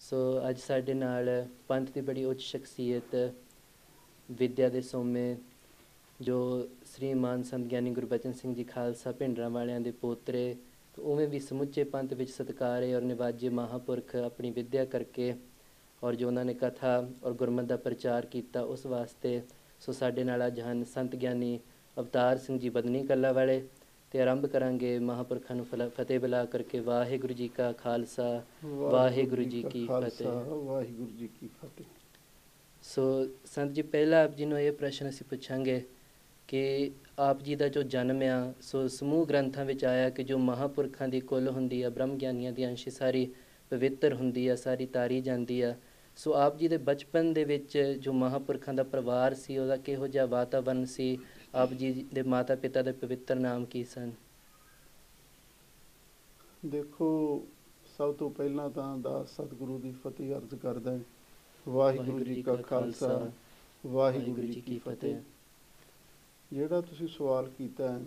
ਸੋ ਅੱਜ ਸਾਡੇ ਨਾਲ ਪੰਥ ਦੀ ਬੜੀ ਉੱਚ ਸ਼ਖਸੀਅਤ ਵਿਦਿਆ ਦੇ ਸੋਮੇ ਜੋ ਸ੍ਰੀਮਾਨ ਸੰਤ ਗਿਆਨੀ ਗੁਰਬਚਨ ਸਿੰਘ ਜੀ ਖਾਲਸਾ ਭਿੰਡਰਾਂ ਵਾਲਿਆਂ ਦੇ ਪੋਤਰੇ, ਉਵੇਂ ਵੀ ਸਮੁੱਚੇ ਪੰਥ ਵਿੱਚ ਸਤਿਕਾਰੇ ਔਰ ਨਿਵਾਜੇ ਮਹਾਂਪੁਰਖ ਆਪਣੀ ਵਿਦਿਆ ਕਰਕੇ ਔਰ ਜੋ ਉਹਨਾਂ ਨੇ ਕਥਾ ਔਰ ਗੁਰਮਤਿ ਦਾ ਪ੍ਰਚਾਰ ਕੀਤਾ ਉਸ ਵਾਸਤੇ। ਸੋ ਸਾਡੇ ਨਾਲ ਅੱਜ ਹਨ ਸੰਤ ਗਿਆਨੀ ਅਵਤਾਰ ਸਿੰਘ ਜੀ ਬਦਨੀ ਕਲਾਂ ਵਾਲੇ। ਅਤੇ ਆਰੰਭ ਕਰਾਂਗੇ ਮਹਾਂਪੁਰਖਾਂ ਨੂੰ ਫਤਿਹ ਬੁਲਾ ਕਰਕੇ। ਵਾਹਿਗੁਰੂ ਜੀ ਕਾ ਖਾਲਸਾ, ਵਾਹਿਗੁਰੂ ਜੀ ਕੀ ਫਤਿਹ। ਵਾਹਿਗੁਰੂ ਜੀ ਕੀ ਫਤਿਹ। ਸੋ ਸੰਤ ਜੀ, ਪਹਿਲਾਂ ਆਪ ਜੀ ਨੂੰ ਇਹ ਪ੍ਰਸ਼ਨ ਅਸੀਂ ਪੁੱਛਾਂਗੇ ਕਿ ਆਪ ਜੀ ਦਾ ਜੋ ਜਨਮ ਆ, ਸੋ ਸਮੂਹ ਗ੍ਰੰਥਾਂ ਵਿੱਚ ਆਇਆ ਕਿ ਜੋ ਮਹਾਂਪੁਰਖਾਂ ਦੀ ਕੁੱਲ ਹੁੰਦੀ ਆ, ਬ੍ਰਹਮ ਗਿਆਨੀਆਂ ਦੀ ਅੰਸ਼ ਸਾਰੀ ਪਵਿੱਤਰ ਹੁੰਦੀ ਆ, ਸਾਰੀ ਤਾਰੀ ਜਾਂਦੀ ਆ। ਸੋ ਆਪ ਜੀ ਦੇ ਬਚਪਨ ਦੇ ਵਿੱਚ ਜੋ ਮਹਾਂਪੁਰਖਾਂ ਦਾ ਪਰਿਵਾਰ ਸੀ, ਉਹਦਾ ਕਿਹੋ ਜਿਹਾ ਵਾਤਾਵਰਨ ਸੀ? ਆਪ ਜੀ ਦੇ ਮਾਤਾ ਪਿਤਾ ਦੇ ਪਵਿੱਤਰ ਨਾਮ ਕੀ ਸਨ? ਦੇਖੋ, ਸਭ ਤੋਂ ਪਹਿਲਾਂ ਤਾਂ ਦਾਸ ਸਤਿਗੁਰੂ ਦੀ ਫਤਿਹ ਅਰਜ਼ ਕਰਦਾ ਹੈ। ਵਾਹਿਗੁਰੂ ਜੀ ਕਾ ਖਾਲਸਾ, ਵਾਹਿਗੁਰੂ ਜੀ ਕੀ ਫਤਿਹ। ਜਿਹੜਾ ਤੁਸੀਂ ਸਵਾਲ ਕੀਤਾ ਹੈ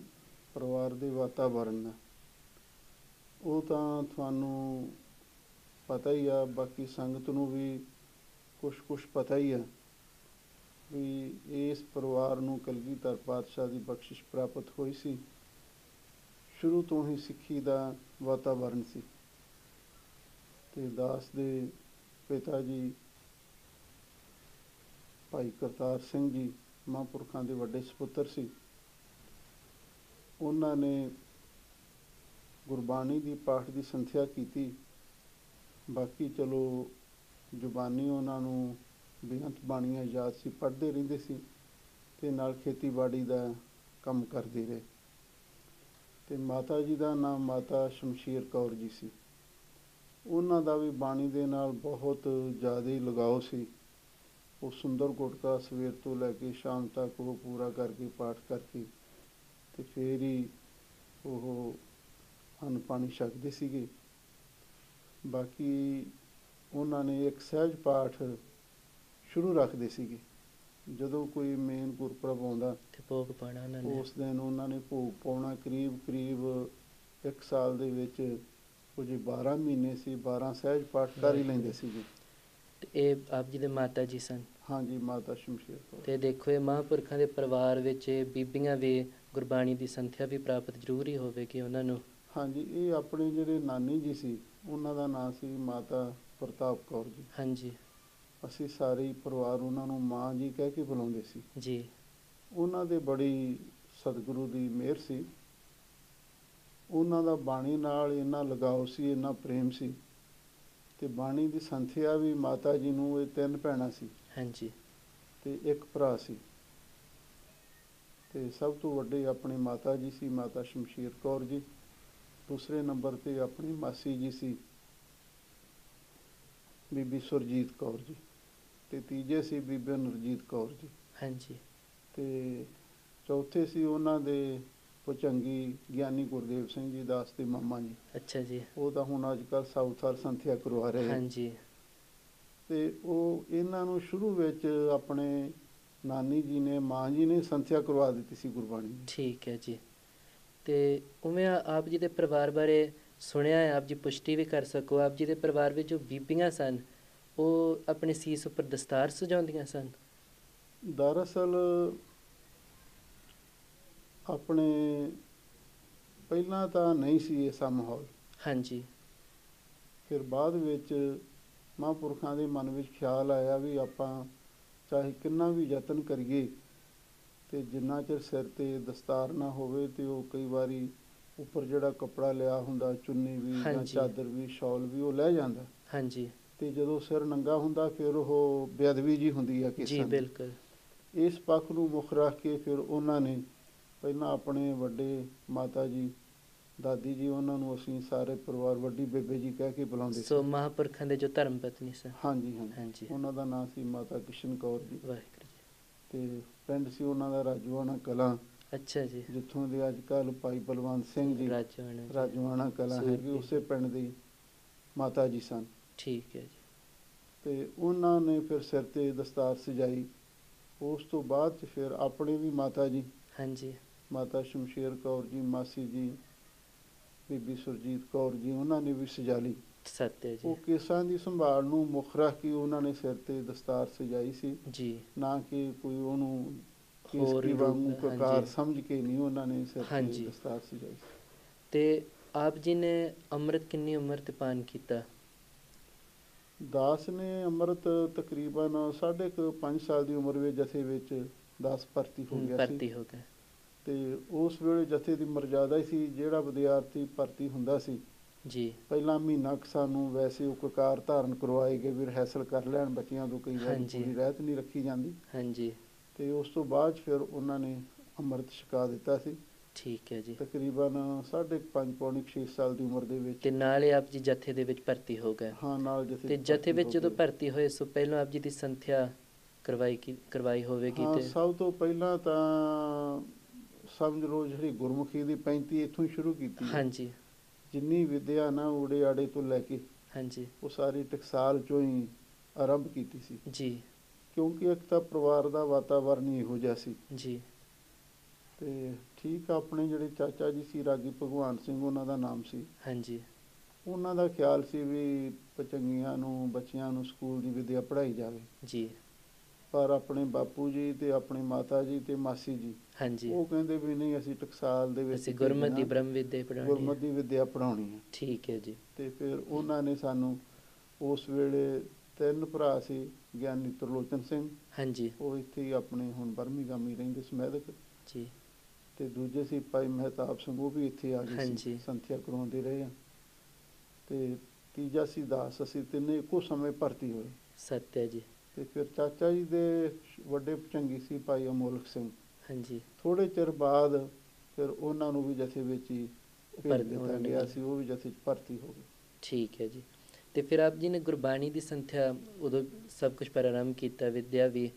ਪਰਿਵਾਰ ਦੇ ਵਾਤਾਵਰਨ ਦਾ, ਉਹ ਤਾਂ ਤੁਹਾਨੂੰ ਪਤਾ ਹੀ ਆ, ਬਾਕੀ ਸੰਗਤ ਨੂੰ ਵੀ ਕੁਛ ਪਤਾ ਹੀ ਆ ਵੀ ਇਸ ਪਰਿਵਾਰ ਨੂੰ ਕਲਗੀਧਰ ਪਾਤਸ਼ਾਹ ਦੀ ਬਖਸ਼ਿਸ਼ ਪ੍ਰਾਪਤ ਹੋਈ ਸੀ। ਸ਼ੁਰੂ ਤੋਂ ਹੀ ਸਿੱਖੀ ਦਾ ਵਾਤਾਵਰਨ ਸੀ ਅਤੇ ਦਾਸ ਦੇ ਪਿਤਾ ਜੀ ਭਾਈ ਕਰਤਾਰ ਸਿੰਘ ਜੀ ਮਹਾਂਪੁਰਖਾਂ ਦੇ ਵੱਡੇ ਸਪੁੱਤਰ ਸੀ। ਉਹਨਾਂ ਨੇ ਗੁਰਬਾਣੀ ਦੀ ਪਾਠ ਦੀ ਸੰਥਿਆ ਕੀਤੀ। ਬਾਕੀ ਚਲੋ ਜ਼ੁਬਾਨੀ ਉਹਨਾਂ ਨੂੰ ਬੇਅੰਤ ਬਾਣੀਆਂ ਯਾਦ ਸੀ, ਪੜ੍ਹਦੇ ਰਹਿੰਦੇ ਸੀ ਅਤੇ ਨਾਲ ਖੇਤੀਬਾੜੀ ਦਾ ਕੰਮ ਕਰਦੇ ਰਹੇ। ਅਤੇ ਮਾਤਾ ਜੀ ਦਾ ਨਾਮ ਮਾਤਾ ਸ਼ਮਸ਼ੀਰ ਕੌਰ ਜੀ ਸੀ। ਉਹਨਾਂ ਦਾ ਵੀ ਬਾਣੀ ਦੇ ਨਾਲ ਬਹੁਤ ਜ਼ਿਆਦਾ ਹੀ ਲਗਾਓ ਸੀ। ਉਹ ਸੁੰਦਰ ਗੁਟਕਾ ਸਵੇਰ ਤੋਂ ਲੈ ਕੇ ਸ਼ਾਮ ਤੱਕ ਉਹ ਪੂਰਾ ਕਰਕੇ ਪਾਠ ਕਰਕੇ ਅਤੇ ਫਿਰ ਹੀ ਉਹ ਅੰਨ ਪਾਣੀ ਛਕਦੇ ਸੀਗੇ। ਬਾਕੀ ਉਹਨਾਂ ਨੇ ਇੱਕ ਸਹਿਜ ਪਾਠ ਸ਼ੁਰੂ ਰੱਖਦੇ ਸੀਗੇ। ਜਦੋਂ ਕੋਈ ਮੇਨ ਗੁਰਪੁਰਬ ਆਉਂਦਾ ਭੋਗ ਪਾਉਣਾ ਉਹਨਾਂ ਨੇ, ਉਸ ਦਿਨ ਉਹਨਾਂ ਨੇ ਭੋਗ ਪਾਉਣਾ। ਕਰੀਬ 1 ਸਾਲ ਦੇ ਵਿੱਚ ਉਹ ਜੇ 12 ਮਹੀਨੇ ਸੀ, 12 ਸਹਿਜ ਪਾਠ ਕਰ ਹੀ ਲੈਂਦੇ ਸੀਗੇ। ਅਤੇ ਇਹ ਆਪ ਜੀ ਦੇ ਮਾਤਾ ਜੀ ਸਨ? ਹਾਂਜੀ, ਮਾਤਾ ਸ਼ਮਸ਼ੀਰ ਕੌਰ। ਅਤੇ ਦੇਖੋ, ਇਹ ਮਹਾਂਪੁਰਖਾਂ ਦੇ ਪਰਿਵਾਰ ਵਿੱਚ ਬੀਬੀਆਂ ਵੀ ਗੁਰਬਾਣੀ ਦੀ ਸੰਥਿਆ ਵੀ ਪ੍ਰਾਪਤ ਜ਼ਰੂਰੀ ਹੋਵੇਗੀ ਉਹਨਾਂ ਨੂੰ। ਹਾਂਜੀ, ਇਹ ਆਪਣੇ ਜਿਹੜੇ ਨਾਨੀ ਜੀ ਸੀ ਉਹਨਾਂ ਦਾ ਨਾਂ ਸੀ ਮਾਤਾ ਪ੍ਰਤਾਪ ਕੌਰ ਜੀ। ਹਾਂਜੀ, ਅਸੀਂ ਸਾਰੇ ਹੀ ਪਰਿਵਾਰ ਉਹਨਾਂ ਨੂੰ ਮਾਂ ਜੀ ਕਹਿ ਕੇ ਬੁਲਾਉਂਦੇ ਸੀ ਜੀ। ਉਹਨਾਂ ਦੇ ਬੜੀ ਸਤਿਗੁਰੂ ਦੀ ਮਿਹਰ ਸੀ। ਉਹਨਾਂ ਦਾ ਬਾਣੀ ਨਾਲ ਇੰਨਾ ਲਗਾਓ ਸੀ, ਇੰਨਾ ਪ੍ਰੇਮ ਸੀ। ਅਤੇ ਬਾਣੀ ਦੀ ਸੰਥਿਆ ਵੀ ਮਾਤਾ ਜੀ ਨੂੰ, ਇਹ 3 ਭੈਣਾਂ ਸੀ। ਹਾਂਜੀ। ਅਤੇ 1 ਭਰਾ ਸੀ। ਅਤੇ ਸਭ ਤੋਂ ਵੱਡੇ ਆਪਣੀ ਮਾਤਾ ਜੀ ਸੀ, ਮਾਤਾ ਸ਼ਮਸ਼ੀਰ ਕੌਰ ਜੀ। ਦੂਸਰੇ ਨੰਬਰ 'ਤੇ ਆਪਣੀ ਮਾਸੀ ਜੀ ਸੀ, ਬੀਬੀ ਸੁਰਜੀਤ ਕੌਰ ਜੀ। ਅਤੇ ਤੀਜੇ ਸੀ ਬੀਬੀ ਨਰਜੀਤ ਕੌਰ ਜੀ। ਹਾਂਜੀ। ਅਤੇ ਚੌਥੇ ਸੀ ਉਹਨਾਂ ਦੇ ਭੁਜੰਗੀ ਗਿਆਨੀ ਗੁਰਦੇਵ ਸਿੰਘ ਜੀ ਦਾਸ ਦੇ ਮਾਮਾ ਜੀ। ਅੱਛਾ ਜੀ। ਉਹ ਤਾਂ ਹੁਣ ਅੱਜ ਕੱਲ੍ਹ ਸਾਊਥਾਲ ਸੰਥਿਆ ਕਰਵਾ ਰਹੇ। ਹਾਂਜੀ। ਅਤੇ ਉਹ ਇਹਨਾਂ ਨੂੰ ਸ਼ੁਰੂ ਵਿੱਚ ਆਪਣੇ ਨਾਨੀ ਜੀ ਨੇ, ਮਾਂ ਜੀ ਨੇ ਸੰਥਿਆ ਕਰਵਾ ਦਿੱਤੀ ਸੀ ਗੁਰਬਾਣੀ। ਠੀਕ ਹੈ ਜੀ। ਅਤੇ ਉਵੇਂ ਆਪ ਜੀ ਦੇ ਪਰਿਵਾਰ ਬਾਰੇ ਸੁਣਿਆ ਹੈ, ਆਪ ਜੀ ਪੁਸ਼ਟੀ ਵੀ ਕਰ ਸਕੋ। ਆਪ ਜੀ ਦੇ ਪਰਿਵਾਰ ਵਿੱਚ ਜੋ ਬੀਬੀਆਂ ਸਨ ਉਹ ਆਪਣੇ ਸੀਸ ਉੱਪਰ ਦਸਤਾਰ ਸਜਾਉਂਦੀਆਂ ਸਨ? ਦਰਅਸਲ ਆਪਣੇ ਪਹਿਲਾਂ ਤਾਂ ਨਹੀਂ ਸੀ ਐਸਾ ਮਾਹੌਲ। ਹਾਂਜੀ। ਫਿਰ ਬਾਅਦ ਵਿੱਚ ਮਹਾਂਪੁਰਖਾਂ ਦੇ ਮਨ ਵਿੱਚ ਖਿਆਲ ਆਇਆ ਵੀ ਆਪਾਂ ਚਾਹੇ ਕਿੰਨਾ ਵੀ ਯਤਨ ਕਰੀਏ ਅਤੇ ਜਿੰਨਾ ਚਿਰ ਸਿਰ 'ਤੇ ਦਸਤਾਰ ਨਾ ਹੋਵੇ ਅਤੇ ਉਹ ਕਈ ਵਾਰੀ ਉੱਪਰ ਜਿਹੜਾ ਕੱਪੜਾ ਲਿਆ ਹੁੰਦਾ, ਚੁੰਨੀ ਵੀ ਜਾਂ ਚਾਦਰ ਵੀ, ਸ਼ਾਲ ਵੀ, ਉਹ ਲੈ ਜਾਂਦਾ। ਹਾਂਜੀ। ਅਤੇ ਜਦੋਂ ਸਿਰ ਨੰਗਾ ਹੁੰਦਾ ਫਿਰ ਉਹ ਬੇਅਦਬੀ ਜੀ ਹੁੰਦੀ ਆ ਕੇਸਾਂ ਦੀ। ਜੀ ਬਿਲਕੁਲ। ਇਸ ਪੱਖ ਨੂੰ ਮੁੱਖ ਰੱਖ ਕੇ ਫਿਰ ਉਹਨਾਂ ਨੇ ਪਹਿਲਾਂ ਆਪਣੇ ਵੱਡੇ ਮਾਤਾ ਜੀ, ਦਾਦੀ ਜੀ, ਉਹਨਾਂ ਨੂੰ ਅਸੀਂ ਸਾਰੇ ਪਰਿਵਾਰ ਵੱਡੀ ਬੇਬੇ ਜੀ ਕਹਿ ਕੇ ਬੁਲਾਉਂਦੇ ਸੀ। ਸੋ ਮਹਾਂਪੁਰਖਾਂ ਦੇ ਜੋ ਧਰਮ ਪਤਨੀ ਸਨ? ਹਾਂਜੀ ਹਾਂਜੀ। ਉਹਨਾਂ ਦਾ ਨਾਂ ਸੀ ਮਾਤਾ ਕਿਸ਼ਨ ਕੌਰ ਜੀ। ਵਾਹਿਗੁਰੂ ਜੀ। ਅਤੇ ਪਿੰਡ ਸੀ ਉਹਨਾਂ ਦਾ ਰਾਜੂਆਣਾ ਕਲਾਂ। ਅੱਛਾ ਜੀ। ਜਿੱਥੋਂ ਦੇ ਅੱਜ ਕੱਲ੍ਹ ਭਾਈ ਬਲਵੰਤ ਸਿੰਘ ਜੀ ਰਾਜੂਆਣਾ ਕਲਾਂ ਹੈਗੇ, ਉਸੇ ਪਿੰਡ ਦੀ ਮਾਤਾ ਜੀ ਸਨ। ਠੀਕ ਹੈ ਜੀ। ਅਤੇ ਉਹਨਾਂ ਨੇ ਫਿਰ ਸਿਰ 'ਤੇ ਦਸਤਾਰ ਸਜਾਈ। ਉਸ ਤੋਂ ਬਾਅਦ 'ਚ ਫਿਰ ਆਪਣੇ ਵੀ ਮਾਤਾ ਜੀ, ਹਾਂਜੀ, ਮਾਤਾ ਸ਼ਮਸ਼ੇਰ ਕੌਰ ਜੀ, ਮਾਸੀ ਜੀ ਬੀਬੀ ਸੁਰਜੀਤ ਕੌਰ ਜੀ, ਉਹਨਾਂ ਨੇ ਵੀ ਸਜਾ ਲਈ। ਸੱਤ ਹੈ ਜੀ। ਉਹ ਕੇਸਾਂ ਦੀ ਸੰਭਾਲ ਨੂੰ ਮੁੱਖ ਰੱਖ ਕੇ ਉਹਨਾਂ ਨੇ ਸਿਰ ਤੇ ਦਸਤਾਰ ਸਜਾਈ ਸੀ ਜੀ। ਨਾ ਕਿ ਕੋਈ ਉਹਨੂੰ ਹੋਰ ਕੇਸਕੀ ਰੂਪ ਵਾਂਗੂ ਕਕਾਰ ਹਾਂਜੀ ਸਮਝ ਕੇ ਨਹੀਂ ਉਹਨਾਂ ਨੇ ਸਿਰ ਤੇ ਹਾਂਜੀ। ਦਸਤਾਰ ਸਜਾਈ ਸੀ। ਤੇ ਆਪ ਜੀ ਨੇ ਅੰਮ੍ਰਿਤ ਕਿੰਨੀ ਉਮਰ ਤੇ ਪਾਨ ਕੀਤਾ? ਦਾਸ ਨੇ ਅੰਮ੍ਰਿਤ ਤਕਰੀਬਨ 5.5 ਸਾਲ ਦੀ ਉਮਰ ਵਿੱਚ ਜਥੇ ਵਿੱਚ ਦਾਸ ਭਰਤੀ ਹੋ ਗਿਆ ਸੀ ਭਰਤੀ ਹੋ ਗਏ। ਤੇ ਉਸ ਵੇਲੇ ਜਥੇ ਦੀ ਮਰਜ਼ਾਦਾ ਹੀ ਸੀ ਜਿਹੜਾ ਵਿਦਿਆਰਥੀ ਭਰਤੀ ਹੁੰਦਾ ਸੀ ਜੀ। ਪਹਿਲਾਂ ਮਹੀਨਾ ਕੁ ਸਾਨੂੰ ਵੈਸੇ ਉਹ ਕਕਾਰ ਧਾਰਨ ਕਰਵਾਏ ਗਏ ਵੀ ਰਿਹਰਸਲ ਕਰ ਲੈਣ ਬੱਚਿਆਂ ਤੋਂ, ਕਈ ਵਾਰੀ ਹਾਂਜੀ ਪੂਰੀ ਰਹਿਤ ਨਹੀਂ ਰੱਖੀ ਜਾਂਦੀ। ਹਾਂਜੀ। ਤੇ ਉਸ ਤੋਂ ਬਾਅਦ ਫਿਰ ਉਹਨਾਂ ਨੇ ਅੰਮ੍ਰਿਤ ਛਕਾ ਦਿੱਤਾ ਸੀ ਠੀਕ ਹੈ ਜੀ। ਤਕਰੀਬਨ 5.5 ਪੌਣੇ 6 ਸਾਲ ਦੀ ਉਮਰ ਦੇ ਵਿੱਚ। ਤੇ ਨਾਲ ਹੀ ਆਪ ਜੀ ਜਥੇ ਦੇ ਵਿੱਚ ਭਰਤੀ ਹੋ ਗਏ। ਹਾਂ, ਨਾਲ ਜਥੇ ਤੇ 'ਚ ਜਥੇ ਭਰਤੀ ਵਿੱਚ ਹੋ ਜਦੋਂ ਗਏ। ਭਰਤੀ ਹੋਏ ਸੋ ਪਹਿਲਾਂ ਆਪ ਜੀ ਦੀ ਸੰਥਿਆ ਕਰਵਾਈ ਹੋਵੇਗੀ ਹਾਂ, ਤੇ ਸਭ ਤੋਂ ਪਹਿਲਾਂ ਤਾਂ ਸਮਝ ਲਓ ਜਿਹੜੀ ਗੁਰਮੁਖੀ ਦੀ 35 ਇੱਥੋਂ ਹੀ ਸ਼ੁਰੂ ਕੀਤੀ ਹੈ। ਹਾਂਜੀ ਜਿੰਨੀ ਵਿਦਿਆ ਨਾ ਊੜੇ ਆੜੇ ਤੋਂ ਲੈ ਕੇ ਹਾਂਜੀ। ਉਹ ਸਾਰੀ ਟਕਸਾਲ ਚੋਂ ਹੀ ਆਰੰਭ ਕੀਤੀ ਸੀ ਜੀ ਕਿਉਂਕਿ ਇੱਕ ਤਾਂ ਪਰਿਵਾਰ ਦਾ ਵਾਤਾਵਰਨ ਹੀ ਇਹੋ ਜਿਹਾ ਸੀ। ਜੀ। ਤੇ ਠੀਕ ਆ, ਆਪਣੇ ਜਿਹੜੇ ਚਾਚਾ ਜੀ ਸੀ ਰਾਗੀ ਭਗਵਾਨ ਸਿੰਘ ਉਹਨਾਂ ਦਾ ਨਾਮ ਸੀ। ਹਾਂਜੀ ਉਹਨਾਂ ਦਾ ਖਿਆਲ ਸੀ ਵੀ ਪਚੰਗੀਆਂ ਨੂੰ ਬੱਚਿਆਂ ਨੂੰ ਸਕੂਲ ਦੀ ਵਿਦਿਆ ਪੜ੍ਹਾਈ ਜਾਵੇ। ਜੀ। ਪਰ ਆਪਣੇ ਬਾਪੂ ਜੀ ਤੇ ਆਪਣੇ ਮਾਤਾ ਜੀ ਤੇ ਮਾਸੀ ਜੀ ਹਾਂਜੀ। ਉਹ ਕਹਿੰਦੇ ਵੀ ਨਹੀਂ, ਅਸੀਂ ਟਕਸਾਲ ਦੇ ਵਿੱਚ ਅਸੀਂ ਗੁਰਮਤਿ ਦੀ ਭੇਜਣਾ, ਬ੍ਰਹਮ ਵਿਦਿਆ ਪੜ੍ਹਾਉਣੀ ਹੈ। ਗੁਰਮਤਿ ਦੀ ਵਿਦਿਆ ਪੜ੍ਹਾਉਣੀ ਹੈ। ਠੀਕ ਹੈ ਜੀ। ਤੇ ਫਿਰ ਉਹਨਾਂ ਨੇ ਸਾਨੂੰ ਉਸ ਵੇਲੇ 3 ਭਰਾ ਸੀ, ਗਿਆਨੀ ਤਰਲੋਚਨ ਸਿੰਘ, ਹਾਂਜੀ ਉਹ ਇੱਥੇ ਹੀ ਆਪਣੇ ਹੁਣ ਬਰਮਿੰਘਮ ਹੀ ਰਹਿੰਦੇ ਸਮੈਦਕ। ਜੀ। ਤੇ ਦੂਜੇ ਸੀ ਭਾਈ ਮਹਿਤਾਬ ਸਿੰਘ, ਉਹ ਵੀ ਇੱਥੇ ਆ ਗਏ ਸੀ, ਹਾਂਜੀ ਸੰਥਿਆ ਕਰਵਾਉਂਦੇ ਰਹੇ ਆ। ਤੇ ਤੀਜਾ ਸੀ ਦਾਸ। ਅਸੀਂ ਤਿੰਨੇ ਇੱਕੋ ਸਮੇਂ ਭਰਤੀ ਹੋਏ। ਸੱਤ ਹੈ ਜੀ। ਤੇ ਫਿਰ ਚਾਚਾ ਜੀ ਦੇ ਵੱਡੇ ਭਚੰਗੀ ਸੀ ਭਾਈ ਅਮੋਲਕ ਸਿੰਘ। ਹਾਂਜੀ। ਥੋੜ੍ਹੇ ਚਿਰ ਬਾਅਦ ਫਿਰ ਉਹਨਾਂ ਨੂੰ ਵੀ ਜਥੇ ਵਿੱਚ ਹੀ ਭੇਜ ਦਿੱਤਾ ਉਹਨਾਂ ਨੇ ਗਿਆ ਸੀ, ਉਹ ਵੀ ਜਥੇ 'ਚ ਭਰਤੀ ਹੋ ਗਏ। ਠੀਕ ਹੈ ਜੀ। ਤੇ ਫਿਰ ਆਪ ਜੀ ਨੇ ਗੁਰਬਾਣੀ ਦੀ ਸੰਥਿਆ ਉਦੋਂ ਸਭ ਕੁਝ ਪ੍ਰਾਰੰਭ ਕੀਤਾ, ਵਿਦਿਆ ਵੀ।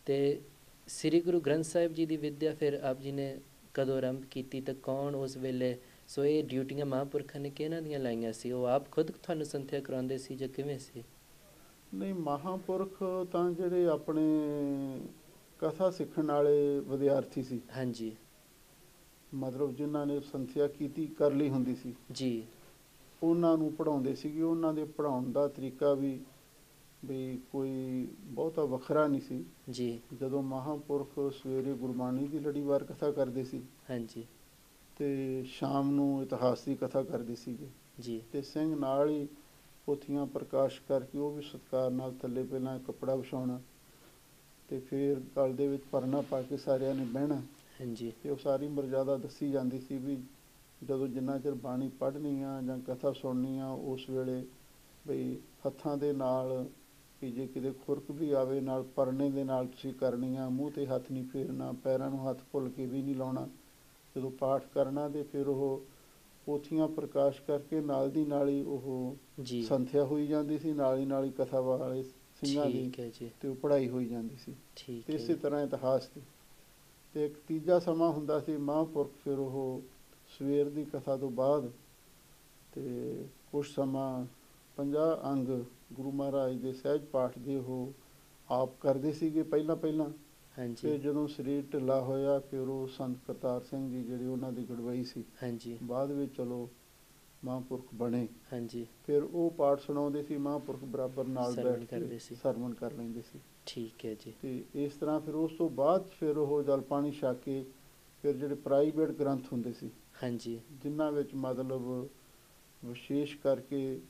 ਤੇ ਸ੍ਰੀ ਗੁਰੂ ਗ੍ਰੰਥ ਸਾਹਿਬ ਜੀ ਦੀ ਵਿਦਿਆ ਫਿਰ ਆਪ ਜੀ ਨੇ ਕਦੋਂ ਆਰੰਭ ਕੀਤੀ ਤੇ ਕੌਣ ਉਸ ਵੇਲੇ, ਸੋ ਇਹ ਡਿਊਟੀਆਂ ਮਹਾਂਪੁਰਖਾਂ ਨੇ ਕਿਹਨਾਂ ਦੀਆਂ ਲਾਈਆਂ ਸੀ? ਉਹ ਆਪ ਖੁਦ ਤੁਹਾਨੂੰ ਸੰਥਿਆ ਕਰਾਉਂਦੇ ਸੀ ਜਾਂ ਕਿਵੇਂ ਸੀ? ਨਹੀਂ, ਮਹਾਂਪੁਰਖ ਤਾਂ ਜਿਹੜੇ ਆਪਣੇ ਕਥਾ ਸਿੱਖਣ ਵਾਲੇ ਵਿਦਿਆਰਥੀ ਸੀ, ਹਾਂਜੀ ਮਤਲਬ ਜਿਨ੍ਹਾਂ ਨੇ ਸੰਥਿਆ ਕੀਤੀ ਕਰ ਲਈ ਹੁੰਦੀ ਸੀ, ਜੀ। ਉਹਨਾਂ ਨੂੰ ਪੜ੍ਹਾਉਂਦੇ ਸੀਗੇ। ਉਹਨਾਂ ਦੇ ਪੜ੍ਹਾਉਣ ਦਾ ਤਰੀਕਾ ਵੀ ਕੋਈ ਬਹੁਤਾ ਵੱਖਰਾ ਨਹੀਂ ਸੀ। ਜੀ। ਜਦੋਂ ਮਹਾਂਪੁਰਖ ਸਵੇਰੇ ਗੁਰਬਾਣੀ ਦੀ ਲੜੀਵਾਰ ਕਥਾ ਕਰਦੇ ਸੀ ਹਾਂਜੀ ਤੇ ਸ਼ਾਮ ਨੂੰ ਇਤਿਹਾਸ ਦੀ ਕਥਾ ਕਰਦੇ ਸੀਗੇ ਜੀ। ਤੇ ਸਿੰਘ ਨਾਲ ਹੀ ਪੋਥੀਆਂ ਪ੍ਰਕਾਸ਼ ਕਰਕੇ ਉਹ ਵੀ ਸਤਿਕਾਰ ਨਾਲ ਥੱਲੇ ਪਹਿਲਾਂ ਕੱਪੜਾ ਵਿਛਾਉਣਾ ਤੇ ਫਿਰ ਗਲ ਦੇ ਵਿੱਚ ਪਰਨਾ ਪਾ ਕੇ ਸਾਰਿਆਂ ਨੇ ਬਹਿਣਾ। ਹਾਂਜੀ ਤੇ ਉਹ ਸਾਰੀ ਮਰਜ਼ਾਦਾ ਦੱਸੀ ਜਾਂਦੀ ਸੀ ਵੀ ਜਦੋਂ ਜਿੰਨਾ ਚਿਰ ਬਾਣੀ ਪੜ੍ਹਨੀ ਆ ਜਾਂ ਕਥਾ ਸੁਣਨੀ ਆ, ਉਸ ਵੇਲੇ ਹੱਥਾਂ ਦੇ ਨਾਲ ਕਿ ਜੇ ਕਿਤੇ ਖੁਰਕ ਵੀ ਆਵੇ ਨਾਲ ਪਰਨੇ ਦੇ ਨਾਲ ਤੁਸੀਂ ਕਰਨੀ ਆ, ਮੂੰਹ 'ਤੇ ਹੱਥ ਨਹੀਂ ਫੇਰਨਾ, ਪੈਰਾਂ ਨੂੰ ਹੱਥ ਭੁੱਲ ਕੇ ਵੀ ਨਹੀਂ ਲਾਉਣਾ। ਜਦੋਂ ਪਾਠ ਕਰਨਾ ਤੇ ਫਿਰ ਉਹ ਪੋਥੀਆਂ ਪ੍ਰਕਾਸ਼ ਕਰਕੇ ਨਾਲ ਦੀ ਨਾਲ ਹੀ ਉਹ ਜੀ। ਸੰਥਿਆ ਹੋਈ ਜਾਂਦੀ ਸੀ, ਨਾਲ ਹੀ ਕਥਾ ਵਾਲੇ ਸਿੰਘਾਂ ਦੀ ਠੀਕ ਹੈ ਜੀ। ਤੇ ਉਹ ਪੜ੍ਹਾਈ ਹੋਈ ਜਾਂਦੀ ਸੀ। ਠੀਕ ਤੇ ਹੈ ਇਸੇ ਜੀ। ਤਰ੍ਹਾਂ ਇਤਿਹਾਸ ਦੀ। ਤੇ ਇੱਕ ਤੀਜਾ ਸਮਾਂ ਹੁੰਦਾ ਸੀ ਮਹਾਂਪੁਰਖ, ਫਿਰ ਉਹ ਸਵੇਰ ਦੀ ਕਥਾ ਤੋਂ ਬਾਅਦ ਤੇ ਕੁਛ ਸਮਾਂ 50 ਅੰਗ ਗੁਰੂ ਮਹਾਰਾਜ ਦੇ ਸਹਿਜ ਪਾਠ ਦੇ ਉਹ ਆਪ ਕਰਦੇ ਸੀਗੇ ਪਹਿਲਾਂ। ਹਾਂਜੀ ਫਿਰ ਜਦੋਂ ਸਰੀਰ ਢਿੱਲਾ ਹੋਇਆ ਫਿਰ ਉਹ ਸੰਤ ਕਰਤਾਰ ਸਿੰਘ ਜੀ ਜਿਹੜੇ ਉਹਨਾਂ ਦੀ ਗੜਵਈ ਸੀ, ਹਾਂਜੀ ਬਾਅਦ ਵਿੱਚ ਚਲੋ ਮਹਾਂਪੁਰਖ ਬਣੇ। ਹਾਂਜੀ। ਫਿਰ ਉਹ ਪਾਠ ਸੁਣਾਉਂਦੇ ਸੀ, ਮਹਾਂਪੁਰਖ ਬਰਾਬਰ ਨਾਲ ਸਰਵਣ ਬੈਠ ਕਰਦੇ ਕੇ ਸੀ। ਸਰਵਣ ਕਰ ਲੈਂਦੇ ਸੀ। ਠੀਕ ਹੈ ਜੀ। ਤੇ ਇਸ ਤਰ੍ਹਾਂ ਫਿਰ ਉਸ ਤੋਂ ਬਾਅਦ ਫਿਰ ਉਹ ਜਲ ਪਾਣੀ ਛਕ ਕੇ ਫਿਰ ਜਿਹੜੇ ਪ੍ਰਾਈਵੇਟ ਗ੍ਰੰਥ ਹੁੰਦੇ ਸੀ, ਹਾਂਜੀ ਜਿਨ੍ਹਾਂ ਵਿੱਚ ਮਤਲਬ ਵਿਸ਼ੇਸ਼ ਕਰਕੇ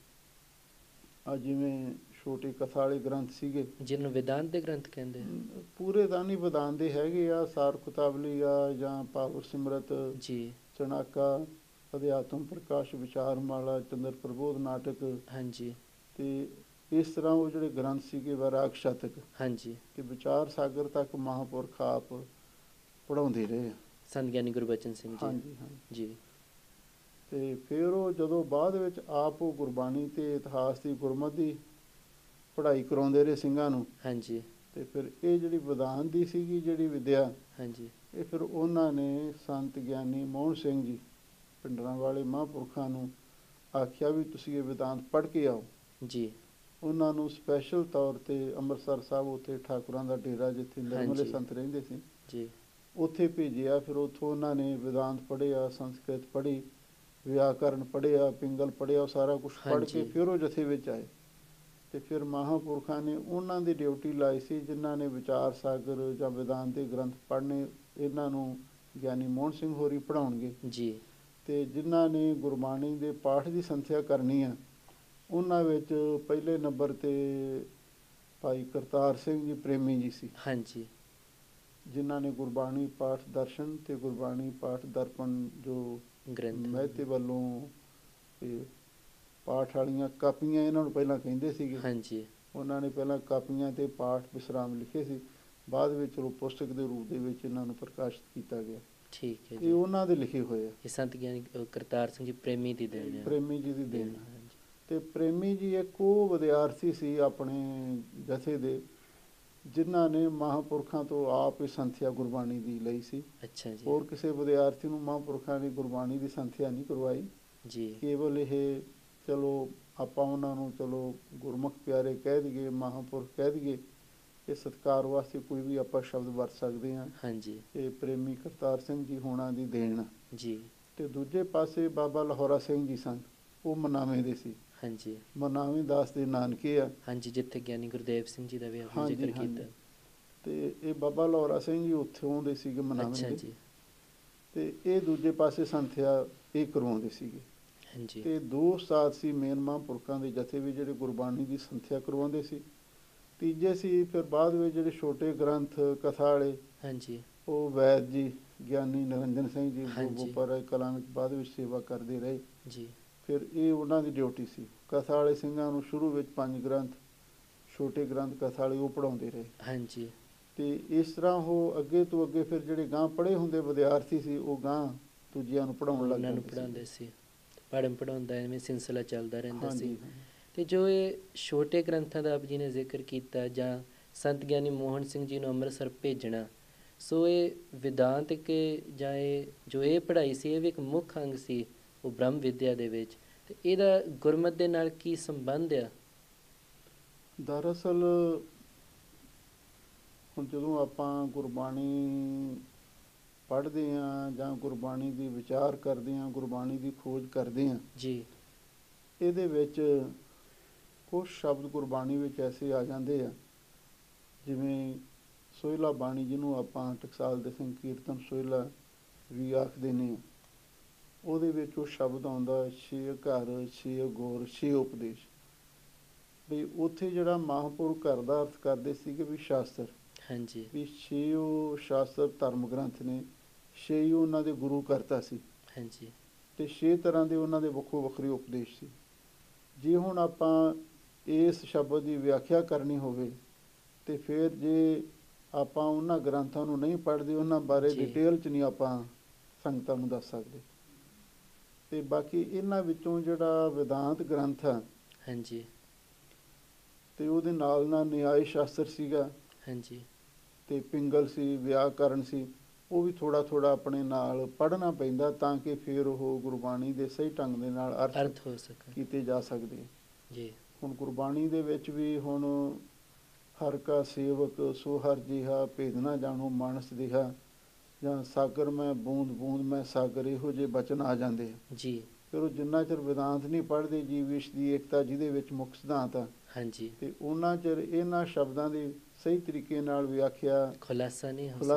ਜਿਵੇਂ ਛੋਟੀ ਕਥਾ ਵਾਲੇ ਗ੍ਰੰਥ ਸੀਗੇ, ਜਿਹਨੂੰ ਵਿਦਾਂਤ ਦੇ ਗ੍ਰੰਥ ਕਹਿੰਦੇ ਆ। ਪੂਰੇ ਤਾਂ ਨਹੀਂ ਵਿਦਾਨ ਦੇ ਹੈਗੇ ਆ, ਸਾਰ ਕੁਤਾਬਲੀ ਆ ਜਾਂ ਪਾਵਰ ਸਿਮਰਤ, ਜੀ। ਚਣਾਕਾ, ਅਧਿਆਤਮ ਪ੍ਰਕਾਸ਼, ਵਿਚਾਰਮਾਲਾ, ਚੰਦਰ ਪ੍ਰਬੋਧ ਨਾਟਕ। ਹਾਂਜੀ ਤੇ ਇਸ ਤਰ੍ਹਾਂ ਉਹ ਜਿਹੜੇ ਗ੍ਰੰਥ ਸੀਗੇ, ਵੈਰਾਗ ਸ਼ਤਕ ਹਾਂਜੀ। ਤੇ ਵਿਚਾਰ ਸਾਗਰ ਤੱਕ ਮਹਾਂਪੁਰਖ ਆਪ ਪੜ੍ਹਾਉਂਦੇ ਰਹੇ ਆ। ਸੰਤ ਗਿਆਨੀ ਗੁਰਬਚਨ ਸਿੰਘ ਜੀ। ਹਾਂਜੀ ਹਾਂਜੀ। ਜੀ। ਤੇ ਫਿਰ ਉਹ ਜਦੋਂ ਬਾਅਦ ਵਿੱਚ ਆਪ ਉਹ ਗੁਰਬਾਣੀ ਤੇ ਇਤਿਹਾਸ ਦੀ ਗੁਰਮਤਿ ਦੀ ਪੜ੍ਹਾਈ ਕਰਾਉਂਦੇ ਰਹੇ ਸਿੰਘਾਂ ਨੂੰ। ਹਾਂਜੀ ਤੇ ਫਿਰ ਇਹ ਜਿਹੜੀ ਵਿਧਾਨ ਦੀ ਸੀਗੀ ਜਿਹੜੀ ਵਿਦਿਆ, ਹਾਂਜੀ। ਇਹ ਫਿਰ ਉਹਨਾਂ ਨੇ ਸੰਤ ਗਿਆਨੀ ਮੋਹਨ ਸਿੰਘ ਜੀ ਪਿੰਡਰਾਂ ਵਾਲੇ ਮਹਾਂਪੁਰਖਾਂ ਨੂੰ ਆਖਿਆ ਵੀ ਤੁਸੀਂ ਇਹ ਵਿਦਾਂਤ ਪੜ੍ਹ ਕੇ ਆਓ। ਜੀ। ਉਹਨਾਂ ਨੂੰ ਸਪੈਸ਼ਲ ਤੌਰ 'ਤੇ ਅੰਮ੍ਰਿਤਸਰ ਸਾਹਿਬ, ਉੱਥੇ ਠਾਕੁਰਾਂ ਦਾ ਡੇਰਾ ਜਿੱਥੇ ਨਿਰਮਲੇ ਹਾਂਜੀ ਸੰਤ ਰਹਿੰਦੇ ਸੀ, ਜੀ। ਉੱਥੇ ਭੇਜਿਆ। ਫਿਰ ਉੱਥੋਂ ਉਹਨਾਂ ਨੇ ਵਿਦਾਂਤ ਪੜ੍ਹਿਆ, ਸੰਸਕ੍ਰਿਤ ਪੜ੍ਹੀ, ਵਿਆਕਰਨ ਪੜ੍ਹਿਆ, ਪਿੰਗਲ ਪੜ੍ਹਿਆ, ਉਹ ਸਾਰਾ ਕੁਛ ਪੜ੍ਹ ਕੇ ਹਾਂਜੀ ਫਿਰ ਉਹ ਜਥੇ ਵਿੱਚ ਆਏ। ਅਤੇ ਫਿਰ ਮਹਾਂਪੁਰਖਾਂ ਨੇ ਉਹਨਾਂ ਦੀ ਡਿਊਟੀ ਲਾਈ ਸੀ ਜਿਨ੍ਹਾਂ ਨੇ ਵਿਚਾਰ ਸਾਗਰ ਜਾਂ ਵਿਦਾਂਤ ਦੇ ਗ੍ਰੰਥ ਪੜ੍ਹਨੇ, ਇਹਨਾਂ ਨੂੰ ਗਿਆਨੀ ਮੋਹਨ ਸਿੰਘ ਹੋਰੀ ਪੜ੍ਹਾਉਣਗੇ। ਜੀ ਅਤੇ ਜਿਨ੍ਹਾਂ ਨੇ ਗੁਰਬਾਣੀ ਦੇ ਪਾਠ ਦੀ ਸੰਥਿਆ ਕਰਨੀ ਆ, ਉਹਨਾਂ ਵਿੱਚ ਪਹਿਲੇ ਨੰਬਰ 'ਤੇ ਭਾਈ ਕਰਤਾਰ ਸਿੰਘ ਜੀ ਪ੍ਰੇਮੀ ਜੀ ਸੀ, ਹਾਂਜੀ ਜਿਨ੍ਹਾਂ ਨੇ ਗੁਰਬਾਣੀ ਪਾਠ ਦਰਸ਼ਨ ਅਤੇ ਗੁਰਬਾਣੀ ਪਾਠ ਦਰਪਣ ਜੋ ਗ੍ਰੰਥ ਮਹਿਤੇ ਵੱਲੋਂ ਇਹ ਪਾਠ ਵਾਲੀਆਂ ਕਾਪੀਆਂ ਇਹਨਾਂ ਨੂੰ ਪਹਿਲਾਂ ਕਹਿੰਦੇ ਸੀਗੇ, ਹਾਂਜੀ ਉਹਨਾਂ ਨੇ ਪਹਿਲਾਂ ਕਾਪੀਆਂ 'ਤੇ ਪਾਠ ਵਿਸਰਾਮ ਲਿਖੇ ਸੀ, ਬਾਅਦ ਵਿੱਚ ਚਲੋ ਪੁਸਤਕ ਦੇ ਰੂਪ ਦੇ ਵਿੱਚ ਇਹਨਾਂ ਨੂੰ ਪ੍ਰਕਾਸ਼ਿਤ ਕੀਤਾ ਗਿਆ। ਠੀਕ ਹੈ ਇਹ ਜੀ। ਉਹਨਾਂ ਦੇ ਲਿਖੇ ਹੋਏ ਆ, ਇਹ ਸੰਤ ਗਿਆਨੀ ਕਰਤਾਰ ਸਿੰਘ ਜੀ ਪ੍ਰੇਮੀ ਦੀ ਦੇਣ ਆ। ਪ੍ਰੇਮੀ ਜੀ ਦੀ ਦੇਣ। ਹਾਂਜੀ ਅਤੇ ਪ੍ਰੇਮੀ ਜੀ ਇੱਕ ਉਹ ਵਿਦਿਆਰਥੀ ਸੀ ਆਪਣੇ ਜਥੇ ਦੇ, ਜਿਨ੍ਹਾਂ ਨੇ ਮਹਾਂਪੁਰਖਾਂ ਤੋਂ ਆਪ ਹੀ ਸੰਥਿਆ ਗੁਰਬਾਣੀ ਦੀ ਲਈ ਸੀ। ਅੱਛਾ ਜੀ। ਹੋਰ ਕਿਸੇ ਵਿਦਿਆਰਥੀ ਨੂੰ ਮਹਾਂਪੁਰਖਾਂ ਨੇ ਗੁਰਬਾਣੀ ਦੀ ਸੰਥਿਆ ਨਹੀਂ ਕਰਵਾਈ। ਜੀ ਕੇਵਲ ਇਹ ਚਲੋ ਆਪਾਂ ਉਹਨਾਂ ਨੂੰ ਚਲੋ ਗੁਰਮੁਖ ਪਿਆਰੇ ਕਹਿ ਦਈਏ, ਮਹਾਂਪੁਰਖ ਕਹਿ ਦਈਏ, ਇਹ ਸਤਿਕਾਰ ਵਾਸਤੇ ਕੋਈ ਵੀ ਆਪਾਂ ਸ਼ਬਦ ਵਰਤ ਸਕਦੇ ਹਾਂ। ਹਾਂਜੀ ਇਹ ਪ੍ਰੇਮੀ ਕਰਤਾਰ ਸਿੰਘ ਜੀ ਹੋਣਾ ਦੀ ਦੇਣ। ਜੀ ਅਤੇ ਦੂਜੇ ਪਾਸੇ ਬਾਬਾ ਲਾਹੌਰਾ ਸਿੰਘ ਜੀ ਸਨ, ਉਹ ਮਨਾਵੇਂ ਦੇ ਸੀ। ਹਾਂਜੀ ਮਨਾਵੇਂ ਦਾਸ ਦੇ ਨਾਨਕੇ ਆ। ਹਾਂਜੀ, ਜਿੱਥੇ ਗਿਆਨੀ ਗੁਰਦੇਵ ਸਿੰਘ ਜੀ ਦਾ ਵੀ ਆਪਾਂ ਹਾਂਜੀ, ਜ਼ਿਕਰ ਹਾਂਜੀ। ਕੀਤਾ। ਅਤੇ ਇਹ ਬਾਬਾ ਲਾਹੌਰਾ ਸਿੰਘ ਜੀ ਉੱਥੋਂ ਦੇ ਸੀਗੇ, ਮਨਾਵੇਂ ਅੱਛਾ ਦੇ। ਜੀ। ਅਤੇ ਇਹ ਦੂਜੇ ਪਾਸੇ ਸੰਥਿਆ ਇਹ ਕਰਵਾਉਂਦੇ ਸੀਗੇ। ਹਾਂਜੀ ਅਤੇ ਦੋ ਉਸਤਾਦ ਸੀ ਮੇਨ ਮਹਾਂਪੁਰਖਾਂ ਦੇ ਜਥੇ ਵੀ, ਜਿਹੜੇ ਗੁਰਬਾਣੀ ਦੀ ਸੰਥਿਆ ਕਰਵਾਉਂਦੇ ਸੀ। ਤੀਜੇ ਸੀ ਫਿਰ ਬਾਅਦ ਵਿੱਚ ਜਿਹੜੇ ਛੋਟੇ ਗ੍ਰੰਥ ਕਥਾ ਵਾਲੇ, ਹਾਂਜੀ ਉਹ ਵੈਦ ਜੀ ਗਿਆਨੀ ਨਿਰੰਜਨ ਸਿੰਘ ਜੀ ਹਾਂਜੀ। ਗੋਪਾਰਾ ਕਲਾਂ ਵਿੱਚ ਬਾਅਦ ਵਿੱਚ ਸੇਵਾ ਕਰਦੇ ਰਹੇ। ਜੀ ਫਿਰ ਇਹ ਉਹਨਾਂ ਦੀ ਡਿਊਟੀ ਸੀ। ਕਥਾ ਵਾਲੇ ਸਿੰਘਾਂ ਨੂੰ ਸ਼ੁਰੂ ਵਿੱਚ 5 ਗ੍ਰੰਥ, ਛੋਟੇ ਗ੍ਰੰਥ ਕਥਾ ਵਾਲੇ ਉਹ ਪੜ੍ਹਾਉਂਦੇ ਰਹੇ। ਹਾਂਜੀ ਅਤੇ ਇਸ ਤਰ੍ਹਾਂ ਉਹ ਅੱਗੇ ਤੋਂ ਅੱਗੇ ਫਿਰ ਜਿਹੜੇ ਗਾਂਹ ਪੜ੍ਹੇ ਹੁੰਦੇ ਵਿਦਿਆਰਥੀ ਸੀ, ਉਹ ਗਾਂਹ ਦੂਜਿਆਂ ਨੂੰ ਪੜ੍ਹਾਉਣ ਲੱਗ ਉਹਨਾਂ ਨੂੰ ਜਾਂਦੇ ਪੜ੍ਹਾਉਂਦੇ ਸੀ। ਪੜ੍ਹਾਉਂਦਾ ਐਵੇਂ ਸਿਲਸਿਲਾ ਚੱਲਦਾ ਰਹਿੰਦਾ ਸੀ। ਹਾਂਜੀ ਅਤੇ ਜੋ ਇਹ ਛੋਟੇ ਗ੍ਰੰਥਾਂ ਦਾ ਆਪ ਜੀ ਨੇ ਜ਼ਿਕਰ ਕੀਤਾ, ਜਾਂ ਸੰਤ ਗਿਆਨੀ ਮੋਹਨ ਸਿੰਘ ਜੀ ਨੂੰ ਅੰਮ੍ਰਿਤਸਰ ਭੇਜਣਾ, ਸੋ ਇਹ ਵਿਦਾਂਤਕ ਜਾਂ ਇਹ ਜੋ ਇਹ ਪੜ੍ਹਾਈ ਸੀ, ਇਹ ਵੀ ਇੱਕ ਮੁੱਖ ਅੰਗ ਸੀ ਉਹ ਬ੍ਰਹਮ ਵਿਦਿਆ ਦੇ ਵਿੱਚ। ਅਤੇ ਇਹਦਾ ਗੁਰਮਤਿ ਦੇ ਨਾਲ ਕੀ ਸੰਬੰਧ ਆ? ਦਰਅਸਲ ਹੁਣ ਜਦੋਂ ਆਪਾਂ ਗੁਰਬਾਣੀ ਪੜ੍ਹਦੇ ਹਾਂ ਜਾਂ ਗੁਰਬਾਣੀ ਦੀ ਵਿਚਾਰ ਕਰਦੇ ਹਾਂ, ਗੁਰਬਾਣੀ ਦੀ ਖੋਜ ਕਰਦੇ ਹਾਂ, ਜੀ ਇਹਦੇ ਵਿੱਚ ਕੁਛ ਸ਼ਬਦ ਗੁਰਬਾਣੀ ਵਿੱਚ ਐਸੇ ਆ ਜਾਂਦੇ ਆ, ਜਿਵੇਂ ਸੋਹਿਲਾ ਬਾਣੀ, ਜਿਹਨੂੰ ਆਪਾਂ ਟਕਸਾਲ ਦੇ ਸੰਕੀਰਤਨ ਸੋਹਿਲਾ ਵੀ ਆਖਦੇ ਨੇ। ਉਹਦੇ ਵਿੱਚ ਉਹ ਸ਼ਬਦ ਆਉਂਦਾ, ਛੇ ਘਰ, ਛੇ ਗੁਰ, ਛੇ ਉਪਦੇਸ਼। ਵੀ ਉੱਥੇ ਜਿਹੜਾ ਮਹਾਂਪੁਰਖ ਘਰ ਦਾ ਅਰਥ ਕਰਦੇ ਸੀਗੇ ਵੀ ਸ਼ਾਸਤਰ, ਹਾਂਜੀ ਵੀ ਛੇ ਉਹ ਸ਼ਾਸਤਰ ਧਰਮ ਗ੍ਰੰਥ ਨੇ, ਛੇ ਹੀ ਉਹਨਾਂ ਦੇ ਗੁਰੂ ਕਰਤਾ ਸੀ, ਹਾਂਜੀ ਅਤੇ 6 ਤਰ੍ਹਾਂ ਦੇ ਉਹਨਾਂ ਦੇ ਵੱਖੋ ਵੱਖਰੇ ਉਪਦੇਸ਼ ਸੀ। ਜੇ ਹੁਣ ਆਪਾਂ ਇਸ ਸ਼ਬਦ ਦੀ ਵਿਆਖਿਆ ਕਰਨੀ ਹੋਵੇ, ਅਤੇ ਫਿਰ ਜੇ ਆਪਾਂ ਉਹਨਾਂ ਗ੍ਰੰਥਾਂ ਨੂੰ ਨਹੀਂ ਪੜ੍ਹਦੇ, ਉਹਨਾਂ ਬਾਰੇ ਜੀ। ਡਿਟੇਲ 'ਚ ਨਹੀਂ ਆਪਾਂ ਸੰਗਤਾਂ ਨੂੰ ਦੱਸ ਸਕਦੇ। ਅਤੇ ਬਾਕੀ ਇਹਨਾਂ ਵਿੱਚੋਂ ਜਿਹੜਾ ਵਿਦਾਂਤ ਗ੍ਰੰਥ ਆ, ਹਾਂਜੀ ਅਤੇ ਉਹਦੇ ਨਾਲ ਨਾਲ ਨਿਆਏ ਸ਼ਾਸਤਰ ਸੀਗਾ, ਹਾਂਜੀ ਅਤੇ ਪਿੰਗਲ ਸੀ, ਵਿਆਕਰਨ ਸੀ, ਉਹ ਵੀ ਥੋੜ੍ਹਾ ਥੋੜ੍ਹਾ ਆਪਣੇ ਨਾਲ ਪੜ੍ਹਨਾ ਪੈਂਦਾ, ਤਾਂ ਕਿ ਫਿਰ ਉਹ ਗੁਰਬਾਣੀ ਦੇ ਸਹੀ ਢੰਗ ਦੇ ਨਾਲ ਅਰਥ ਹੋ ਸਕੇ। ਕੀਤੇ ਜਾ ਸਕਦੇ। ਜੀ ਹੁਣ ਗੁਰਬਾਣੀ ਦੇ ਵਿੱਚ ਵੀ ਹੁਣ ਹਰ ਕਾ ਸੇਵਕ ਸੋ ਹਰ ਜਿਹਾ, ਭੇਦ ਨਾ ਜਾਣੋ ਮਾਨਸ ਦਿਹਾ, ਜਾਂ ਸਾਗਰ ਮੈਂ ਬੂੰਦ ਬੂੰਦ ਮੈਂ ਸਾਗਰ, ਇਹੋ ਜਿਹੇ ਬਚਨ ਆ ਜਾਂਦੇ ਆ। ਜੀ ਫਿਰ ਉਹ ਜਿੰਨਾ ਚਿਰ ਵਿਦਾਂਤ ਨਹੀਂ ਪੜ੍ਹਦੇ, ਜੀਵ ਈਸ਼ ਦੀ ਏਕਤਾ ਜਿਹਦੇ ਵਿੱਚ ਮੁੱਖ ਸਿਧਾਂਤ ਆ, ਹਾਂਜੀ ਅਤੇ ਉਹਨਾਂ ਚਿਰ ਇਹਨਾਂ ਸ਼ਬਦਾਂ ਦੀ ਸਹੀ ਤਰੀਕੇ ਨਾਲ ਵਿਆਖਿਆ, ਖੁਲਾਸਾ ਨਹੀਂ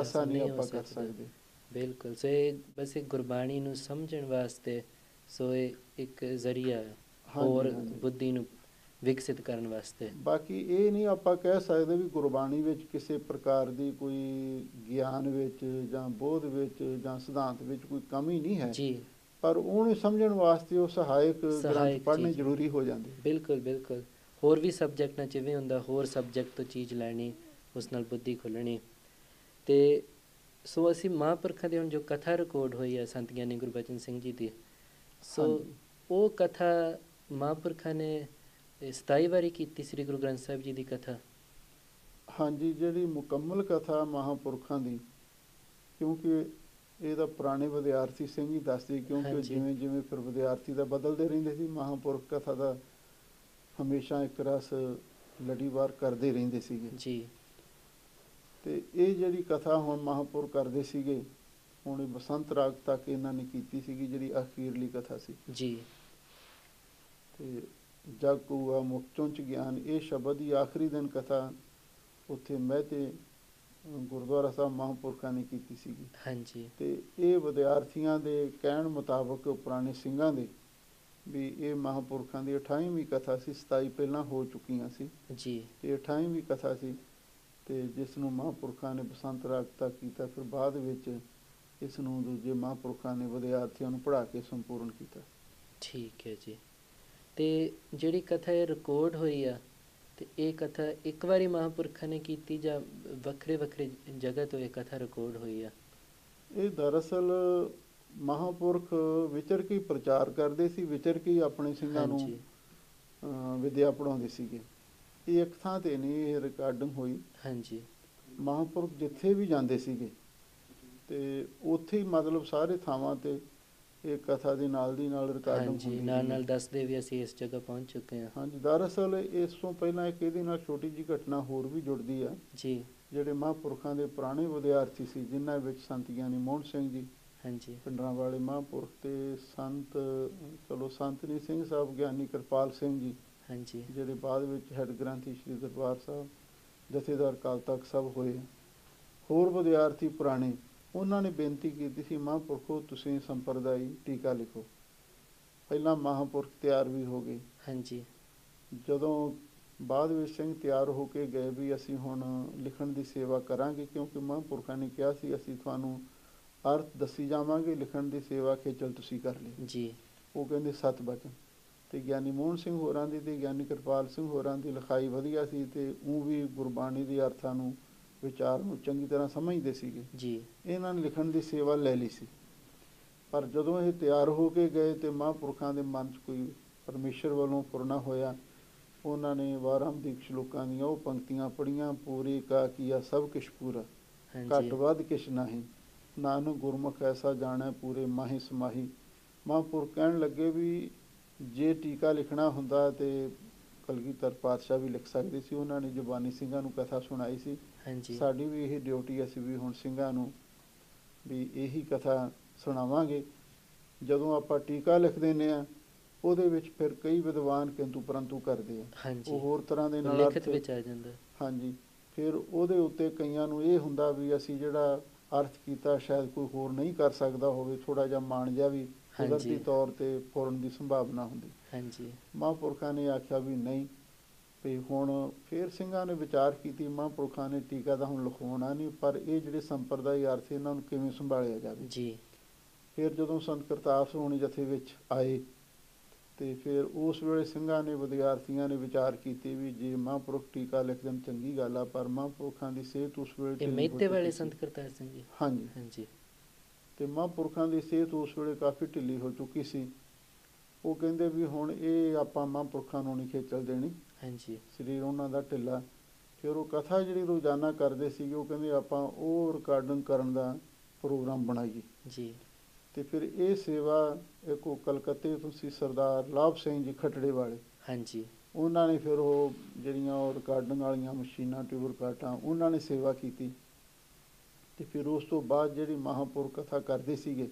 ਨਹੀਂ ਹੋ ਆਪਾਂ ਕਰ ਸਕਦਾ। ਸਕਦੇ। ਬਿਲਕੁਲ। ਸੋ ਇਹ ਬਸ ਇਹ ਗੁਰਬਾਣੀ ਨੂੰ ਸਮਝਣ ਵਾਸਤੇ, ਸੋ ਇਹ ਇੱਕ ਜ਼ਰੀਆ ਹੈ ਹੋਰ ਹਾਂਜੀ। ਬੁੱਧੀ ਨੂੰ ਵਿਕਸਿਤ ਕਰਨ ਵਾਸਤੇ। ਬਾਕੀ ਇਹ ਨਹੀਂ ਆਪਾਂ ਕਹਿ ਸਕਦੇ ਵੀ ਗੁਰਬਾਣੀ ਵਿੱਚ ਕਿਸੇ ਪ੍ਰਕਾਰ ਦੀ ਕੋਈ ਗਿਆਨ ਵਿੱਚ ਜਾਂ ਬੋਧ ਵਿੱਚ ਜਾਂ ਸਿਧਾਂਤ ਵਿੱਚ ਕੋਈ ਕਮੀ ਨਹੀਂ ਹੈ, ਜੀ ਪਰ ਉਹਨੂੰ ਸਮਝਣ ਵਾਸਤੇ ਉਹ ਸਹਾਇਕ ਗ੍ਰੰਥ ਪੜ੍ਹਨੇ ਚੀਜ਼। ਜ਼ਰੂਰੀ ਹੋ ਜਾਂਦੇ। ਬਿਲਕੁਲ ਬਿਲਕੁਲ। ਹੋਰ ਵੀ ਸਬਜੈਕਟਾਂ 'ਚ ਇਵੇਂ ਹੁੰਦਾ, ਹੋਰ ਸਬਜੈਕਟ ਤੋਂ ਚੀਜ਼ ਲੈਣੀ, ਉਸ ਨਾਲ ਬੁੱਧੀ ਖੁੱਲ੍ਹਣੀ। ਅਤੇ ਸੋ ਅਸੀਂ ਮਹਾਂਪੁਰਖਾਂ ਦੀ ਹੁਣ ਜੋ ਕਥਾ ਰਿਕਾਰਡ ਹੋਈ ਹੈ ਸੰਤ ਗਿਆਨੀ ਗੁਰਬਚਨ ਸਿੰਘ ਜੀ ਦੀ, ਸੋ ਹਾਂਜੀ। ਉਹ ਕਥਾ ਮਹਾਂਪੁਰਖਾਂ ਨੇ 27 ਵਾਰੀ ਕੀਤੀ, ਸ੍ਰੀ ਗੁਰੂ ਗ੍ਰੰਥ ਸਾਹਿਬ ਜੀ ਦੀ ਕਥਾ। ਹਾਂਜੀ, ਜਿਹੜੀ ਮੁਕੰਮਲ ਕਥਾ ਮਹਾਂਪੁਰਖਾਂ ਦੀ, ਕਿਉਂਕਿ ਇਹ ਤਾਂ ਪੁਰਾਣੇ ਵਿਦਿਆਰਥੀ ਸਿੰਘ ਹੀ ਦੱਸਦੇ, ਕਿਉਂਕਿ ਹਾਂਜੀ। ਜਿਵੇਂ ਜਿਵੇਂ ਫਿਰ ਵਿਦਿਆਰਥੀ ਦਾ ਬਦਲਦੇ ਰਹਿੰਦੇ ਸੀ, ਮਹਾਂਪੁਰਖ ਕਥਾ ਦਾ ਹਮੇਸ਼ਾ ਇੱਕ ਰਸ ਲੜੀਵਾਰ ਕਰਦੇ ਰਹਿੰਦੇ ਸੀਗੇ। ਜੀ ਅਤੇ ਇਹ ਜਿਹੜੀ ਕਥਾ ਹੁਣ ਮਹਾਂਪੁਰਖ ਕਰਦੇ ਸੀਗੇ, ਹੁਣ ਇਹ ਬਸੰਤ ਰਾਗ ਤੱਕ ਇਹਨਾਂ ਨੇ ਕੀਤੀ ਸੀਗੀ, ਜਿਹੜੀ ਅਖੀਰਲੀ ਕਥਾ ਸੀ। ਜੀ। ਤੇ ਜਗ ਕੂਆ ਮੁਖ ਚੁੰਚ ਗਿਆਨ, ਇਹ ਸ਼ਬਦ ਦੀ ਆਖਰੀ ਦਿਨ ਕਥਾ ਉੱਥੇ ਮਹਿਤੇ ਗੁਰਦੁਆਰਾ ਸਾਹਿਬ ਮਹਾਂਪੁਰਖਾਂ ਨੇ ਕੀਤੀ ਸੀਗੀ। ਹਾਂਜੀ। ਤੇ ਇਹ ਵਿਦਿਆਰਥੀਆਂ ਦੇ ਕਹਿਣ ਮੁਤਾਬਕ, ਪੁਰਾਣੇ ਸਿੰਘਾਂ ਦੇ, ਵੀ ਇਹ ਮਹਾਂਪੁਰਖਾਂ ਦੀ 28ਵੀਂ ਕਥਾ ਸੀ। 27 ਪਹਿਲਾਂ ਹੋ ਚੁੱਕੀਆਂ ਸੀ ਜੀ। ਤੇ 28ਵੀਂ ਕਥਾ ਸੀ, ਤੇ ਜਿਸ ਨੂੰ ਮਹਾਂਪੁਰਖਾਂ ਨੇ ਬਸੰਤ ਰਾਗ ਤੱਕ ਕੀਤਾ। ਫਿਰ ਬਾਅਦ ਵਿੱਚ ਇਸ ਨੂੰ ਦੂਜੇ ਮਹਾਂਪੁਰਖਾਂ ਨੇ ਵਿਦਿਆਰਥੀਆਂ ਨੂੰ ਪੜ੍ਹਾ ਕੇ ਸੰਪੂਰਨ ਕੀਤਾ। ਠੀਕ ਹੈ ਜੀ। ਤੇ ਜਿਹੜੀ ਕਥਾ ਇਹ ਰਿਕਾਰਡ ਹੋਈ ਆ, ਤੇ ਇਹ ਕਥਾ ਇੱਕ ਵਾਰੀ ਮਹਾਂਪੁਰਖਾਂ ਨੇ ਕੀਤੀ ਜਾਂ ਵੱਖਰੇ ਵੱਖਰੇ ਜਗ੍ਹਾ ਤੋਂ ਇਹ ਕਥਾ ਰਿਕਾਰਡ ਹੋਈ ਆ? ਇਹ ਦਰਅਸਲ ਮਹਾਂਪੁਰਖ ਵਿਚਰ ਕੇ ਪ੍ਰਚਾਰ ਕਰਦੇ ਸੀ, ਵਿਚਰ ਕੇ ਆਪਣੇ ਸਿੰਘਾਂ ਨੂੰ ਵਿਦਿਆ ਪੜ੍ਹਾਉਂਦੇ ਸੀਗੇ। ਇਹ ਇੱਕ ਥਾਂ ਤੇ ਨਹੀਂ ਇਹ ਰਿਕਾਰਡਿੰਗ ਹੋਈ। ਹਾਂਜੀ। ਮਹਾਂਪੁਰਖ ਜਿੱਥੇ ਵੀ ਜਾਂਦੇ ਸੀਗੇ ਤੇ ਉੱਥੇ ਹੀ ਮਤਲਬ ਸਾਰੇ ਥਾਵਾਂ ਤੇ ਇਹ ਕਥਾ ਦੇ ਨਾਲ ਦੀ ਨਾਲ ਰਿਕਾਰਡਿੰਗ ਹੁੰਦੀ ਸੀ। ਨਾਲ ਦੱਸਦੇ ਵੀ ਅਸੀਂ ਇਸ ਜਗ੍ਹਾ ਪਹੁੰਚ ਚੁੱਕੇ ਹਾਂ। ਹਾਂਜੀ। ਦਰਅਸਲ ਇਸ ਤੋਂ ਪਹਿਲਾਂ ਇੱਕ ਇਹਦੇ ਨਾਲ ਛੋਟੀ ਜਿਹੀ ਘਟਨਾ ਹੋਰ ਵੀ ਜੁੜਦੀ ਆ ਜੀ। ਜਿਹੜੇ ਮਹਾਂਪੁਰਖਾਂ ਦੇ ਪੁਰਾਣੇ ਵਿਦਿਆਰਥੀ ਸੀ, ਜਿਨ੍ਹਾਂ ਵਿੱਚ ਸੰਤ ਗਿਆਨੀ ਮੋਹਨ ਸਿੰਘ ਜੀ, ਹਾਂਜੀ, ਪਿੰਡਰਾਂ ਵਾਲੇ ਮਹਾਂਪੁਰਖ, ਤੇ ਸੰਤ ਨਹੀਂ ਸਿੰਘ ਸਾਹਿਬ, ਗਿਆਨੀ ਕਿਰਪਾਲ ਸਿੰਘ ਜੀ, ਹਾਂਜੀ, ਜਿਹੜੇ ਬਾਅਦ ਵਿੱਚ ਹੈੱਡ ਗ੍ਰੰਥੀ ਸ਼੍ਰੀ ਦਰਬਾਰ ਸਾਹਿਬ, ਜਥੇਦਾਰ ਅਕਾਲ ਤਖਤ ਸਾਹਿਬ ਹੋਏ। ਹੋਰ ਵਿਦਿਆਰਥੀ ਪੁਰਾਣੇ, ਉਹਨਾਂ ਨੇ ਬੇਨਤੀ ਕੀਤੀ ਸੀ, ਮਹਾਂਪੁਰਖੋ ਤੁਸੀਂ ਸੰਪਰਦਾਈ ਟੀਕਾ ਲਿਖੋ। ਪਹਿਲਾਂ ਮਹਾਂਪੁਰਖ ਤਿਆਰ ਵੀ ਹੋ ਗਏ। ਹਾਂਜੀ। ਜਦੋਂ ਬਾਅਦ ਵਿੱਚ ਸਿੰਘ ਤਿਆਰ ਹੋ ਕੇ ਗਏ ਵੀ ਅਸੀਂ ਹੁਣ ਲਿਖਣ ਦੀ ਸੇਵਾ ਕਰਾਂਗੇ, ਕਿਉਂਕਿ ਮਹਾਂਪੁਰਖਾਂ ਨੇ ਕਿਹਾ ਸੀ ਅਸੀਂ ਤੁਹਾਨੂੰ ਅਰਥ ਦੱਸੀ ਜਾਵਾਂਗੇ, ਲਿਖਣ ਦੀ ਸੇਵਾ ਖੇਚਲ ਤੁਸੀਂ ਕਰ ਲਈ ਜੀ। ਉਹ ਕਹਿੰਦੇ ਸਤ ਬਚਨ। ਤੇ ਗਿਆਨੀ ਮੋਹਨ ਸਿੰਘ ਹੋਰਾਂ ਦੀ ਤੇ ਗਿਆਨੀ ਕਿਰਪਾਲ ਸਿੰਘ ਹੋਰਾਂ ਦੀ ਲਿਖਾਈ ਵਧੀਆ ਸੀ, ਤੇ ਉਹ ਵੀ ਗੁਰਬਾਣੀ ਦੇ ਅਰਥਾਂ ਨੂੰ, ਵਿਚਾਰ ਨੂੰ ਚੰਗੀ ਤਰ੍ਹਾਂ ਸਮਝਦੇ ਸੀਗੇ ਜੀ। ਇਹਨਾਂ ਨੇ ਲਿਖਣ ਦੀ ਸੇਵਾ ਲੈ ਲਈ ਸੀ। ਪਰ ਜਦੋਂ ਇਹ ਤਿਆਰ ਹੋ ਕੇ ਗਏ ਤੇ ਮਹਾਂਪੁਰਖਾਂ ਦੇ ਮਨ 'ਚ ਕੋਈ ਪਰਮੇਸ਼ਰ ਵੱਲੋਂ ਪੂਰਨਾ ਹੋਇਆ। ਉਹਨਾਂ ਨੇ ਵਾਰਾਮਦੀਕ ਸ਼ਲੋਕਾਂ ਦੀਆਂ ਉਹ ਪੰਕਤੀਆਂ ਪੜ੍ਹੀਆਂ, ਪੂਰੀ ਕਾ ਕੀਆ ਸਭ ਕਿਛ ਪੂਰਾ, ਘੱਟ ਵੱਧ ਕਿਛ ਨਾਹੀਂ, ਨਾਨਕ ਗੁਰਮੁਖ ਐਸਾ ਜਾਣੈ ਪੂਰੇ ਮਾਹੀ ਸਮਾਹੀ। ਮਹਾਂਪੁਰਖ ਕਹਿਣ ਲੱਗੇ ਵੀ ਜੇ ਟੀਕਾ ਲਿਖਣਾ ਹੁੰਦਾ ਤੇ ਕਲਗੀਧਰ ਪਾਤਸ਼ਾਹ ਵੀ ਲਿਖ ਸਕਦੇ ਸੀ। ਉਹਨਾਂ ਨੇ ਜ਼ੁਬਾਨੀ ਸਿੰਘਾਂ ਨੂੰ ਕਥਾ ਸੁਣਾਈ ਸੀ। ਸਾਡੀ ਵੀ ਇਹ ਡਿਊਟੀ, ਅਸੀਂ ਵੀ ਹੁਣ ਸਿੰਘਾਂ ਨੂੰ ਵੀ ਇਹੀ ਕਥਾ ਸੁਣਾਵਾਂਗੇ। ਜਦੋਂ ਆਪਾਂ ਟੀਕਾ ਲਿਖ ਦਿੰਦੇ ਹਾਂ, ਉਹਦੇ ਵਿੱਚ ਫਿਰ ਕਈ ਵਿਦਵਾਨ ਕਿੰਤੂ ਪਰੰਤੂ ਕਰਦੇ ਆ, ਉਹ ਹੋਰ ਤਰ੍ਹਾਂ ਦੇ ਨਾਲ ਲਿਖਤ ਵਿੱਚ ਆ ਜਾਂਦਾ। ਹਾਂਜੀ। ਫਿਰ ਉਹਦੇ ਉੱਤੇ ਕਈਆਂ ਨੂੰ ਇਹ ਹੁੰਦਾ ਵੀ ਅਸੀਂ ਜਿਹੜਾ ਅਰਥ ਕੀਤਾ ਸ਼ਾਇਦ ਕੋਈ ਹੋਰ ਨਹੀਂ ਕਰ ਸਕਦਾ ਹੋਵੇ, ਥੋੜ੍ਹਾ ਜਿਹਾ ਮਾਣ ਜਿਹਾ ਵੀ ਕੁਦਰਤੀ ਤੌਰ 'ਤੇ ਫੁਰਨ ਦੀ ਸੰਭਾਵਨਾ ਹੁੰਦੀ। ਹਾਂਜੀ। ਮਹਾਂਪੁਰਖਾਂ ਨੇ ਆਖਿਆ ਵੀ ਨਹੀਂ, ਵੀ ਹੁਣ ਫਿਰ ਸਿੰਘਾਂ ਨੇ ਵਿਚਾਰ ਕੀਤੀ। ਮਹਾਂਪੁਰਖਾਂ ਨੇ ਟੀਕਾ ਤਾਂ ਹੁਣ ਲਿਖਾਉਣਾ ਨਹੀਂ, ਪਰ ਇਹ ਜਿਹੜੇ ਸੰਪਰਦਾਇ ਅਰਥ ਇਹਨਾਂ ਨੂੰ ਕਿਵੇਂ ਸੰਭਾਲਿਆ ਜਾਵੇ ਜੀ। ਫਿਰ ਜਦੋਂ ਸੰਤ ਕਰਤਾਰ ਸੋਹਣੀ ਜਥੇ ਵਿੱਚ ਆਏ ਤੇ ਫਿਰ ਉਸ ਵੇਲੇ ਸਿੰਘਾਂ ਨੇ, ਵਿਦਿਆਰਥੀਆਂ ਨੇ ਵਿਚਾਰ ਕੀਤੀ ਵੀ ਜੇ ਮਹਾਂਪੁਰਖ ਟੀਕਾ ਲਿਖ ਦੇਣ ਚੰਗੀ ਗੱਲ ਆ, ਪਰ ਮਹਾਂਪੁਰਖਾਂ ਦੀ ਸਿਹਤ ਉਸ ਵੇਲੇ ਮਹਿਤੇ ਵਾਲੇ ਸੰਤ ਕਰਤਾਰ ਸਿੰਘ ਜੀ। ਹਾਂਜੀ, ਹਾਂਜੀ। ਤੇ ਮਹਾਂਪੁਰਖਾਂ ਦੀ ਸਿਹਤ ਉਸ ਵੇਲੇ ਕਾਫੀ ਢਿੱਲੀ ਹੋ ਚੁੱਕੀ ਸੀ। ਉਹ ਕਹਿੰਦੇ ਵੀ ਹੁਣ ਇਹ ਆਪਾਂ ਮਹਾਂਪੁਰਖਾਂ ਨੂੰ ਨਹੀਂ ਖੇਚਲ ਦੇਣੀ। ਹਾਂਜੀ। ਸਰੀਰ ਉਹਨਾਂ ਦਾ ਢਿੱਲਾ। ਫਿਰ ਉਹ ਕਥਾ ਜਿਹੜੀ ਰੋਜ਼ਾਨਾ ਕਰਦੇ ਸੀਗੇ, ਉਹ ਕਹਿੰਦੇ ਆਪਾਂ ਉਹ ਰਿਕਾਰਡਿੰਗ ਕਰਨ ਦਾ ਪ੍ਰੋਗਰਾਮ ਬਣਾਈਏ ਜੀ। ਤੇ ਫਿਰ ਇਹ ਸੇਵਾ ਇੱਕ ਉਹ ਕਲਕੱਤੇ ਤੋਂ ਸੀ, ਸਰਦਾਰ ਲਾਭ ਸਿੰਘ ਜੀ ਖਟੜੇ ਵਾਲੇ। ਹਾਂਜੀ। ਉਹਨਾਂ ਨੇ ਫਿਰ ਉਹ ਜਿਹੜੀਆਂ ਉਹ ਰਿਕਾਰਡਿੰਗ ਵਾਲੀਆਂ ਮਸ਼ੀਨਾਂ, ਟਿਊਬ ਰਿਕਾਰਡਾਂ, ਉਹਨਾਂ ਨੇ ਸੇਵਾ ਕੀਤੀ। ਤੇ ਫਿਰ ਉਸ ਤੋਂ ਬਾਅਦ ਜਿਹੜੀ ਮਹਾਂਪੁਰਖ ਕਥਾ ਕਰਦੇ ਸੀਗੇ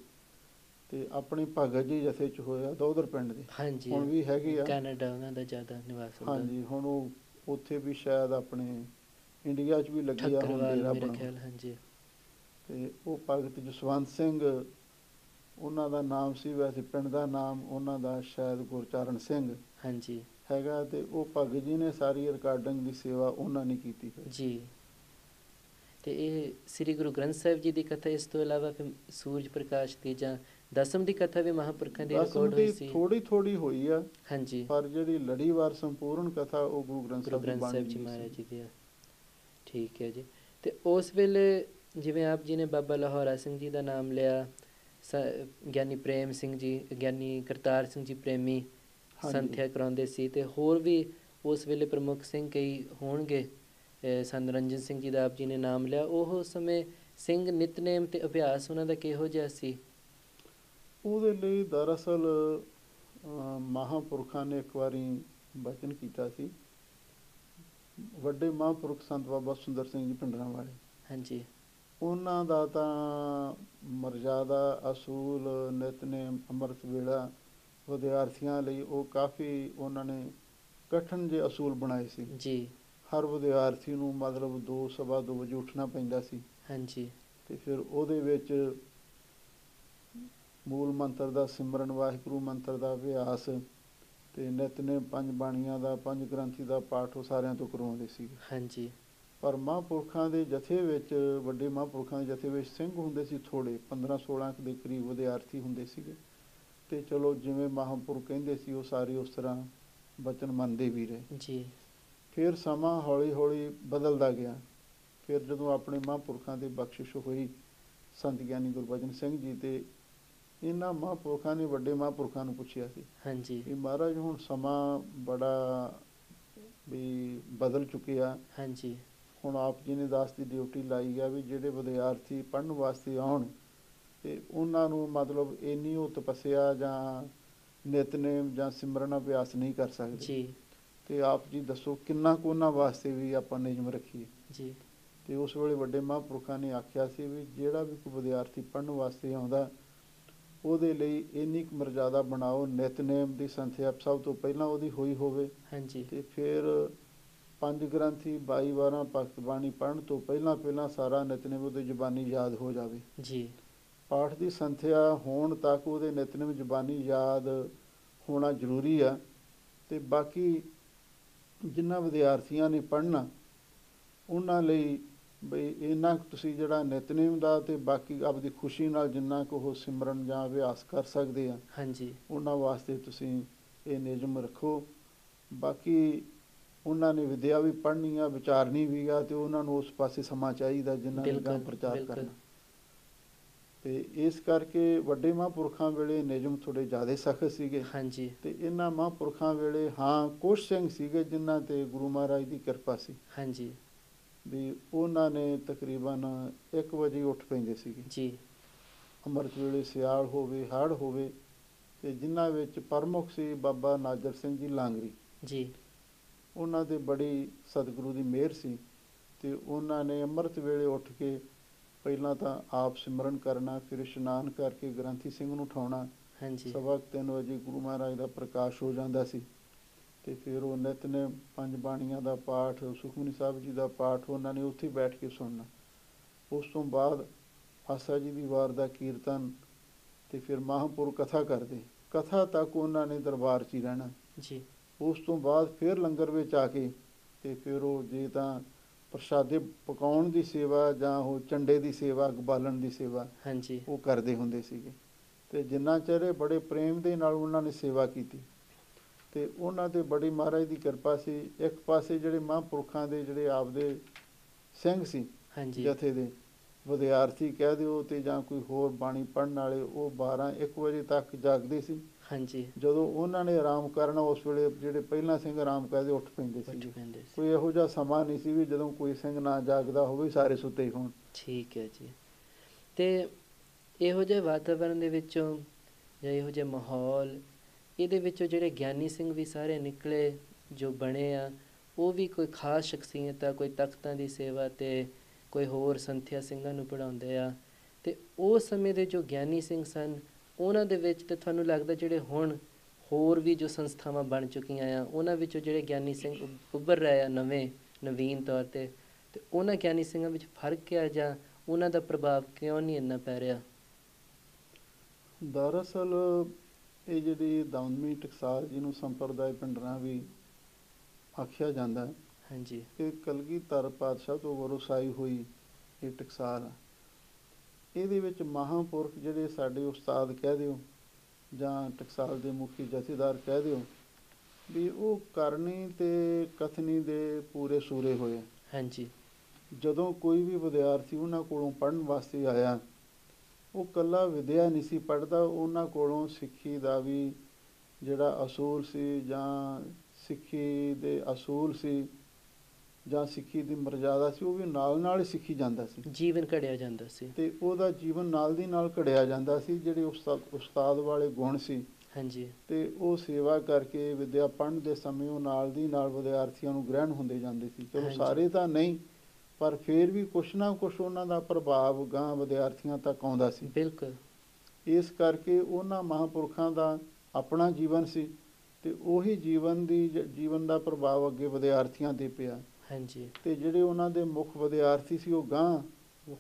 ਤੇ ਆਪਣੇ ਭਗਤ ਜੀ ਜਥੇ 'ਚ ਹੋਇਆ ਦੋਦਰ ਪਿੰਡ ਦੇ। ਹਾਂਜੀ। ਹੁਣ ਵੀ ਹੈਗੇ ਆ, ਕੈਨੇਡਾ ਉਹਨਾਂ ਦਾ ਜ਼ਿਆਦਾ ਨਿਵਾਸ। ਹਾਂਜੀ। ਹੁਣ ਉਹ ਉੱਥੇ ਵੀ ਸ਼ਾਇਦ ਆਪਣੇ ਇੰਡੀਆ 'ਚ ਵੀ ਲੱਗੇ ਆ ਹੁਣ ਡੇਰਾ ਬਣਾਉਣ। ਹਾਂਜੀ। ਤੇ ਉਹ ਭਗਤ ਜਸਵੰਤ ਸਿੰਘ ਉਹਨਾਂ ਦਾ ਨਾਮ ਸੀ, ਵੈਸੇ ਪਿੰਡ ਦਾ ਨਾਮ ਉਹਨਾਂ ਦਾ ਸ਼ਾਇਦ ਗੁਰਚਰਨ ਸਿੰਘ ਹਾਂਜੀ ਹੈਗਾ। ਤੇ ਉਹ ਭਗਤ ਜੀ ਨੇ ਸਾਰੀ ਰਿਕਾਰਡਿੰਗ ਦੀ ਸੇਵਾ ਉਹਨਾਂ ਨੇ ਕੀਤੀ ਜੀ। ਤੇ ਇਹ ਸ੍ਰੀ ਗੁਰੂ ਗ੍ਰੰਥ ਸਾਹਿਬ ਜੀ ਦੀ ਕਥਾ, ਇਸ ਤੋਂ ਇਲਾਵਾ ਫਿਰ ਸੂਰਜ ਪ੍ਰਕਾਸ਼ ਦੀ ਜਾਂ ਦਸਮ ਦੀ ਕਥਾ ਵੀ ਮਹਾਂਪੁਰਖਾਂ ਦੀ ਰਿਕਾਰਡ ਹੋਈ ਸੀ? ਥੋੜੀ ਹੋਈ ਆ। ਹਾਂਜੀ। ਪਰ ਜਿਹੜੀ ਲੜੀਵਾਰ ਸੰਪੂਰਨ ਕਥਾ ਉਹ ਗੁਰੂ ਗ੍ਰੰਥ ਸਾਹਿਬ ਜੀ ਮਹਾਰਾਜ ਜੀ ਦੀ ਆ। ਠੀਕ ਹੈ ਜੀ। ਤੇ ਉਸ ਵੇਲੇ ਜਿਵੇਂ ਆਪ ਜੀ ਨੇ ਬਾਬਾ ਲਾਹੌਰਾ ਸਿੰਘ ਜੀ ਦਾ ਨਾਮ ਲਿਆ, ਗਿਆਨੀ ਪ੍ਰੇਮ ਸਿੰਘ ਜੀ, ਗਿਆਨੀ ਕਰਤਾਰ ਸਿੰਘ ਜੀ ਪ੍ਰੇਮੀ ਸੰਥਿਆ ਕਰਾਉਂਦੇ ਸੀ, ਤੇ ਹੋਰ ਵੀ ਉਸ ਵੇਲੇ ਪ੍ਰਮੁੱਖ ਸਿੰਘ ਕਈ ਹੋਣਗੇ। ਸੰਤ ਨਿਰੰਜਨ ਸਿੰਘ ਜੀ ਦਾ ਆਪ ਜੀ ਨੇ ਨਾਮ ਲਿਆ। ਉਹ ਸਮੇਂ ਸਿੰਘ ਨਿਤਨੇਮ ਤੇ ਅਭਿਆਸ ਉਹਨਾਂ ਦਾ ਕਿਹੋ ਜਿਹਾ ਸੀ? ਉਹਦੇ ਲਈ ਦਰਅਸਲ ਮਹਾਂਪੁਰਖਾਂ ਨੇ ਇੱਕ ਵਾਰੀ ਬਚਨ ਕੀਤਾ ਸੀ। ਵੱਡੇ ਮਹਾਂਪੁਰਖ ਸੰਤ ਬਾਬਾ ਸੁੰਦਰ ਸਿੰਘ ਜੀ ਭਿੰਡਰਾਂ ਵਾਲੇ। ਹਾਂਜੀ। ਉਹਨਾਂ ਦਾ ਤਾਂ ਮਰਜ਼ਾਦਾ, ਅਸੂਲ, ਨਿਤਨੇਮ, ਅੰਮ੍ਰਿਤ ਵੇਲਾ ਵਿਦਿਆਰਥੀਆਂ ਲਈ ਉਹ ਕਾਫੀ ਉਹਨਾਂ ਨੇ ਕਠਿਨ ਜਿਹੇ ਅਸੂਲ ਬਣਾਏ ਸੀ ਜੀ। ਹਰ ਵਿਦਿਆਰਥੀ ਨੂੰ ਮਤਲਬ 2 ਸਵਾ 2 ਵਜੇ ਉੱਠਣਾ ਪੈਂਦਾ ਸੀ ਹਾਂਜੀ। ਅਤੇ ਫਿਰ ਉਹਦੇ ਵਿੱਚ ਮੂਲ ਮੰਤਰ ਦਾ ਸਿਮਰਨ, ਵਾਹਿਗੁਰੂ ਮੰਤਰ ਦਾ ਅਭਿਆਸ ਅਤੇ ਨਿਤਨੇਮ, 5 ਬਾਣੀਆਂ ਦਾ, 5 ਗ੍ਰੰਥੀ ਦਾ ਪਾਠ ਉਹ ਸਾਰਿਆਂ ਤੋਂ ਕਰਵਾਉਂਦੇ ਸੀਗੇ। ਹਾਂਜੀ। ਪਰ ਮਹਾਂਪੁਰਖਾਂ ਦੇ ਜਥੇ ਵਿੱਚ, ਵੱਡੇ ਮਹਾਂਪੁਰਖਾਂ ਦੇ ਜਥੇ ਵਿੱਚ ਸਿੰਘ ਹੁੰਦੇ ਸੀ ਥੋੜ੍ਹੇ, 15-16 ਦੇ ਕਰੀਬ ਵਿਦਿਆਰਥੀ ਹੁੰਦੇ ਸੀਗੇ ਅਤੇ ਚਲੋ ਜਿਵੇਂ ਮਹਾਂਪੁਰਖ ਕਹਿੰਦੇ ਸੀ ਉਹ ਸਾਰੇ ਉਸ ਤਰ੍ਹਾਂ ਬਚਨ ਮੰਨਦੇ ਵੀ ਰਹੇ ਜੀ। ਫਿਰ ਸਮਾਂ ਹੌਲੀ ਹੌਲੀ ਬਦਲਦਾ ਗਿਆ। ਫਿਰ ਜਦੋਂ ਆਪਣੇ ਮਹਾਂਪੁਰਖਾਂ ਦੀ ਬਖਸ਼ਿਸ਼ ਹੋਈ ਸੰਤ ਗਿਆਨੀ ਗੁਰਬਚਨ ਸਿੰਘ ਜੀ, ਅਤੇ ਇਹਨਾਂ ਮਹਾਂਪੁਰਖਾਂ ਨੇ ਵੱਡੇ ਮਹਾਂਪੁਰਖਾਂ ਨੂੰ ਪੁੱਛਿਆ ਸੀ ਹਾਂਜੀ। ਵੀ ਮਹਾਰਾਜ ਹੁਣ ਸਮਾਂ ਬੜਾ ਵੀ ਬਦਲ ਚੁੱਕਿਆ, ਹਾਂਜੀ। ਹੁਣ ਆਪ ਜੀ ਨੇ ਦਾਸ ਦੀ ਡਿਊਟੀ ਲਾਈ ਆ ਵੀ ਜਿਹੜੇ ਵਿਦਿਆਰਥੀ ਪੜ੍ਹਨ ਵਾਸਤੇ ਆਉਣ ਅਤੇ ਉਹਨਾਂ ਨੂੰ ਮਤਲਬ ਇੰਨੀ ਉਹ ਤਪੱਸਿਆ ਜਾਂ ਨਿਤਨੇਮ ਜਾਂ ਸਿਮਰਨ ਅਭਿਆਸ ਨਹੀਂ ਕਰ ਸਕਦੇ ਜੀ। ਅਤੇ ਆਪ ਜੀ ਦੱਸੋ ਕਿੰਨਾ ਕੁ ਉਹਨਾਂ ਵਾਸਤੇ ਵੀ ਆਪਾਂ ਨਿਯਮ ਰੱਖੀਏ। ਜੀ। ਅਤੇ ਉਸ ਵੇਲੇ ਵੱਡੇ ਮਹਾਂਪੁਰਖਾਂ ਨੇ ਆਖਿਆ ਸੀ ਵੀ ਜਿਹੜਾ ਵੀ ਕੋਈ ਵਿਦਿਆਰਥੀ ਪੜ੍ਹਨ ਵਾਸਤੇ ਆਉਂਦਾ ਉਹਦੇ ਲਈ ਇੰਨੀ ਕੁ ਮਰਜ਼ਾਦਾ ਬਣਾਓ, ਨਿਤਨੇਮ ਦੀ ਸੰਥਿਆ ਸਭ ਤੋਂ ਪਹਿਲਾਂ ਉਹਦੀ ਹੋਈ ਹੋਵੇ ਹਾਂਜੀ। ਅਤੇ ਫਿਰ 5 ਗ੍ਰੰਥੀ 22 ਵਾਰਾਂ ਭਗਤ ਬਾਣੀ ਪੜ੍ਹਨ ਤੋਂ ਪਹਿਲਾਂ ਸਾਰਾ ਨਿਤਨੇਮ ਉਹਦੀ ਜ਼ੁਬਾਨੀ ਯਾਦ ਹੋ ਜਾਵੇ। ਜੀ। ਪਾਠ ਦੀ ਸੰਥਿਆ ਹੋਣ ਤੱਕ ਉਹਦੇ ਨਿਤਨੇਮ ਜ਼ੁਬਾਨੀ ਯਾਦ ਹੋਣਾ ਜ਼ਰੂਰੀ ਆ। ਅਤੇ ਬਾਕੀ ਜਿਨ੍ਹਾਂ ਵਿਦਿਆਰਥੀਆਂ ਨੇ ਪੜ੍ਹਨਾ ਉਹਨਾਂ ਲਈ ਬਈ ਇੰਨਾ ਕੁ ਤੁਸੀਂ ਜਿਹੜਾ ਨਿਤਨੇਮ ਦਾ ਅਤੇ ਬਾਕੀ ਆਪਦੀ ਖੁਸ਼ੀ ਨਾਲ ਜਿੰਨਾ ਕੁ ਉਹ ਸਿਮਰਨ ਜਾਂ ਅਭਿਆਸ ਕਰ ਸਕਦੇ ਆ ਹਾਂਜੀ। ਉਹਨਾਂ ਵਾਸਤੇ ਤੁਸੀਂ ਇਹ ਨਿਯਮ ਰੱਖੋ। ਬਾਕੀ ਉਹਨਾਂ ਨੇ ਵਿੱਦਿਆ ਵੀ ਪੜ੍ਹਨੀ ਆ, ਵਿਚਾਰਨੀ ਵੀ ਆ, ਅਤੇ ਉਹਨਾਂ ਨੂੰ ਉਸ ਪਾਸੇ ਸਮਾਂ ਚਾਹੀਦਾ ਜਿਨ੍ਹਾਂ ਨੇ ਗਾਂਹ ਬਿਲਕੁਲ ਪ੍ਰਚਾਰ ਬਿਲਕੁਲ। ਕਰਨਾ। ਅਤੇ ਇਸ ਕਰਕੇ ਵੱਡੇ ਮਹਾਂਪੁਰਖਾਂ ਵੇਲੇ ਨਿਯਮ ਥੋੜ੍ਹੇ ਜ਼ਿਆਦਾ ਸਖਤ ਸੀਗੇ ਹਾਂਜੀ। ਅਤੇ ਇਹਨਾਂ ਮਹਾਂਪੁਰਖਾਂ ਵੇਲੇ ਹਾਂ ਕੁਛ ਸਿੰਘ ਸੀਗੇ ਜਿਨ੍ਹਾਂ 'ਤੇ ਗੁਰੂ ਮਹਾਰਾਜ ਦੀ ਕਿਰਪਾ ਸੀ ਹਾਂਜੀ। ਵੀ ਉਹਨਾਂ ਨੇ ਤਕਰੀਬਨ 1 ਵਜੇ ਉੱਠ ਪੈਂਦੇ ਸੀਗੇ। ਜੀ। ਅੰਮ੍ਰਿਤ ਵੇਲੇ ਸਿਆਲ ਹੋਵੇ, ਹੜ੍ਹ ਹੋਵੇ, ਅਤੇ ਜਿਨ੍ਹਾਂ ਵਿੱਚ ਪ੍ਰਮੁੱਖ ਸੀ ਬਾਬਾ ਨਾਜਰ ਸਿੰਘ ਜੀ ਲਾਂਗਰੀ। ਜੀ। ਉਹਨਾਂ 'ਤੇ ਬੜੀ ਸਤਿਗੁਰੂ ਦੀ ਮਿਹਰ ਸੀ ਅਤੇ ਉਹਨਾਂ ਨੇ ਅੰਮ੍ਰਿਤ ਵੇਲੇ ਉੱਠ ਕੇ ਪਹਿਲਾਂ ਤਾਂ ਆਪ ਸਿਮਰਨ ਕਰਨਾ, ਫਿਰ ਇਸ਼ਨਾਨ ਕਰਕੇ ਗ੍ਰੰਥੀ ਸਿੰਘ ਨੂੰ ਉਠਾਉਣਾ। ਹਾਂਜੀ। 2:15 ਵਜੇ ਗੁਰੂ ਮਹਾਰਾਜ ਦਾ ਪ੍ਰਕਾਸ਼ ਹੋ ਜਾਂਦਾ ਸੀ ਅਤੇ ਫਿਰ ਉਹ ਨਿਤਨੇਮ 5 ਬਾਣੀਆਂ ਦਾ ਪਾਠ, ਸੁਖਮਨੀ ਸਾਹਿਬ ਜੀ ਦਾ ਪਾਠ ਉਹਨਾਂ ਨੇ ਉੱਥੇ ਬੈਠ ਕੇ ਸੁਣਨਾ। ਉਸ ਤੋਂ ਬਾਅਦ ਆਸਾ ਜੀ ਦੀ ਵਾਰ ਦਾ ਕੀਰਤਨ ਅਤੇ ਫਿਰ ਮਹਾਂਪੁਰਖ ਕਥਾ ਕਰਦੇ, ਕਥਾ ਤੱਕ ਉਹਨਾਂ ਨੇ ਦਰਬਾਰ 'ਚ ਹੀ ਰਹਿਣਾ। ਜੀ। ਉਸ ਤੋਂ ਬਾਅਦ ਫਿਰ ਲੰਗਰ ਵਿੱਚ ਆ ਕੇ ਅਤੇ ਫਿਰ ਉਹ ਜੇ ਤਾਂ ਪ੍ਰਸ਼ਾਦੇ ਪਕਾਉਣ ਦੀ ਸੇਵਾ ਜਾਂ ਉਹ ਝੰਡੇ ਦੀ ਸੇਵਾ, ਅੱਗ ਬਾਲਣ ਦੀ ਸੇਵਾ ਹਾਂਜੀ। ਉਹ ਕਰਦੇ ਹੁੰਦੇ ਸੀਗੇ। ਅਤੇ ਜਿੰਨਾ ਚਿਰ ਇਹ ਬੜੇ ਪ੍ਰੇਮ ਦੇ ਨਾਲ ਉਹਨਾਂ ਨੇ ਸੇਵਾ ਕੀਤੀ ਅਤੇ ਉਹਨਾਂ 'ਤੇ ਬੜੀ ਮਹਾਰਾਜ ਦੀ ਕਿਰਪਾ ਸੀ। ਇੱਕ ਪਾਸੇ ਜਿਹੜੇ ਮਹਾਂਪੁਰਖਾਂ ਦੇ ਜਿਹੜੇ ਆਪਦੇ ਸਿੰਘ ਸੀ ਹਾਂਜੀ। ਜਥੇ ਦੇ, ਵਿਦਿਆਰਥੀ ਕਹਿ ਦਿਓ ਅਤੇ ਜਾਂ ਕੋਈ ਹੋਰ ਬਾਣੀ ਪੜ੍ਹਨ ਵਾਲੇ, ਉਹ 12-1 ਵਜੇ ਤੱਕ ਜਾਗਦੇ ਸੀ। ਹਾਂਜੀ। ਜਦੋਂ ਉਹਨਾਂ ਨੇ ਆਰਾਮ ਕਰਨਾ ਉਸ ਵੇਲੇ ਜਿਹੜੇ ਪਹਿਲਾਂ ਸਿੰਘ ਆਰਾਮ ਕਰਦੇ ਉੱਠ ਪੈਂਦੇ ਉੱਠ ਸੀਗੇ। ਪੈਂਦੇ ਸੀ। ਕੋਈ ਇਹੋ ਜਿਹਾ ਸਮਾਂ ਨਹੀਂ ਸੀ ਵੀ ਜਦੋਂ ਕੋਈ ਸਿੰਘ ਨਾ ਜਾਗਦਾ ਹੋਵੇ ਸਾਰੇ ਸੁੱਤੇ ਹੀ ਹੋਣ। ਠੀਕ ਹੈ ਜੀ। ਅਤੇ ਇਹੋ ਜਿਹੇ ਵਾਤਾਵਰਨ ਦੇ ਵਿੱਚੋਂ ਜਾਂ ਇਹੋ ਜਿਹਾ ਮਾਹੌਲ, ਇਹਦੇ ਵਿੱਚੋਂ ਜਿਹੜੇ ਗਿਆਨੀ ਸਿੰਘ ਵੀ ਸਾਰੇ ਨਿਕਲੇ ਜੋ ਬਣੇ ਆ, ਉਹ ਵੀ ਕੋਈ ਖਾਸ ਸ਼ਖਸੀਅਤ ਆ, ਕੋਈ ਤਖ਼ਤਾਂ ਦੀ ਸੇਵਾ ਅਤੇ ਕੋਈ ਹੋਰ ਸੰਥਿਆ ਸਿੰਘਾਂ ਨੂੰ ਪੜ੍ਹਾਉਂਦੇ ਆ। ਅਤੇ ਉਸ ਸਮੇਂ ਦੇ ਜੋ ਗਿਆਨੀ ਸਿੰਘ ਸਨ ਉਹਨਾਂ ਦੇ ਵਿੱਚ ਤਾਂ ਤੁਹਾਨੂੰ ਲੱਗਦਾ ਜਿਹੜੇ ਹੁਣ ਹੋਰ ਵੀ ਜੋ ਸੰਸਥਾਵਾਂ ਬਣ ਚੁੱਕੀਆਂ ਆ ਉਹਨਾਂ ਵਿੱਚੋਂ ਜਿਹੜੇ ਗਿਆਨੀ ਸਿੰਘ ਉੱਭਰ ਰਹੇ ਆ ਨਵੀਨ ਤੌਰ 'ਤੇ, ਅਤੇ ਉਹਨਾਂ ਗਿਆਨੀ ਸਿੰਘਾਂ ਵਿੱਚ ਫਰਕ ਆ ਜਾਂ ਉਹਨਾਂ ਦਾ ਪ੍ਰਭਾਵ ਕਿਉਂ ਨਹੀਂ ਇੰਨਾ ਪੈ ਰਿਹਾ? ਦਰਅਸਲ ਇਹ ਜਿਹੜੀ ਦਮਦਮੀ ਟਕਸਾਲ ਜਿਹਨੂੰ ਸੰਪਰਦਾਇ ਭਿੰਡਰਾਂ ਵੀ ਆਖਿਆ ਜਾਂਦਾ ਹੈ, ਹਾਂਜੀ। ਇਹ ਕਲਗੀਧਰ ਪਾਤਸ਼ਾਹ ਤੋਂ ਵਰਸਾਈ ਹੋਈ ਇਹ ਟਕਸਾਲ ਆ। ਇਹਦੇ ਵਿੱਚ ਮਹਾਂਪੁਰਖ ਜਿਹੜੇ ਸਾਡੇ ਉਸਤਾਦ ਕਹਿ ਦਿਓ ਜਾਂ ਟਕਸਾਲ ਦੇ ਮੁਖੀ ਜਥੇਦਾਰ ਕਹਿ ਦਿਓ ਵੀ ਉਹ ਕਰਨੀ ਅਤੇ ਕਥਨੀ ਦੇ ਪੂਰੇ ਸੂਰੇ ਹੋਏ। ਹਾਂਜੀ। ਜਦੋਂ ਕੋਈ ਵੀ ਵਿਦਿਆਰਥੀ ਉਹਨਾਂ ਕੋਲੋਂ ਪੜ੍ਹਨ ਵਾਸਤੇ ਆਇਆ, ਉਹ ਇਕੱਲਾ ਵਿੱਦਿਆ ਨਹੀਂ ਸੀ ਪੜ੍ਹਦਾ, ਉਹਨਾਂ ਕੋਲੋਂ ਸਿੱਖੀ ਦਾ ਵੀ ਜਿਹੜਾ ਅਸੂਲ ਸੀ ਜਾਂ ਸਿੱਖੀ ਦੇ ਅਸੂਲ ਸੀ ਜਾਂ ਸਿੱਖੀ ਦੀ ਮਰਜ਼ਾਦਾ ਸੀ ਉਹ ਵੀ ਨਾਲ ਹੀ ਸਿੱਖੀ ਜਾਂਦਾ ਸੀ। ਜੀਵਨ ਘੜਿਆ ਜਾਂਦਾ ਸੀ ਅਤੇ ਉਹਦਾ ਜੀਵਨ ਨਾਲ ਦੀ ਨਾਲ ਘੜਿਆ ਜਾਂਦਾ ਸੀ। ਜਿਹੜੇ ਉਸਤਾਦ ਵਾਲੇ ਗੁਣ ਸੀ ਹਾਂਜੀ। ਅਤੇ ਉਹ ਸੇਵਾ ਕਰਕੇ ਵਿੱਦਿਆ ਪੜ੍ਹਨ ਦੇ ਸਮੇਂ ਉਹ ਨਾਲ ਦੀ ਨਾਲ ਵਿਦਿਆਰਥੀਆਂ ਨੂੰ ਗ੍ਰਹਿਣ ਹੁੰਦੇ ਜਾਂਦੇ ਸੀ। ਚਲੋ ਹਾਂਜੀ। ਸਾਰੇ ਤਾਂ ਨਹੀਂ, ਪਰ ਫਿਰ ਵੀ ਕੁਛ ਨਾ ਕੁਛ ਉਹਨਾਂ ਦਾ ਪ੍ਰਭਾਵ ਗਾਂ ਵਿਦਿਆਰਥੀਆਂ ਤੱਕ ਆਉਂਦਾ ਸੀ। ਬਿਲਕੁਲ। ਇਸ ਕਰਕੇ ਉਹਨਾਂ ਮਹਾਂਪੁਰਖਾਂ ਦਾ ਆਪਣਾ ਜੀਵਨ ਸੀ ਅਤੇ ਉਹੀ ਜੀਵਨ ਦਾ ਪ੍ਰਭਾਵ ਅੱਗੇ ਵਿਦਿਆਰਥੀਆਂ 'ਤੇ ਪਿਆ। ਹਾਂਜੀ। ਅਤੇ ਜਿਹੜੇ ਉਹਨਾਂ ਦੇ ਮੁੱਖ ਵਿਦਿਆਰਥੀ ਸੀ ਉਹ ਗਾਂ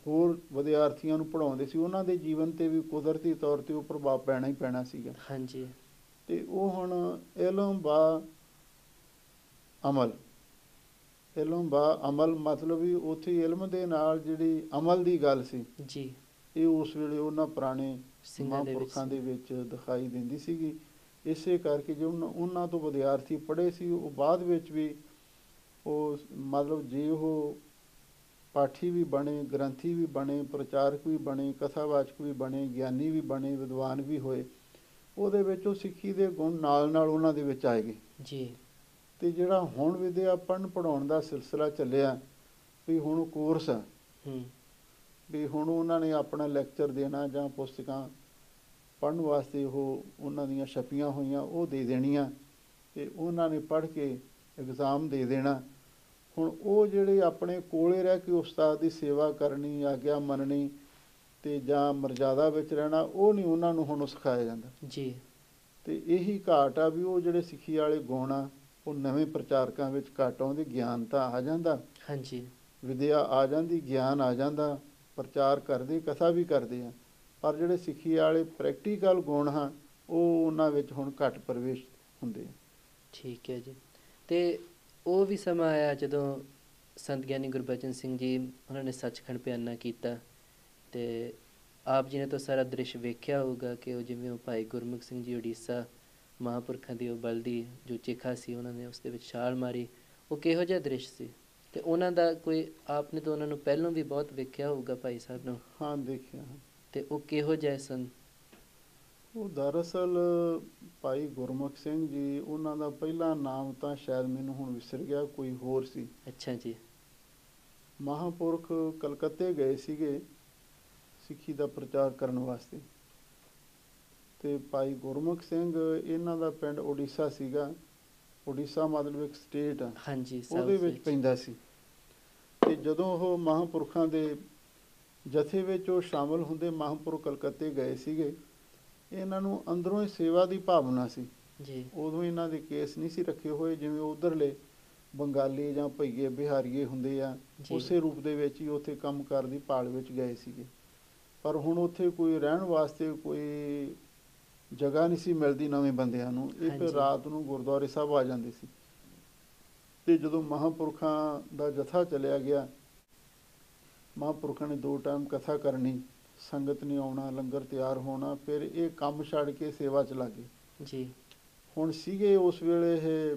ਹੋਰ ਵਿਦਿਆਰਥੀਆਂ ਨੂੰ ਪੜ੍ਹਾਉਂਦੇ ਸੀ, ਉਹਨਾਂ ਦੇ ਜੀਵਨ 'ਤੇ ਵੀ ਕੁਦਰਤੀ ਤੌਰ 'ਤੇ ਉਹ ਪ੍ਰਭਾਵ ਪੈਣਾ ਹੀ ਪੈਣਾ ਸੀਗਾ। ਹਾਂਜੀ। ਅਤੇ ਉਹ ਹੁਣ ਇਲਮ ਬਾ ਅਮਲ, ਇਲਮ ਬਾ ਅਮਲ ਮਤਲਬ ਵੀ ਉੱਥੇ ਇਲਮ ਦੇ ਨਾਲ ਜਿਹੜੀ ਅਮਲ ਦੀ ਗੱਲ ਸੀ ਜੀ, ਇਹ ਉਸ ਵੇਲੇ ਉਹਨਾਂ ਪੁਰਾਣੇ ਸਿੰਘਾਂ ਦੇ ਵਿੱਚ ਮਹਾਂਪੁਰਖਾਂ ਸੀ। ਦੇ ਵਿੱਚ ਦਿਖਾਈ ਦਿੰਦੀ ਸੀਗੀ। ਇਸੇ ਕਰਕੇ ਜੇ ਉਹਨਾਂ ਤੋਂ ਵਿਦਿਆਰਥੀ ਪੜ੍ਹੇ ਸੀ ਉਹ ਬਾਅਦ ਵਿੱਚ ਵੀ ਉਹ ਮਤਲਬ ਜੇ ਉਹ ਪਾਠੀ ਵੀ ਬਣੇ, ਗ੍ਰੰਥੀ ਵੀ ਬਣੇ, ਪ੍ਰਚਾਰਕ ਵੀ ਬਣੇ, ਕਥਾਵਾਚਕ ਵੀ ਬਣੇ, ਗਿਆਨੀ ਵੀ ਬਣੇ, ਵਿਦਵਾਨ ਵੀ ਹੋਏ, ਉਹਦੇ ਵਿੱਚ ਉਹ ਸਿੱਖੀ ਦੇ ਗੁਣ ਨਾਲ ਨਾਲ ਉਹਨਾਂ ਦੇ ਵਿੱਚ ਆਏ ਗਏ। ਜੀ। ਅਤੇ ਜਿਹੜਾ ਹੁਣ ਵਿੱਦਿਆ ਪੜ੍ਹਨ ਪੜ੍ਹਾਉਣ ਦਾ ਸਿਲਸਿਲਾ ਚੱਲਿਆ ਵੀ ਹੁਣ ਕੋਰਸ ਆ ਵੀ ਹੁਣ ਉਹਨਾਂ ਨੇ ਆਪਣਾ ਲੈਕਚਰ ਦੇਣਾ ਜਾਂ ਪੁਸਤਕਾਂ ਪੜ੍ਹਨ ਵਾਸਤੇ ਉਹ ਉਹਨਾਂ ਦੀਆਂ ਛਪੀਆਂ ਹੋਈਆਂ ਉਹ ਦੇ ਦੇਣੀਆਂ ਅਤੇ ਉਹਨਾਂ ਨੇ ਪੜ੍ਹ ਕੇ ਇਗਜ਼ਾਮ ਦੇ ਦੇਣਾ। ਹੁਣ ਉਹ ਜਿਹੜੇ ਆਪਣੇ ਕੋਲੇ ਰਹਿ ਕੇ ਉਸਤਾਦ ਦੀ ਸੇਵਾ ਕਰਨੀ, ਆਗਿਆ ਮੰਨਣੀ ਅਤੇ ਜਾਂ ਮਰਜ਼ਾਦਾ ਵਿੱਚ ਰਹਿਣਾ ਉਹ ਨਹੀਂ ਉਹਨਾਂ ਨੂੰ ਹੁਣ ਸਿਖਾਇਆ ਜਾਂਦਾ ਜੀ। ਅਤੇ ਇਹੀ ਘਾਟ ਆ ਵੀ ਉਹ ਜਿਹੜੇ ਸਿੱਖੀ ਵਾਲੇ ਗੁਣ ਆ ਉਹ ਨਵੇਂ ਪ੍ਰਚਾਰਕਾਂ ਵਿੱਚ ਘੱਟ ਆਉਂਦੇ। ਗਿਆਨ ਤਾਂ ਆ ਜਾਂਦਾ, ਹਾਂਜੀ, ਵਿੱਦਿਆ ਆ ਜਾਂਦੀ, ਗਿਆਨ ਆ ਜਾਂਦਾ, ਪ੍ਰਚਾਰ ਕਰਦੇ, ਕਥਾ ਵੀ ਕਰਦੇ ਆ, ਪਰ ਜਿਹੜੇ ਸਿੱਖੀ ਵਾਲੇ ਪ੍ਰੈਕਟੀਕਲ ਗੁਣ ਹਨ ਉਹ ਉਹਨਾਂ ਵਿੱਚ ਹੁਣ ਘੱਟ ਪ੍ਰਵੇਸ਼ ਹੁੰਦੇ ਆ। ਠੀਕ ਹੈ ਜੀ। ਅਤੇ ਉਹ ਵੀ ਸਮਾਂ ਆਇਆ ਜਦੋਂ ਸੰਤ ਗਿਆਨੀ ਗੁਰਬਚਨ ਸਿੰਘ ਜੀ ਉਹਨਾਂ ਨੇ ਸੱਚਖੰਡ ਪਿਆਨਾ ਕੀਤਾ ਅਤੇ ਆਪ ਜੀ ਨੇ ਤਾਂ ਸਾਰਾ ਦ੍ਰਿਸ਼ ਵੇਖਿਆ ਹੋਊਗਾ ਕਿ ਉਹ ਜਿਵੇਂ ਉਹ ਭਾਈ ਗੁਰਮੁਖ ਸਿੰਘ ਜੀ ਉੜੀਸਾ ਮਹਾਂਪੁਰਖਾਂ ਦੀ ਉਹ ਬਲਦੀ ਜੋ ਚਿਖਾ ਸੀ ਉਹਨਾਂ ਨੇ ਉਸ ਦੇ ਵਿੱਚ ਛਾਲ ਮਾਰੀ, ਉਹ ਕਿਹੋ ਜਿਹਾ ਦ੍ਰਿਸ਼ ਸੀ? ਅਤੇ ਉਹਨਾਂ ਦਾ ਕੋਈ ਆਪ ਨੇ ਤਾਂ ਉਹਨਾਂ ਨੂੰ ਪਹਿਲਾਂ ਵੀ ਬਹੁਤ ਵੇਖਿਆ ਹੋਊਗਾ ਭਾਈ ਸਾਹਿਬ ਨੂੰ। ਹਾਂ, ਦੇਖਿਆ। ਅਤੇ ਉਹ ਕਿਹੋ ਜਿਹੇ ਸਨ? ਉਹ ਦਰਅਸਲ ਭਾਈ ਗੁਰਮੁਖ ਸਿੰਘ ਜੀ ਉਹਨਾਂ ਦਾ ਪਹਿਲਾ ਨਾਮ ਤਾਂ ਸ਼ਾਇਦ ਮੈਨੂੰ ਹੁਣ ਵਿਸਰ ਗਿਆ, ਕੋਈ ਹੋਰ ਸੀ। ਅੱਛਾ ਜੀ। ਮਹਾਂਪੁਰਖ ਕਲਕੱਤੇ ਗਏ ਸੀਗੇ ਸਿੱਖੀ ਦਾ ਪ੍ਰਚਾਰ ਕਰਨ ਵਾਸਤੇ ਅਤੇ ਭਾਈ ਗੁਰਮੁਖ ਸਿੰਘ ਇਹਨਾਂ ਦਾ ਪਿੰਡ ਉੜੀਸਾ ਸੀਗਾ। ਉੜੀਸਾ ਮਤਲਬ ਇੱਕ ਸਟੇਟ ਆ, ਹਾਂਜੀ, ਉਹਦੇ ਸਾਊਥ ਵਿੱਚ ਪੈਂਦਾ ਸੀ। ਅਤੇ ਜਦੋਂ ਉਹ ਮਹਾਂਪੁਰਖਾਂ ਦੇ ਜਥੇ ਵਿੱਚ ਉਹ ਸ਼ਾਮਲ ਹੁੰਦੇ, ਮਹਾਂਪੁਰਖ ਕਲਕੱਤੇ ਗਏ ਸੀਗੇ, ਇਹਨਾਂ ਨੂੰ ਅੰਦਰੋਂ ਹੀ ਸੇਵਾ ਦੀ ਭਾਵਨਾ ਸੀ ਜੀ। ਉਦੋਂ ਇਹਨਾਂ ਦੇ ਕੇਸ ਨਹੀਂ ਸੀ ਰੱਖੇ ਹੋਏ ਜਿਵੇਂ ਉੱਧਰਲੇ ਬੰਗਾਲੀ ਜਾਂ ਭਈਏ ਬਿਹਾਰੀਏ ਹੁੰਦੇ ਆ, ਉਸੇ ਰੂਪ ਦੇ ਵਿੱਚ ਹੀ ਉੱਥੇ ਕੰਮ ਕਾਰ ਦੀ ਭਾਲ ਵਿੱਚ ਗਏ ਸੀਗੇ। ਪਰ ਹੁਣ ਉੱਥੇ ਕੋਈ ਰਹਿਣ ਵਾਸਤੇ ਕੋਈ ਜਗ੍ਹਾ ਨਹੀਂ ਸੀ ਮਿਲਦੀ ਨਵੇਂ ਬੰਦਿਆਂ ਨੂੰ। ਇਹ ਫਿਰ ਰਾਤ ਨੂੰ ਗੁਰਦੁਆਰੇ ਸਾਹਿਬ ਆ ਜਾਂਦੇ ਸੀ ਅਤੇ ਜਦੋਂ ਮਹਾਂਪੁਰਖਾਂ ਦਾ ਜਥਾ ਚਲਿਆ ਗਿਆ, ਮਹਾਂਪੁਰਖਾਂ ਨੇ 2 ਟਾਈਮ ਕਥਾ ਕਰਨੀ, ਸੰਗਤ ਨੇ ਆਉਣਾ, ਲੰਗਰ ਤਿਆਰ ਹੋਣਾ, ਫਿਰ ਇਹ ਕੰਮ ਛੱਡ ਕੇ ਸੇਵਾ 'ਚ ਲੱਗ ਗਏ ਜੀ। ਹੁਣ ਸੀਗੇ ਉਸ ਵੇਲੇ ਇਹ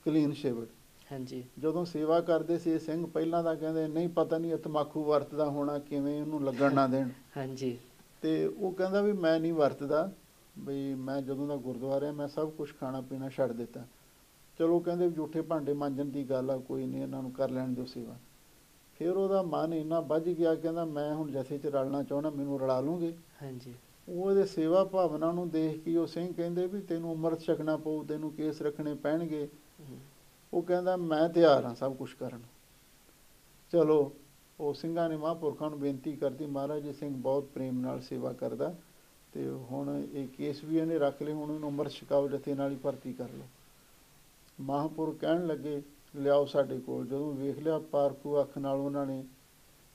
ਕਲੀਨ ਸ਼ੇਵਡ। ਹਾਂਜੀ। ਜਦੋਂ ਸੇਵਾ ਕਰਦੇ ਸੀ ਇਹ ਸਿੰਘ ਪਹਿਲਾਂ ਤਾਂ ਕਹਿੰਦੇ ਨਹੀਂ ਪਤਾ ਨਹੀਂ ਤੰਬਾਕੂ ਵਰਤਦਾ ਹੋਣਾ, ਕਿਵੇਂ ਉਹਨੂੰ ਲੱਗਣ ਨਾ ਦੇਣ। ਹਾਂਜੀ। ਅਤੇ ਉਹ ਕਹਿੰਦਾ ਵੀ ਮੈਂ ਨਹੀਂ ਵਰਤਦਾ, ਬਈ ਮੈਂ ਜਦੋਂ ਦਾ ਗੁਰਦੁਆਰੇ ਮੈਂ ਸਭ ਕੁਛ ਖਾਣਾ ਪੀਣਾ ਛੱਡ ਦਿੱਤਾ। ਚਲੋ ਕਹਿੰਦੇ ਜੂਠੇ ਭਾਂਡੇ ਮਾਂਜਣ ਦੀ ਗੱਲ ਆ, ਕੋਈ ਨਹੀਂ ਇਹਨਾਂ ਨੂੰ ਕਰ ਲੈਣ ਦਿਓ ਸੇਵਾ। ਫਿਰ ਉਹਦਾ ਮਨ ਇੰਨਾ ਵੱਝ ਗਿਆ, ਕਹਿੰਦਾ ਮੈਂ ਹੁਣ ਜਥੇ 'ਚ ਰਲਣਾ ਚਾਹੁੰਦਾ, ਮੈਨੂੰ ਰਲਾ ਲੂੰਗੇ? ਹਾਂਜੀ। ਉਹਦੇ ਸੇਵਾ ਭਾਵਨਾ ਨੂੰ ਦੇਖ ਕੇ ਉਹ ਸਿੰਘ ਕਹਿੰਦੇ ਵੀ ਤੈਨੂੰ ਅੰਮ੍ਰਿਤ ਛਕਣਾ ਪਊ, ਤੈਨੂੰ ਕੇਸ ਰੱਖਣੇ ਪੈਣਗੇ। ਉਹ ਕਹਿੰਦਾ ਮੈਂ ਤਿਆਰ ਹਾਂ ਸਭ ਕੁਛ ਕਰਨ। ਚਲੋ ਉਹ ਸਿੰਘਾਂ ਨੇ ਮਹਾਂਪੁਰਖਾਂ ਨੂੰ ਬੇਨਤੀ ਕਰਤੀ, ਮਹਾਰਾਜ ਜੀ ਸਿੰਘ ਬਹੁਤ ਪ੍ਰੇਮ ਨਾਲ ਸੇਵਾ ਕਰਦਾ ਅਤੇ ਹੁਣ ਇਹ ਕੇਸ ਵੀ ਇਹਨੇ ਰੱਖ ਲਏ, ਹੁਣ ਇਹਨੂੰ ਅੰਮ੍ਰਿਤ ਛਕਾਓ, ਜਥੇ ਨਾਲ ਹੀ ਭਰਤੀ ਕਰ ਲਓ। ਮਹਾਂਪੁਰਖ ਕਹਿਣ ਲੱਗੇ ਲਿਆਓ ਸਾਡੇ ਕੋਲ। ਜਦੋਂ ਵੇਖ ਲਿਆ ਪਾਰਖੂ ਅੱਖ ਨਾਲ ਉਹਨਾਂ ਨੇ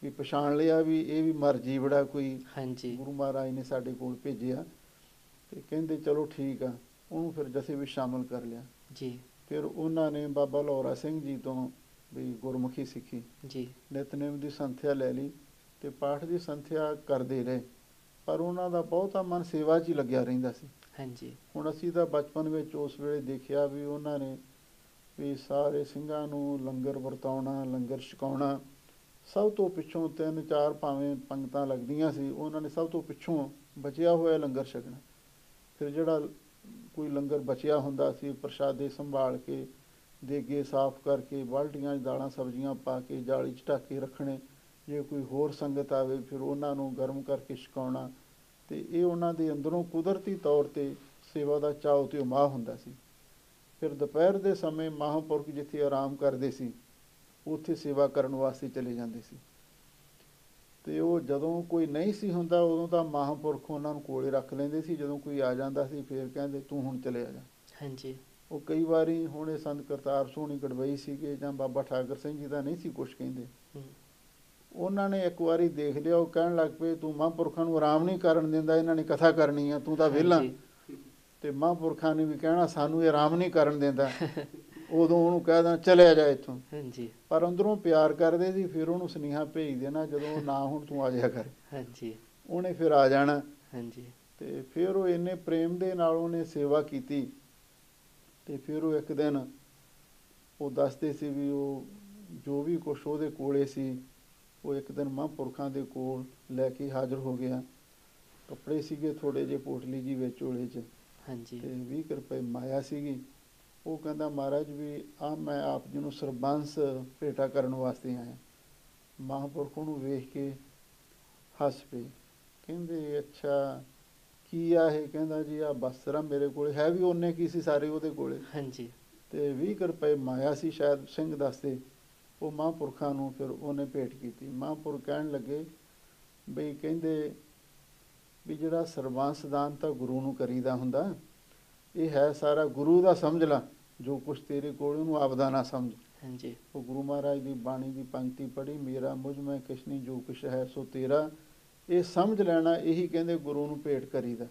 ਵੀ ਪਛਾਣ ਲਿਆ ਵੀ ਇਹ ਵੀ ਮਰਜੀ ਬੜਾ ਕੋਈ ਗੁਰੂ ਮਹਾਰਾਜ ਨੇ ਸਾਡੇ ਕੋਲ ਭੇਜਿਆ, ਅਤੇ ਕਹਿੰਦੇ ਚਲੋ ਠੀਕ ਆ। ਉਹਨੂੰ ਫਿਰ ਜਥੇ ਵਿੱਚ ਸ਼ਾਮਲ ਕਰ ਲਿਆ ਜੀ। ਫਿਰ ਉਹਨਾਂ ਨੇ ਬਾਬਾ ਲੌਰਾ ਸਿੰਘ ਜੀ ਤੋਂ ਵੀ ਗੁਰਮੁਖੀ ਸਿੱਖੀ ਜੀ। ਨਿਤਨੇਮ ਦੀ ਸੰਥਿਆ ਲੈ ਲਈ ਅਤੇ ਪਾਠ ਦੀ ਸੰਥਿਆ ਕਰਦੇ ਰਹੇ, ਪਰ ਉਹਨਾਂ ਦਾ ਬਹੁਤਾ ਮਨ ਸੇਵਾ 'ਚ ਹੀ ਲੱਗਿਆ ਰਹਿੰਦਾ ਸੀ। ਹਾਂਜੀ। ਹੁਣ ਅਸੀਂ ਤਾਂ ਬਚਪਨ ਵਿੱਚ ਉਸ ਵੇਲੇ ਦੇਖਿਆ ਵੀ ਉਹਨਾਂ ਨੇ ਵੀ ਸਾਰੇ ਸਿੰਘਾਂ ਨੂੰ ਲੰਗਰ ਵਰਤਾਉਣਾ, ਲੰਗਰ ਛਕਾਉਣਾ, ਸਭ ਤੋਂ ਪਿੱਛੋਂ 3-4 ਭਾਵੇਂ ਪੰਗਤਾਂ ਲੱਗਦੀਆਂ ਸੀ, ਉਹਨਾਂ ਨੇ ਸਭ ਤੋਂ ਪਿੱਛੋਂ ਬਚਿਆ ਹੋਇਆ ਲੰਗਰ ਛਕਣਾ। ਫਿਰ ਜਿਹੜਾ ਕੋਈ ਲੰਗਰ ਬਚਿਆ ਹੁੰਦਾ ਸੀ ਪ੍ਰਸ਼ਾਦੇ ਸੰਭਾਲ ਕੇ, ਦੇਗੇ ਸਾਫ਼ ਕਰਕੇ, ਬਾਲਟੀਆਂ 'ਚ ਦਾਲਾਂ ਸਬਜ਼ੀਆਂ ਪਾ ਕੇ ਜਾਲੀ 'ਚ ਢੱਕ ਕੇ ਰੱਖਣੇ। ਜੇ ਕੋਈ ਹੋਰ ਸੰਗਤ ਆਵੇ ਫਿਰ ਉਹਨਾਂ ਨੂੰ ਗਰਮ ਕਰਕੇ ਛਕਾਉਣਾ, ਅਤੇ ਇਹ ਉਹਨਾਂ ਦੇ ਅੰਦਰੋਂ ਕੁਦਰਤੀ ਤੌਰ 'ਤੇ ਸੇਵਾ ਦਾ ਚਾਅ ਅਤੇ ਉਮਾਹ ਹੁੰਦਾ ਸੀ। ਫਿਰ ਦੁਪਹਿਰ ਦੇ ਸਮੇਂ ਮਹਾਂਪੁਰਖ ਜਿੱਥੇ ਆਰਾਮ ਕਰਦੇ ਸੀ ਉੱਥੇ ਸੇਵਾ ਕਰਨ ਵਾਸਤੇ ਚਲੇ ਜਾਂਦੇ ਸੀ। ਤੇ ਉਹ ਜਦੋਂ ਕੋਈ ਨਹੀਂ ਸੀ ਹੁੰਦਾ ਉਦੋਂ ਤਾਂ ਮਹਾਂਪੁਰਖ ਉਹਨਾਂ ਨੂੰ ਕੋਲੇ ਰੱਖ ਲੈਂਦੇ ਸੀ, ਜਦੋਂ ਕੋਈ ਆ ਜਾਂਦਾ ਸੀ ਫਿਰ ਕਹਿੰਦੇ ਤੂੰ ਹੁਣ ਚਲੇ ਜਾ। ਹਾਂਜੀ। ਉਹ ਕਈ ਵਾਰੀ ਹੁਣ ਇਹ ਸੰਤ ਕਰਤਾਰ ਸੋਹਣੀ ਗੜਵਈ ਸੀਗੇ ਜਾਂ ਬਾਬਾ ਠਾਕਰ ਸਿੰਘ ਜੀ ਦਾ ਨਹੀਂ ਸੀ ਕੁਛ ਕਹਿੰਦੇ, ਉਹਨਾਂ ਨੇ ਇੱਕ ਵਾਰੀ ਦੇਖ ਲਿਆ, ਉਹ ਕਹਿਣ ਲੱਗ ਪਏ ਤੂੰ ਮਹਾਂਪੁਰਖਾਂ ਨੂੰ ਆਰਾਮ ਨਹੀਂ ਕਰਨ ਦਿੰਦਾ, ਇਹਨਾਂ ਨੇ ਕਥਾ ਕਰਨੀ ਆ, ਤੂੰ ਤਾਂ ਵਿਹਲਾ। ਤੇ ਮਹਾਂਪੁਰਖਾਂ ਨੇ ਵੀ ਕਹਿਣਾ ਸਾਨੂੰ ਇਹ ਆਰਾਮ ਨਹੀਂ ਕਰਨ ਦਿੰਦਾ, ਉਦੋਂ ਉਹਨੂੰ ਕਹਿ ਦੇਣਾ ਚਲਿਆ ਜਾ ਇੱਥੋਂ। ਹਾਂਜੀ। ਪਰ ਅੰਦਰੋਂ ਪਿਆਰ ਕਰਦੇ ਸੀ, ਫਿਰ ਉਹਨੂੰ ਸੁਨੇਹਾ ਭੇਜ ਦੇਣਾ ਜਦੋਂ ਨਾ ਹੁਣ ਤੂੰ ਆ ਜਾਇਆ ਕਰ। ਹਾਂਜੀ। ਉਹਨੇ ਫਿਰ ਆ ਜਾਣਾ। ਹਾਂਜੀ। ਤੇ ਫਿਰ ਉਹ ਇੰਨੇ ਪ੍ਰੇਮ ਦੇ ਨਾਲ ਉਹਨੇ ਸੇਵਾ ਕੀਤੀ। ਤੇ ਫਿਰ ਉਹ ਇੱਕ ਦਿਨ ਉਹ ਦੱਸਦੇ ਸੀ ਵੀ ਉਹ ਜੋ ਵੀ ਕੁਛ ਉਹਦੇ ਕੋਲੇ ਸੀ ਉਹ ਇੱਕ ਦਿਨ ਮਹਾਂਪੁਰਖਾਂ ਦੇ ਕੋਲ ਲੈ ਕੇ ਹਾਜ਼ਰ ਹੋ ਗਿਆ। ਕੱਪੜੇ ਸੀਗੇ ਥੋੜ੍ਹੇ ਜਿਹੇ ਪੋਟਲੀ ਜੀ ਵਿੱਚ ਝੋਲੇ 'ਚ। ਹਾਂਜੀ। ਤੇ 20 ਰੁਪਏ ਮਾਇਆ ਸੀਗੀ। ਉਹ ਕਹਿੰਦਾ ਮਹਾਰਾਜ ਵੀ ਆ ਮੈਂ ਆਪ ਜੀ ਨੂੰ ਸਰਬੰਸ ਭੇਟਾ ਕਰਨ ਵਾਸਤੇ ਆਇਆ। ਮਹਾਂਪੁਰਖ ਉਹਨੂੰ ਵੇਖ ਕੇ ਹੱਸ ਪਏ, ਕਹਿੰਦੇ ਅੱਛਾ ਕੀ ਆ ਇਹ? ਕਹਿੰਦਾ ਜੀ ਆ ਬਸਤਰਾ ਮੇਰੇ ਕੋਲ ਹੈ, ਵੀ ਉਹਨੇ ਕੀ ਸੀ ਸਾਰੇ ਉਹਦੇ ਕੋਲੇ। ਹਾਂਜੀ। ਤੇ 20 ਰੁਪਏ ਮਾਇਆ ਸੀ ਸ਼ਾਇਦ ਸਿੰਘ ਦੱਸਦੇ। ਉਹ ਮਹਾਂਪੁਰਖਾਂ ਨੂੰ ਫਿਰ ਉਹਨੇ ਭੇਟ ਕੀਤੀ। ਮਹਾਂਪੁਰਖ ਕਹਿਣ ਲੱਗੇ ਬਈ ਕਹਿੰਦੇ ਵੀ ਜਿਹੜਾ ਸਰਬੰਸ ਦਾਨ ਤਾਂ ਗੁਰੂ ਨੂੰ ਕਰੀਦਾ ਹੁੰਦਾ, ਇਹ ਹੈ ਸਾਰਾ ਗੁਰੂ ਦਾ, ਸਮਝ ਲਾ ਜੋ ਕੁਛ ਤੇਰੇ ਕੋਲ ਉਹਨੂੰ ਆਪਦਾ ਨਾ ਸਮਝ। ਹਾਂਜੀ। ਉਹ ਗੁਰੂ ਮਹਾਰਾਜ ਦੀ ਬਾਣੀ ਦੀ ਪੰਕਤੀ ਪੜ੍ਹੀ, ਮੇਰਾ ਮੁਝ ਮੈਂ ਕਿਛ ਨਹੀਂ ਜੋ ਕੁਛ ਹੈ ਸੋ ਤੇਰਾ, ਇਹ ਸਮਝ ਲੈਣਾ, ਇਹੀ ਕਹਿੰਦੇ ਗੁਰੂ ਨੂੰ ਭੇਟ ਕਰੀਦਾ।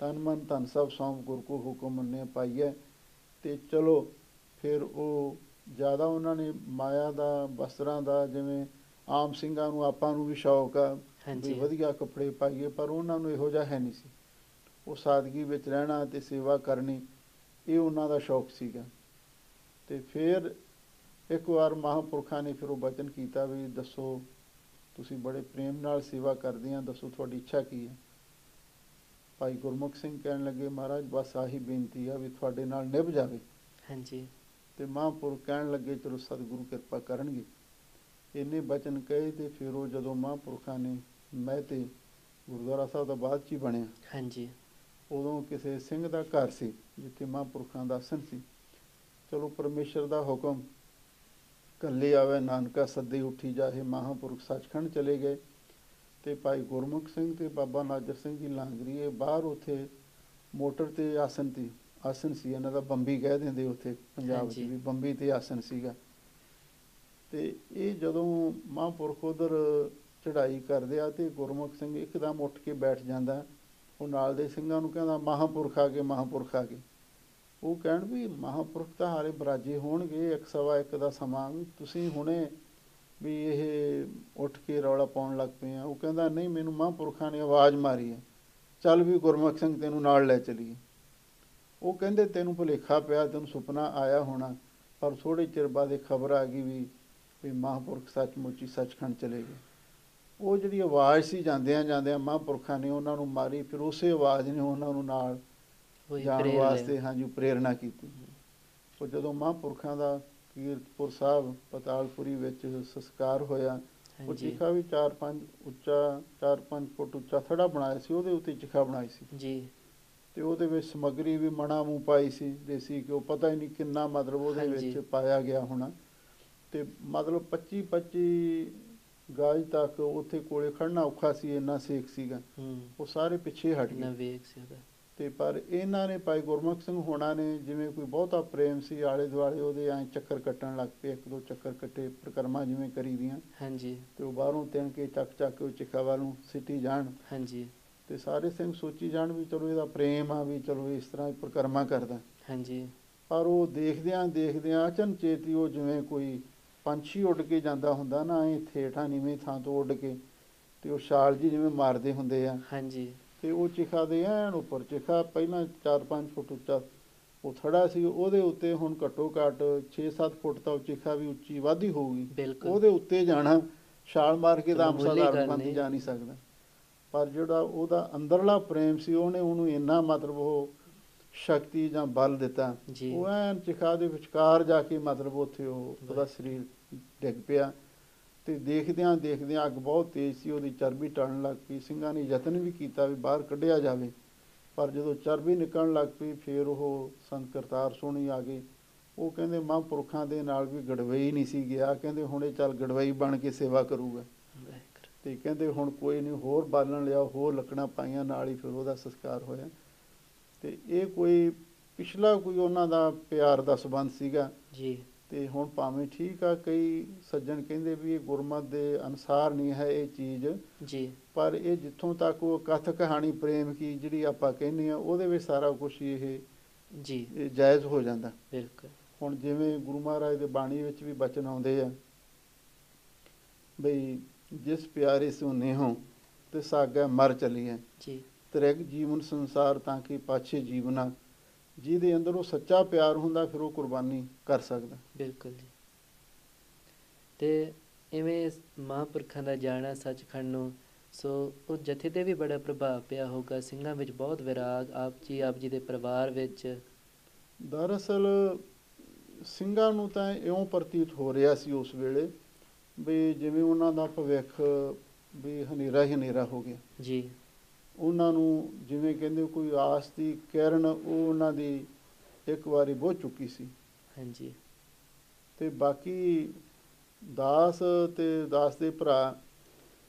ਤਨ ਮਨ ਧਨ ਸਭ ਸੌਂਪ ਗੁਰ ਕੋ ਹੁਕਮ ਮੰਨੇ ਪਾਈਐ। ਤੇ ਚਲੋ ਫਿਰ ਉਹ ਜ਼ਿਆਦਾ ਉਹਨਾਂ ਨੇ ਮਾਇਆ ਦਾ, ਵਸਤਰਾਂ ਦਾ, ਜਿਵੇਂ ਆਮ ਸਿੰਘਾਂ ਨੂੰ ਆਪਾਂ ਨੂੰ ਵੀ ਸ਼ੌਕ ਆ ਵੀ ਵਧੀਆ ਕੱਪੜੇ ਪਾਈਏ, ਪਰ ਉਹਨਾਂ ਨੂੰ ਇਹੋ ਜਿਹਾ ਹੈ ਨਹੀਂ ਸੀ। ਉਹ ਸਾਦਗੀ ਵਿੱਚ ਰਹਿਣਾ ਅਤੇ ਸੇਵਾ ਕਰਨੀ, ਇਹ ਉਹਨਾਂ ਦਾ ਸ਼ੌਕ ਸੀਗਾ। ਤੇ ਫਿਰ ਇੱਕ ਵਾਰ ਮਹਾਂਪੁਰਖਾਂ ਨੇ ਫਿਰ ਉਹ ਬਚਨ ਕੀਤਾ ਵੀ ਦੱਸੋ ਤੁਸੀਂ ਬੜੇ ਪ੍ਰੇਮ ਨਾਲ ਸੇਵਾ ਕਰਦੇ ਆ, ਦੱਸੋ ਤੁਹਾਡੀ ਇੱਛਾ ਕੀ ਹੈ? ਭਾਈ ਗੁਰਮੁਖ ਸਿੰਘ ਕਹਿਣ ਲੱਗੇ ਮਹਾਰਾਜ ਬਸ ਆਹੀ ਬੇਨਤੀ ਆ ਵੀ ਤੁਹਾਡੇ ਨਾਲ ਨਿਭ ਜਾਵੇ। ਹਾਂਜੀ। ਤੇ ਮਹਾਂਪੁਰਖ ਕਹਿਣ ਲੱਗੇ ਚਲੋ ਸਤਿਗੁਰੂ ਕਿਰਪਾ ਕਰਨਗੇ। ਇੰਨੇ ਬਚਨ ਕਹੇ ਤੇ ਫਿਰ ਉਹ ਜਦੋਂ ਮਹਾਂਪੁਰਖਾਂ ਨੇ ਮੈਂ ਤੇ ਗੁਰਦੁਆਰਾ ਸਾਹਿਬ ਦਾ ਬਾਅਦ 'ਚ ਹੀ ਬਣਿਆ। ਹਾਂਜੀ। ਉਦੋਂ ਕਿਸੇ ਸਿੰਘ ਦਾ ਘਰ ਸੀ ਜਿੱਥੇ ਮਹਾਂਪੁਰਖਾਂ ਦਾ ਆਸਣ ਸੀ। ਚਲੋ ਪਰਮੇਸ਼ਰ ਦਾ ਹੁਕਮ, ਕੱਲੇ ਆਵੇ ਨਾਨਕਾ ਸੱਦੇ ਉੱਠੀ ਜਾਏ, ਮਹਾਂਪੁਰਖ ਸੱਚਖੰਡ ਚਲੇ ਗਏ। ਤੇ ਭਾਈ ਗੁਰਮੁਖ ਸਿੰਘ ਤੇ ਬਾਬਾ ਨਾਜਰ ਸਿੰਘ ਜੀ ਲਾਂਗਰੀਏ ਬਾਹਰ ਉੱਥੇ ਮੋਟਰ ਤੇ ਆਸਣ ਸੀ ਇਹਨਾਂ ਦਾ, ਬੰਬੀ ਕਹਿ ਦਿੰਦੇ ਉੱਥੇ ਪੰਜਾਬ 'ਚ ਵੀ, ਬੰਬੀ ਤੇ ਆਸਣ ਸੀਗਾ। ਤੇ ਇਹ ਜਦੋਂ ਮਹਾਂਪੁਰਖ ਉੱਧਰ ਚੜ੍ਹਾਈ ਕਰਦੇ ਆ ਤੇ ਗੁਰਮੁਖ ਸਿੰਘ ਇੱਕਦਮ ਉੱਠ ਕੇ ਬੈਠ ਜਾਂਦਾ। ਉਹ ਨਾਲ ਦੇ ਸਿੰਘਾਂ ਨੂੰ ਕਹਿੰਦਾ ਮਹਾਂਪੁਰਖ ਆ ਗਏ, ਮਹਾਂਪੁਰਖ ਆ ਗਏ। ਉਹ ਕਹਿਣ ਵੀ ਮਹਾਂਪੁਰਖ ਤਾਂ ਹਾਲੇ ਬਰਾਜੇ ਹੋਣਗੇ, 1:15 ਦਾ ਸਮਾਂ, ਵੀ ਤੁਸੀਂ ਹੁਣੇ ਵੀ ਇਹ ਉੱਠ ਕੇ ਰੌਲਾ ਪਾਉਣ ਲੱਗ ਪਏ ਆ। ਉਹ ਕਹਿੰਦਾ ਨਹੀਂ, ਮੈਨੂੰ ਮਹਾਂਪੁਰਖਾਂ ਨੇ ਆਵਾਜ਼ ਮਾਰੀ ਹੈ, ਚੱਲ ਵੀ ਗੁਰਮੁਖ ਸਿੰਘ ਤੈਨੂੰ ਨਾਲ ਲੈ ਚਲੀਏ। ਉਹ ਕਹਿੰਦੇ ਤੈਨੂੰ ਭੁਲੇਖਾ ਪਿਆ, ਤੈਨੂੰ ਸੁਪਨਾ ਆਇਆ ਹੋਣਾ, ਪਰ ਥੋੜ੍ਹੇ ਚਿਰ ਬਾਅਦ ਇਹ ਖਬਰ ਆ ਗਈ ਵੀ ਮਹਾਂਪੁਰਖ ਸੱਚਮੁੱਚ ਹੀ ਸੱਚਖੰਡ ਚਲੇ ਗਏ। ਉਹ ਜਿਹੜੀ ਆਵਾਜ਼ ਸੀ ਜਾਂਦਿਆਂ ਜਾਂਦਿਆਂ ਮਹਾਂਪੁਰਖਾਂ ਨੇ ਉਹਨਾਂ ਨੂੰ ਮਾਰੀ, ਫਿਰ ਉਸੇ ਆਵਾਜ਼ ਨੇ ਉਹਨਾਂ ਨੂੰ ਨਾਲ ਜਾਣ ਵਾਸਤੇ ਹਾਂਜੀ ਪ੍ਰੇਰਨਾ ਕੀਤੀ। ਉਹ ਜਦੋਂ ਮਹਾਂਪੁਰਖਾਂ ਦਾ ਕੀਰਤਪੁਰ ਸਾਹਿਬ ਪਤਾਲਪੁਰੀ ਵਿੱਚ ਸੰਸਕਾਰ ਹੋਇਆ, ਉਹ ਚਿਖਾ ਵੀ 4-5 ਫੁੱਟ ਉੱਚਾ ਥੜਾ ਬਣਾਇਆ ਸੀ, ਉਹਦੇ ਉੱਤੇ ਚਿਖਾ ਬਣਾਈ ਸੀ ਜੀ। ਤੇ ਉਹਦੇ ਵਿੱਚ ਸਮੱਗਰੀ ਵੀ ਮਣਾ ਮੂੰਹ ਪਾਈ ਸੀ ਦੇਸੀ ਘਿਓ, ਪਤਾ ਹੀ ਨਹੀਂ ਕਿੰਨਾ ਮਤਲਬ ਉਹਦੇ ਵਿੱਚ ਪਾਇਆ ਗਿਆ ਹੋਣਾ। ਤੇ ਮਤਲਬ 25-25 ਗਜ ਤੱਕ ਉੱਥੇ ਕੋਲੇ ਖੜਨਾ ਔਖਾ ਸੀ, ਇੰਨਾ ਸੇਕ ਸੀਗਾ। ਉਹ ਸਾਰੇ ਪਿੱਛੇ ਹਟ ਗਏ। ਤੇ ਪਰ ਇਹਨਾਂ ਨੇ ਭਾਈ ਗੁਰਮੁਖ ਸਿੰਘ ਹੋਣਾ ਨੇ ਜਿਵੇਂ ਕੋਈ ਬਹੁਤਾ ਪ੍ਰੇਮ ਸੀ, ਆਲੇ ਦੁਆਲੇ ਉਹਦੇ ਐਂ ਚੱਕਰ ਕੱਟਣ ਲੱਗ ਪਏ, 1-2 ਚੱਕਰ ਕੱਟੇ ਪਰਿਕਰਮਾ ਜਿਵੇਂ ਕਰੀ ਦੀਆਂ। ਤੇ ਉਹ ਬਾਹਰੋਂ ਤਿਣ ਕੇ ਚੱਕ ਕੇ ਉਹ ਚਿਖਾ ਵੱਲ ਨੂੰ ਸਿੱਟੀ ਜਾਣ। ਤੇ ਸਾਰੇ ਸਿੰਘ ਸੋਚੀ ਜਾਣ ਵੀ ਚਲੋ ਇਹਦਾ ਪ੍ਰੇਮ ਆ, ਵੀ ਚਲੋ ਇਸ ਤਰ੍ਹਾਂ ਪਰਿਕਰਮਾ ਕਰਦਾ। ਪਰ ਉਹ ਦੇਖਦਿਆਂ ਦੇਖਦਿਆਂ ਅਚਨਚੇਤ ਹੀ ਉਹ ਜਿਵੇਂ ਕੋਈ ਪੰਛੀ ਉੱਡ ਕੇ ਜਾਂਦਾ ਹੁੰਦਾ ਨਾ, ਇਹ ਹੇਠਾਂ ਨੀਵੇਂ ਥਾਂ ਤੋਂ ਉੱਡ ਕੇ, ਤੇ ਉਹ ਛਾਲ ਜੀ ਜਿਵੇਂ ਮਾਰਦੇ ਹੁੰਦੇ ਆ। ਤੇ ਉਹ ਚਿਖਾ ਦੇ ਐਨ ਉੱਪਰ, ਚਿਖਾ ਪਹਿਲਾਂ 4-5 ਫੁੱਟ ਉੱਚਾ ਉਹ ਥੜਾ ਸੀ, ਉਹਦੇ ਉੱਤੇ ਹੁਣ ਘੱਟੋ ਘੱਟ 6-7 ਫੁੱਟ ਤਾਂ ਉਹ ਚਿਖਾ ਵੀ ਉੱਚੀ ਵਾਧੀ ਹੋਊਗੀ, ਉਹਦੇ ਉੱਤੇ ਜਾਣਾ ਛਾਲ ਮਾਰ ਕੇ ਤਾਂ ਆਮ ਸਾਧਾਰਨ ਬੰਦਾ ਜਾ ਨਹੀਂ ਸਕਦਾ। ਪਰ ਜਿਹੜਾ ਉਹਦਾ ਅੰਦਰਲਾ ਪ੍ਰੇਮ ਸੀ, ਉਹਨੂੰ ਇੰਨਾ ਮਤਲਬ ਉਹ ਸ਼ਕਤੀ ਜਾਂ ਬਲ ਦਿੱਤਾ, ਉਹ ਐਨ ਚਿਖਾ ਦੇ ਵਿਚਕਾਰ ਜਾ ਕੇ ਮਤਲਬ ਉੱਥੇ ਉਹਦਾ ਸਰੀਰ ਡਿੱਗ ਪਿਆ। ਤੇ ਦੇਖਦਿਆਂ ਦੇਖਦਿਆਂ ਅੱਗ ਬਹੁਤ ਤੇਜ਼ ਸੀ, ਉਹਦੀ ਚਰਬੀ ਟਲਣ ਲੱਗ ਪਈ। ਸਿੰਘਾਂ ਨੇ ਯਤਨ ਵੀ ਕੀਤਾ ਵੀ ਬਾਹਰ ਕੱਢਿਆ ਜਾਵੇ, ਪਰ ਜਦੋਂ ਚਰਬੀ ਨਿਕਲਣ ਲੱਗ ਪਈ ਫਿਰ ਉਹ ਸੰਤ ਕਰਤਾਰ ਸੋਹਣੀ ਆ ਗਏ। ਉਹ ਕਹਿੰਦੇ ਮਹਾਂਪੁਰਖਾਂ ਦੇ ਨਾਲ ਵੀ ਗੜਵਈ ਨਹੀਂ ਸੀ ਗਿਆ, ਕਹਿੰਦੇ ਹੁਣ ਇਹ ਚੱਲ ਗੜਵਈ ਬਣ ਕੇ ਸੇਵਾ ਕਰੂਗਾ। ਵਾਹਿਗੁਰੂ। ਤੇ ਕਹਿੰਦੇ ਹੁਣ ਕੋਈ ਨਹੀਂ, ਹੋਰ ਬਾਲਣ ਲਿਆ, ਹੋਰ ਲੱਕੜਾਂ ਪਾਈਆਂ, ਨਾਲ ਹੀ ਫਿਰ ਉਹਦਾ ਸੰਸਕਾਰ ਹੋਇਆ। ਤੇ ਇਹ ਕੋਈ ਪਿਛਲਾ ਕੋਈ ਉਹਨਾਂ ਦਾ ਪਿਆਰ ਦਾ ਸੰਬੰਧ ਸੀਗਾ ਜੀ। ਤੇ ਹੁਣ ਭਾਵੇਂ ਠੀਕ ਆ, ਕਈ ਸੱਜਣ ਕਹਿੰਦੇ ਵੀ ਇਹ ਗੁਰਮਤ ਦੇ ਅਨੁਸਾਰ ਨਹੀਂ ਹੈ ਇਹ ਚੀਜ਼ ਜੀ। ਪਰ ਇਹ ਜਿੱਥੋਂ ਤੱਕ ਉਹ ਕਥ ਕਹਾਣੀ ਪ੍ਰੇਮ ਕੀ ਜਿਹੜੀ ਆਪਾਂ ਕਹਿੰਦੇ ਆ ਉਹਦੇ ਵਿੱਚ ਸਾਰਾ ਕੁਝ ਇਹ ਜੀ ਇਹ ਜਾਇਜ਼ ਹੋ ਜਾਂਦਾ। ਬਿਲਕੁਲ। ਹੁਣ ਜਿਵੇਂ ਗੁਰੂ ਮਹਾਰਾਜ ਦੇ ਬਾਣੀ ਵਿੱਚ ਵੀ ਬਚਨ ਆਉਂਦੇ ਆ ਬਈ ਜਿਸ ਪਿਆਰੇ ਸੁਨੇ ਹੋ ਤੇ ਸਾਗਾ ਮਰ ਚਲੀਏ ਜੀ। ਤ੍ਰਿਗ ਜੀਵਨ ਸੰਸਾਰ ਤਾਂ ਕਿ ਪਾਛੇ ਜੀਵਨਾ, ਜਿਹਦੇ ਅੰਦਰ ਉਹ ਸੱਚਾ ਪਿਆਰ ਹੁੰਦਾ ਫਿਰ ਉਹ ਕੁਰਬਾਨੀ ਕਰ ਸਕਦਾ। ਬਿਲਕੁਲ ਜੀ। ਤੇ ਇਵੇਂ ਮਹਾਂਪੁਰਖਾਂ ਦਾ ਜਾਣਾ ਸੱਚਖੰਡ ਨੂੰ, ਸੋ ਉਹ ਜਥੇ 'ਤੇ ਵੀ ਬੜਾ ਪ੍ਰਭਾਵ ਪਿਆ ਹੋਊਗਾ, ਸਿੰਘਾਂ ਵਿੱਚ ਬਹੁਤ ਵਿਰਾਗ ਆਪ ਜੀ ਦੇ ਪਰਿਵਾਰ ਵਿੱਚ। ਦਰਅਸਲ ਸਿੰਘਾਂ ਨੂੰ ਤਾਂ ਇਉਂ ਪ੍ਰਤੀਤ ਹੋ ਰਿਹਾ ਸੀ ਉਸ ਵੇਲੇ ਵੀ ਜਿਵੇਂ ਉਹਨਾਂ ਦਾ ਭਵਿੱਖ ਵੀ ਹਨੇਰਾ ਹੀ ਹਨੇਰਾ ਹੋ ਗਿਆ ਜੀ। ਉਹਨਾਂ ਨੂੰ ਜਿਵੇਂ ਕਹਿੰਦੇ ਕੋਈ ਆਸ ਦੀ ਕਿਰਨ ਉਹ ਉਹਨਾਂ ਦੀ ਇੱਕ ਵਾਰੀ ਬੁੱਝ ਚੁੱਕੀ ਸੀ। ਹਾਂਜੀ। ਤੇ ਬਾਕੀ ਦਾਸ ਤੇ ਦਾਸ ਦੇ ਭਰਾ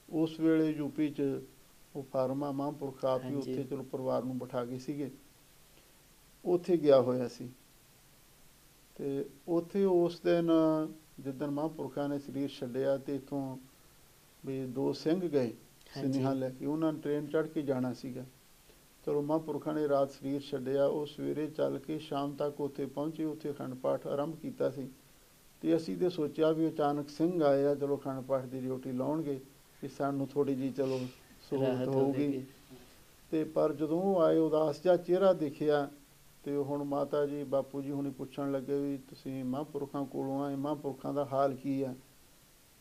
ਉਸ ਵੇਲੇ ਯੂਪੀ 'ਚ ਉਹ ਫਾਰਮਾ ਮਹਾਂਪੁਰਖ ਆਪ ਹੀ ਉੱਥੇ ਚਲੋ ਪਰਿਵਾਰ ਨੂੰ ਬਿਠਾ ਗਏ ਸੀਗੇ, ਉੱਥੇ ਗਿਆ ਹੋਇਆ ਸੀ। ਤੇ ਉੱਥੇ ਉਸ ਦਿਨ ਜਿੱਦਣ ਮਹਾਂਪੁਰਖਾਂ ਨੇ ਸਰੀਰ ਛੱਡਿਆ ਤੇ ਇੱਥੋਂ ਵੀ 2 ਸਿੰਘ ਗਏ ਸੁਨੇਹਾ ਲੈ ਕੇ, ਉਹਨਾਂ ਨੇ ਟ੍ਰੇਨ ਚੜ੍ਹ ਕੇ ਜਾਣਾ ਸੀਗਾ। ਚਲੋ ਮਹਾਂਪੁਰਖਾਂ ਨੇ ਰਾਤ ਸਰੀਰ ਛੱਡਿਆ, ਉਹ ਸਵੇਰੇ ਚੱਲ ਕੇ ਸ਼ਾਮ ਤੱਕ ਉੱਥੇ ਪਹੁੰਚੇ, ਉੱਥੇ ਅਖੰਡ ਪਾਠ ਆਰੰਭ ਕੀਤਾ ਸੀ। ਤੇ ਅਸੀਂ ਤੇ ਸੋਚਿਆ ਵੀ ਅਚਾਨਕ ਸਿੰਘ ਆਏ ਆ, ਚਲੋ ਅਖੰਡ ਪਾਠ ਦੀ ਡਿਊਟੀ ਲਾਉਣਗੇ ਕਿ ਸਾਨੂੰ ਥੋੜ੍ਹੀ ਜਿਹੀ ਚਲੋ ਸਹੂਲਤ ਹੋਊਗੀ। ਤੇ ਪਰ ਜਦੋਂ ਉਹ ਆਏ ਉਦਾਸ ਜਿਹਾ ਚਿਹਰਾ ਦਿਖਿਆ ਤੇ ਹੁਣ ਮਾਤਾ ਜੀ ਬਾਪੂ ਜੀ ਹੁਣੀ ਪੁੱਛਣ ਲੱਗੇ ਵੀ ਤੁਸੀਂ ਮਹਾਂਪੁਰਖਾਂ ਕੋਲੋਂ ਆਏ, ਮਹਾਂਪੁਰਖਾਂ ਦਾ ਹਾਲ ਕੀ ਆ।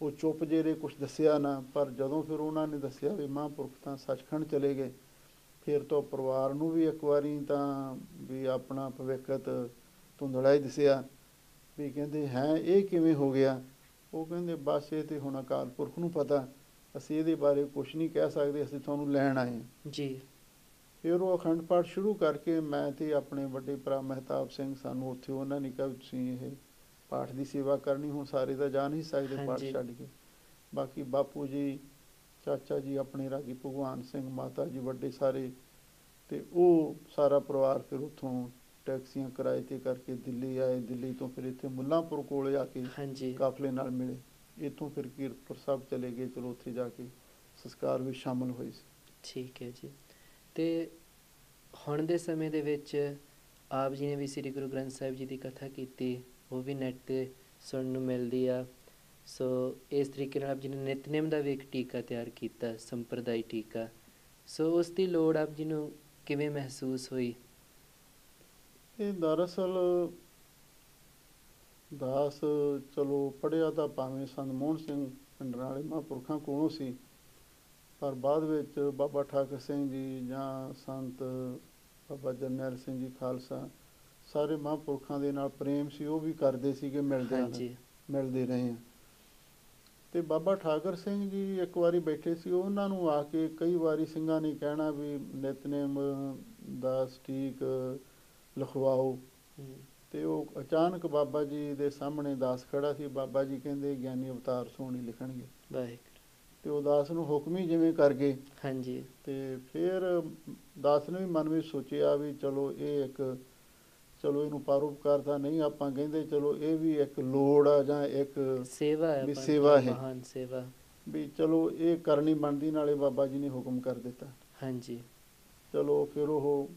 ਉਹ ਚੁੱਪ ਜਿਹੇ ਕੁਛ ਦੱਸਿਆ ਨਾ, ਪਰ ਜਦੋਂ ਫਿਰ ਉਹਨਾਂ ਨੇ ਦੱਸਿਆ ਵੀ ਮਹਾਂਪੁਰਖ ਤਾਂ ਸੱਚਖੰਡ ਚਲੇ ਗਏ, ਫਿਰ ਤੋਂ ਪਰਿਵਾਰ ਨੂੰ ਵੀ ਇੱਕ ਵਾਰੀ ਤਾਂ ਵੀ ਆਪਣਾ ਭਵਿੱਖਤ ਧੁੰਦਲਾ ਹੀ ਦਿਸਿਆ ਵੀ ਕਹਿੰਦੇ ਹੈ ਇਹ ਕਿਵੇਂ ਹੋ ਗਿਆ। ਉਹ ਕਹਿੰਦੇ ਬਸ ਇਹ ਤੇ ਹੁਣ ਅਕਾਲ ਪੁਰਖ ਨੂੰ ਪਤਾ, ਅਸੀਂ ਇਹਦੇ ਬਾਰੇ ਕੁਛ ਨਹੀਂ ਕਹਿ ਸਕਦੇ, ਅਸੀਂ ਤੁਹਾਨੂੰ ਲੈਣ ਆਏ ਹਾਂ ਜੀ। ਫਿਰ ਉਹ ਅਖੰਡ ਪਾਠ ਸ਼ੁਰੂ ਕਰਕੇ ਮੈਂ ਤੇ ਆਪਣੇ ਵੱਡੇ ਭਰਾ ਮਹਿਤਾਬ ਸਿੰਘ ਸਾਨੂੰ ਉੱਥੇ ਉਹਨਾਂ ਨੇ ਕਿਹਾ ਤੁਸੀਂ ਇਹ ਪਾਠ ਦੀ ਸੇਵਾ ਕਰਨੀ, ਹੁਣ ਸਾਰੇ ਤਾਂ ਜਾ ਨਹੀਂ ਸਕਦੇ ਪਾਠ ਛੱਡ ਕੇ। ਬਾਕੀ ਬਾਪੂ ਜੀ ਚਾਚਾ ਜੀ ਆਪਣੇ ਰਾਗੀ ਭਗਵਾਨ ਸਿੰਘ ਮਾਤਾ ਜੀ ਵੱਡੇ ਸਾਰੇ ਤੇ ਉਹ ਸਾਰਾ ਪਰਿਵਾਰ ਫਿਰ ਉੱਥੋਂ ਟੈਕਸੀਆਂ ਕਿਰਾਏ 'ਤੇ ਕਰਕੇ ਦਿੱਲੀ ਆਏ। ਦਿੱਲੀ ਤੋਂ ਫਿਰ ਇੱਥੇ ਮੁੱਲਾਂਪੁਰ ਕੋਲ ਆ ਕੇ ਕਾਫਲੇ ਨਾਲ ਮਿਲੇ, ਇੱਥੋਂ ਫਿਰ ਕੀਰਤਪੁਰ ਸਾਹਿਬ ਚਲੇ ਗਏ। ਚਲੋ ਉੱਥੇ ਜਾ ਕੇ ਸੰਸਕਾਰ ਵਿੱਚ ਸ਼ਾਮਲ ਹੋਏ ਸੀ। ਠੀਕ ਹੈ ਜੀ। ਤੇ ਹੁਣ ਦੇ ਸਮੇਂ ਦੇ ਵਿੱਚ ਆਪ ਜੀ ਨੇ ਵੀ ਸ੍ਰੀ ਗੁਰੂ ਗ੍ਰੰਥ ਸਾਹਿਬ ਜੀ ਦੀ ਕਥਾ ਕੀਤੀ, ਉਹ ਵੀ ਨੈੱਟ 'ਤੇ ਸੁਣਨ ਨੂੰ ਮਿਲਦੀ ਆ। ਸੋ ਇਸ ਤਰੀਕੇ ਨਾਲ ਆਪ ਜੀ ਨੇ ਨਿਤਨੇਮ ਦਾ ਵੀ ਇੱਕ ਟੀਕਾ ਤਿਆਰ ਕੀਤਾ, ਸੰਪਰਦਾਈ ਟੀਕਾ। ਸੋ ਉਸ ਦੀ ਲੋੜ ਆਪ ਜੀ ਨੂੰ ਕਿਵੇਂ ਮਹਿਸੂਸ ਹੋਈ? ਇਹ ਦਰਅਸਲ ਦਾਸ ਚਲੋ ਪੜ੍ਹਿਆ ਤਾਂ ਭਾਵੇਂ ਸੰਤ ਮੋਹਨ ਸਿੰਘ ਪਿੰਡਰਾਂ ਵਾਲੇ ਮਹਾਂਪੁਰਖਾਂ ਕੋਲੋਂ ਸੀ, ਪਰ ਬਾਅਦ ਵਿੱਚ ਬਾਬਾ ਠਾਕਰ ਸਿੰਘ ਜੀ ਜਾਂ ਸੰਤ ਬਾਬਾ ਜਰਨੈਲ ਸਿੰਘ ਜੀ ਖਾਲਸਾ ਸਾਰੇ ਮਹਾਂਪੁਰਖਾਂ ਦੇ ਨਾਲ ਪ੍ਰੇਮ ਸੀ, ਉਹ ਵੀ ਕਰਦੇ ਸੀਗੇ, ਮਿਲਦੇ ਰਹੇ ਹਾਂ। ਤੇ ਬਾਬਾ ਠਾਕਰ ਸਿੰਘ ਜੀ ਇੱਕ ਵਾਰੀ ਬੈਠੇ ਸੀ, ਉਹਨਾਂ ਨੂੰ ਆ ਕੇ ਕਈ ਵਾਰੀ ਸਿੰਘਾਂ ਨੇ ਕਹਿਣਾ ਵੀ ਨਿਤਨੇਮ ਦਾ ਸਟੀਕ ਲਿਖਵਾਓ। ਤੇ ਉਹ ਅਚਾਨਕ ਬਾਬਾ ਜੀ ਦੇ ਸਾਹਮਣੇ ਦਾਸ ਖੜਾ ਸੀ, ਬਾਬਾ ਜੀ ਕਹਿੰਦੇ ਗਿਆਨੀ ਅਵਤਾਰ ਸੋਹਣੀ ਲਿਖਣਗੇ। ਵਾਹਿਗੁਰੂ। ਤੇ ਉਹ ਦਾਸ ਨੂੰ ਹੁਕਮ ਹੀ ਜਿਵੇਂ ਕਰ ਗਏ। ਹਾਂਜੀ। ਤੇ ਫਿਰ ਦਾਸ ਨੇ ਵੀ ਮਨ ਵਿੱਚ ਸੋਚਿਆ ਵੀ ਚਲੋ ਇਹ ਇੱਕ ਚਲੋ ਇਹਨੂੰ ਪਰਉਪਕਾਰ ਤਾਂ ਨਹੀਂ ਆਪਾਂ ਕਹਿੰਦੇ, ਚਲੋ ਇਹ ਵੀ ਇੱਕ ਲੋੜ ਆ ਜਾਂ ਇੱਕ ਸੇਵਾ ਹੈ, ਸੇਵਾ ਹੈ, ਮਹਾਨ ਸੇਵਾ ਵੀ ਚਲੋ ਇਹ ਕਰਨੀ ਬਣਦੀ। ਨਾਲੇ ਬਾਬਾ ਜੀ ਨੇ ਹੁਕਮ ਕਰ ਦਿੱਤਾ। ਹਾਂਜੀ। ਚਲੋ ਫਿਰ ਉਹ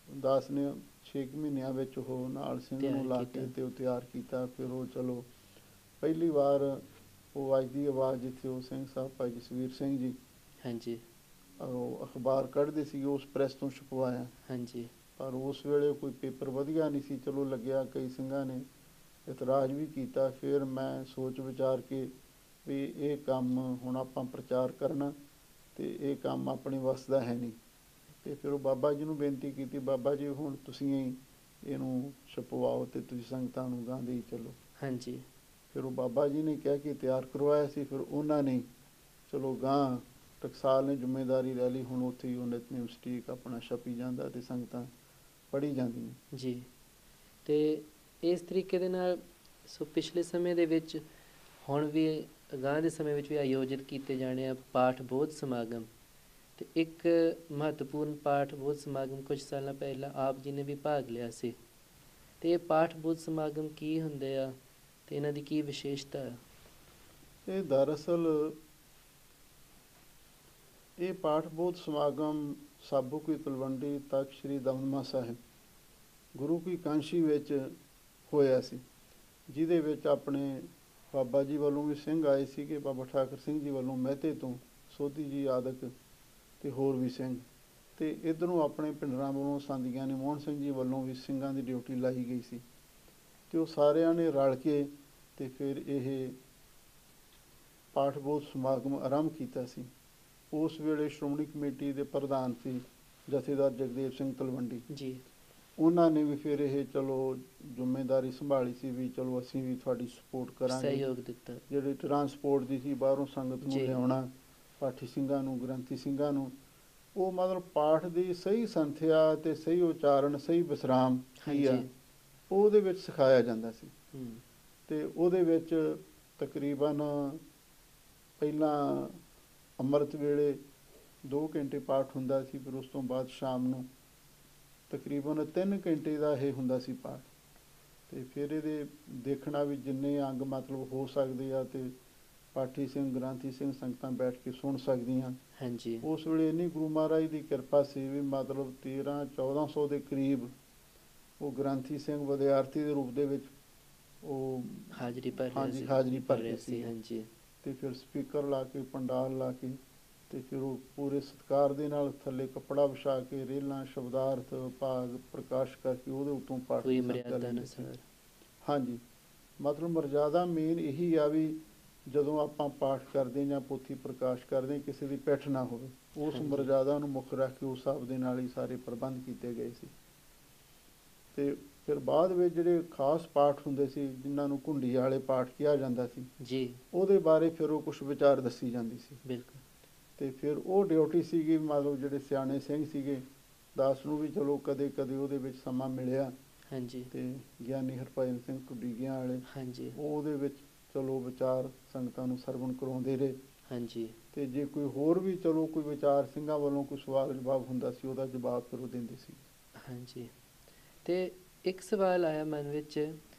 ਦਾਸ ਨੇ 6 ਮਹੀਨਿਆਂ ਵਿੱਚ ਉਹ ਨਾਲ ਸਿੰਘ ਨੂੰ ਲਾ ਕੇ ਤੇ ਉਹ ਤਿਆਰ ਕੀਤਾ। ਫਿਰ ਉਹ ਚਲੋ ਪਹਿਲੀ ਵਾਰ ਉਹ ਅੱਜ ਦੀ ਆਵਾਜ਼ ਜਿੱਥੇ ਉਹ ਸਿੰਘ ਸਾਹਿਬ ਭਾਈ ਜਸਵੀਰ ਸਿੰਘ ਜੀ ਹਾਂਜੀ ਉਹ ਅਖਬਾਰ ਕੱਢਦੇ ਸੀ, ਉਸ ਪ੍ਰੈਸ ਤੋਂ ਛਪਵਾਇਆ। ਹਾਂਜੀ। ਪਰ ਉਸ ਵੇਲੇ ਕੋਈ ਪੇਪਰ ਵਧੀਆ ਨਹੀਂ ਸੀ, ਚਲੋ ਲੱਗਿਆ, ਕਈ ਸਿੰਘਾਂ ਨੇ ਇਤਰਾਜ਼ ਵੀ ਕੀਤਾ। ਫਿਰ ਮੈਂ ਸੋਚ ਵਿਚਾਰ ਕੇ ਵੀ ਇਹ ਕੰਮ ਹੁਣ ਆਪਾਂ ਪ੍ਰਚਾਰ ਕਰਨਾ ਤੇ ਇਹ ਕੰਮ ਆਪਣੇ ਵੱਸ ਦਾ ਹੈ ਨਹੀਂ। ਤੇ ਫਿਰ ਉਹ ਬਾਬਾ ਜੀ ਨੂੰ ਬੇਨਤੀ ਕੀਤੀ, ਬਾਬਾ ਜੀ ਹੁਣ ਤੁਸੀਂ ਇਹਨੂੰ ਛਪਵਾਓ ਤੇ ਤੁਸੀਂ ਸੰਗਤਾਂ ਨੂੰ ਗਾਂ ਦੇਈ ਚੱਲੋ। ਹਾਂਜੀ। ਫਿਰ ਉਹ ਬਾਬਾ ਜੀ ਨੇ ਕਹਿ ਕੇ ਤਿਆਰ ਕਰਵਾਇਆ ਸੀ। ਫਿਰ ਉਹਨਾਂ ਨੇ ਚਲੋ ਗਾਂ ਟਕਸਾਲ ਨੇ ਜ਼ਿੰਮੇਵਾਰੀ ਲੈ ਲਈ। ਹੁਣ ਉੱਥੇ ਹੀ ਉਹ ਨਿਤਨੇਮ ਸਟੀਕ ਆਪਣਾ ਛਪੀ ਜਾਂਦਾ ਤੇ ਸੰਗਤਾਂ ਪੜ੍ਹੀ ਜਾਂਦੀਆਂ ਜੀ। ਤੇ ਇਸ ਤਰੀਕੇ ਦੇ ਨਾਲ ਸੋ ਪਿਛਲੇ ਸਮੇਂ ਦੇ ਵਿੱਚ ਹੁਣ ਵੀ ਅਗਾਂਹ ਦੇ ਸਮੇਂ ਵਿੱਚ ਵੀ ਆਯੋਜਿਤ ਕੀਤੇ ਜਾਣੇ ਆ ਪਾਠ ਬੋਧ ਸਮਾਗਮ। ਅਤੇ ਇੱਕ ਮਹੱਤਵਪੂਰਨ ਪਾਠ ਬੋਧ ਸਮਾਗਮ ਕੁਝ ਸਾਲਾਂ ਪਹਿਲਾਂ ਆਪ ਜੀ ਨੇ ਵੀ ਭਾਗ ਲਿਆ ਸੀ। ਅਤੇ ਇਹ ਪਾਠ ਬੋਧ ਸਮਾਗਮ ਕੀ ਹੁੰਦੇ ਆ ਅਤੇ ਇਹਨਾਂ ਦੀ ਕੀ ਵਿਸ਼ੇਸ਼ਤਾ ਆ? ਇਹ ਦਰਅਸਲ ਇਹ ਪਾਠ ਬੋਧ ਸਮਾਗਮ ਸਾਬੋ ਕੀ ਤਲਵੰਡੀ ਤਖਤ ਸ੍ਰੀ ਦਮਦਮਾ ਸਾਹਿਬ ਗੁਰੂ ਕੀ ਕਾਂਸ਼ੀ ਵਿੱਚ ਹੋਇਆ ਸੀ, ਜਿਹਦੇ ਵਿੱਚ ਆਪਣੇ ਬਾਬਾ ਜੀ ਵੱਲੋਂ ਵੀ ਸਿੰਘ ਆਏ ਸੀਗੇ, ਬਾਬਾ ਠਾਕਰ ਸਿੰਘ ਜੀ ਵੱਲੋਂ ਮਹਿਤੇ ਤੋਂ, ਸੋਧੀ ਜੀ ਆਦਿਕ ਅਤੇ ਹੋਰ ਵੀ ਸਿੰਘ, ਅਤੇ ਇੱਧਰੋਂ ਆਪਣੇ ਪਿੰਡਰਾਂ ਵੱਲੋਂ ਸੰਤ ਗਿਆਨੀ ਮੋਹਨ ਸਿੰਘ ਜੀ ਵੱਲੋਂ ਵੀ ਸਿੰਘਾਂ ਦੀ ਡਿਊਟੀ ਲਾਈ ਗਈ ਸੀ। ਅਤੇ ਉਹ ਸਾਰਿਆਂ ਨੇ ਰਲ ਕੇ ਅਤੇ ਫਿਰ ਇਹ ਪਾਠ ਬੋਧ ਸਮਾਗਮ ਆਰੰਭ ਕੀਤਾ ਸੀ। ਉਸ ਵੇਲੇ ਸ਼੍ਰੋਮਣੀ ਕਮੇਟੀ ਦੇ ਪ੍ਰਧਾਨ ਸੀ ਜਥੇਦਾਰ ਜਗਦੇਵ ਸਿੰਘ ਤਲਵੰਡੀ ਜੀ। ਉਹਨਾਂ ਨੇ ਵੀ ਫਿਰ ਇਹ ਚਲੋ ਜ਼ਿੰਮੇਵਾਰੀ ਸੰਭਾਲੀ ਸੀ ਵੀ ਚਲੋ ਅਸੀਂ ਵੀ ਤੁਹਾਡੀ ਸਪੋਰਟ ਕਰਾਂਗੇ, ਸਹਿਯੋਗ ਦਿੱਤਾ। ਜਿਹੜੀ ਟਰਾਂਸਪੋਰਟ ਦੀ ਸੀ ਬਾਹਰੋਂ ਸੰਗਤ ਨੂੰ ਲਿਆਉਣਾ, ਪਾਠੀ ਸਿੰਘਾਂ ਨੂੰ, ਗ੍ਰੰਥੀ ਸਿੰਘਾਂ ਨੂੰ, ਉਹ ਮਤਲਬ ਪਾਠ ਦੀ ਸਹੀ ਸੰਥਿਆ ਅਤੇ ਸਹੀ ਉਚਾਰਨ, ਸਹੀ ਵਿਸਰਾਮ ਕੀ ਆ ਉਹਦੇ ਵਿੱਚ ਸਿਖਾਇਆ ਜਾਂਦਾ ਸੀ। ਅਤੇ ਉਹਦੇ ਵਿੱਚ ਤਕਰੀਬਨ ਪਹਿਲਾਂ ਅੰਮ੍ਰਿਤ ਵੇਲੇ 2 ਘੰਟੇ ਪਾਠ ਹੁੰਦਾ ਸੀ, ਫਿਰ ਉਸ ਤੋਂ ਬਾਅਦ ਸ਼ਾਮ ਨੂੰ ਤਕਰੀਬਨ 3 ਘੰਟੇ ਦਾ ਇਹ ਹੁੰਦਾ ਸੀ ਪਾਠ। ਅਤੇ ਫਿਰ ਇਹਦੇ ਦੇਖਣਾ ਵੀ ਜਿੰਨੇ ਅੰਗ ਮਤਲਬ ਹੋ ਸਕਦੇ ਆ, ਅਤੇ ਪਾਠੀ ਸਿੰਘ, ਗ੍ਰੰਥੀ ਸਿੰਘ ਸੰਗਤਾਂ ਬੈਠ ਕੇ ਸੁਣ ਸਕਦੀਆਂ। ਹਾਂਜੀ। ਉਸ ਵੇਲੇ ਇੰਨੀ ਗੁਰੂ ਮਹਾਰਾਜ ਦੀ ਕਿਰਪਾ ਸੀ ਵੀ ਮਤਲਬ 1300-1400 ਦੇ ਕਰੀਬ ਉਹ ਗ੍ਰੰਥੀ ਸਿੰਘ ਵਿਦਿਆਰਥੀ ਦੇ ਰੂਪ ਦੇ ਵਿੱਚ ਉਹ ਹਾਜ਼ਰੀ ਭਰ ਰਹੇ ਸੀ। ਹਾਂਜੀ। ਅਤੇ ਫਿਰ ਸਪੀਕਰ ਲਾ ਕੇ, ਪੰਡਾਲ ਲਾ ਕੇ, ਅਤੇ ਫਿਰ ਉਹ ਪੂਰੇ ਸਤਿਕਾਰ ਦੇ ਨਾਲ ਥੱਲੇ ਕੱਪੜਾ ਵਿਛਾ ਕੇ ਰੇਲਾਂ, ਸ਼ਬਦਾਰਥ, ਭਾਗ ਪ੍ਰਕਾਸ਼ ਕਰਕੇ ਉਹਦੇ ਉੱਤੋਂ ਪਾਠ ਕੋਈ ਮਰਿਆਦਾ ਅਨੁਸਾਰ। ਹਾਂਜੀ, ਮਤਲਬ ਮਰਜ਼ਾਦਾ ਮੇਨ ਇਹੀ ਆ ਵੀ ਜਦੋਂ ਆਪਾਂ ਪਾਠ ਕਰਦੇ ਜਾਂ ਪੋਥੀ ਪ੍ਰਕਾਸ਼ ਕਰਦੇ ਕਿਸੇ ਦੀ ਪਿੱਠ ਨਾ ਹੋਵੇ, ਉਸ ਮਰਜ਼ਾਦਾ ਨੂੰ ਮੁੱਖ ਰੱਖ ਕੇ ਉਸ ਹਿਸਾਬ ਦੇ ਨਾਲ ਹੀ ਸਾਰੇ ਪ੍ਰਬੰਧ ਕੀਤੇ ਗਏ ਸੀ। ਅਤੇ ਫਿਰ ਬਾਅਦ ਵਿੱਚ ਜਿਹੜੇ ਖਾਸ ਪਾਠ ਹੁੰਦੇ ਸੀ ਜਿਨ੍ਹਾਂ ਨੂੰ ਘੁੰਡੀ ਵਾਲੇ ਪਾਠ ਕਿਹਾ ਜਾਂਦਾ ਸੀ ਜੀ, ਉਹਦੇ ਬਾਰੇ ਫਿਰ ਉਹ ਕੁਛ ਵਿਚਾਰ ਦੱਸੀ ਜਾਂਦੀ ਸੀ। ਬਿਲਕੁਲ। ਅਤੇ ਫਿਰ ਉਹ ਡਿਊਟੀ ਸੀਗੀ ਮਤਲਬ ਜਿਹੜੇ ਸਿਆਣੇ ਸਿੰਘ ਸੀਗੇ, ਦਾਸ ਨੂੰ ਵੀ ਚਲੋ ਕਦੇ ਕਦੇ ਉਹਦੇ ਵਿੱਚ ਸਮਾਂ ਮਿਲਿਆ। ਹਾਂਜੀ। ਅਤੇ ਗਿਆਨੀ ਹਰਭਜਨ ਸਿੰਘ ਢੁੱਡੀਗਿਆਂ ਵਾਲੇ ਹਾਂਜੀ, ਉਹ ਉਹਦੇ ਵਿੱਚ ਚਲੋ ਵਿਚਾਰ ਸੰਗਤਾਂ ਨੂੰ ਸਰਵਣ ਕਰਵਾਉਂਦੇ ਰਹੇ। ਹਾਂਜੀ। ਅਤੇ ਜੇ ਕੋਈ ਹੋਰ ਵੀ ਚਲੋ ਕੋਈ ਵਿਚਾਰ ਸਿੰਘਾਂ ਵੱਲੋਂ ਕੋਈ ਸਵਾਲ ਜਵਾਬ ਹੁੰਦਾ ਸੀ ਉਹਦਾ ਜਵਾਬ ਫਿਰ ਉਹ ਦਿੰਦੇ ਸੀ। ਹਾਂਜੀ। ਅਤੇ ਇੱਕ ਸਵਾਲ ਆਇਆ ਮਨ ਵਿੱਚ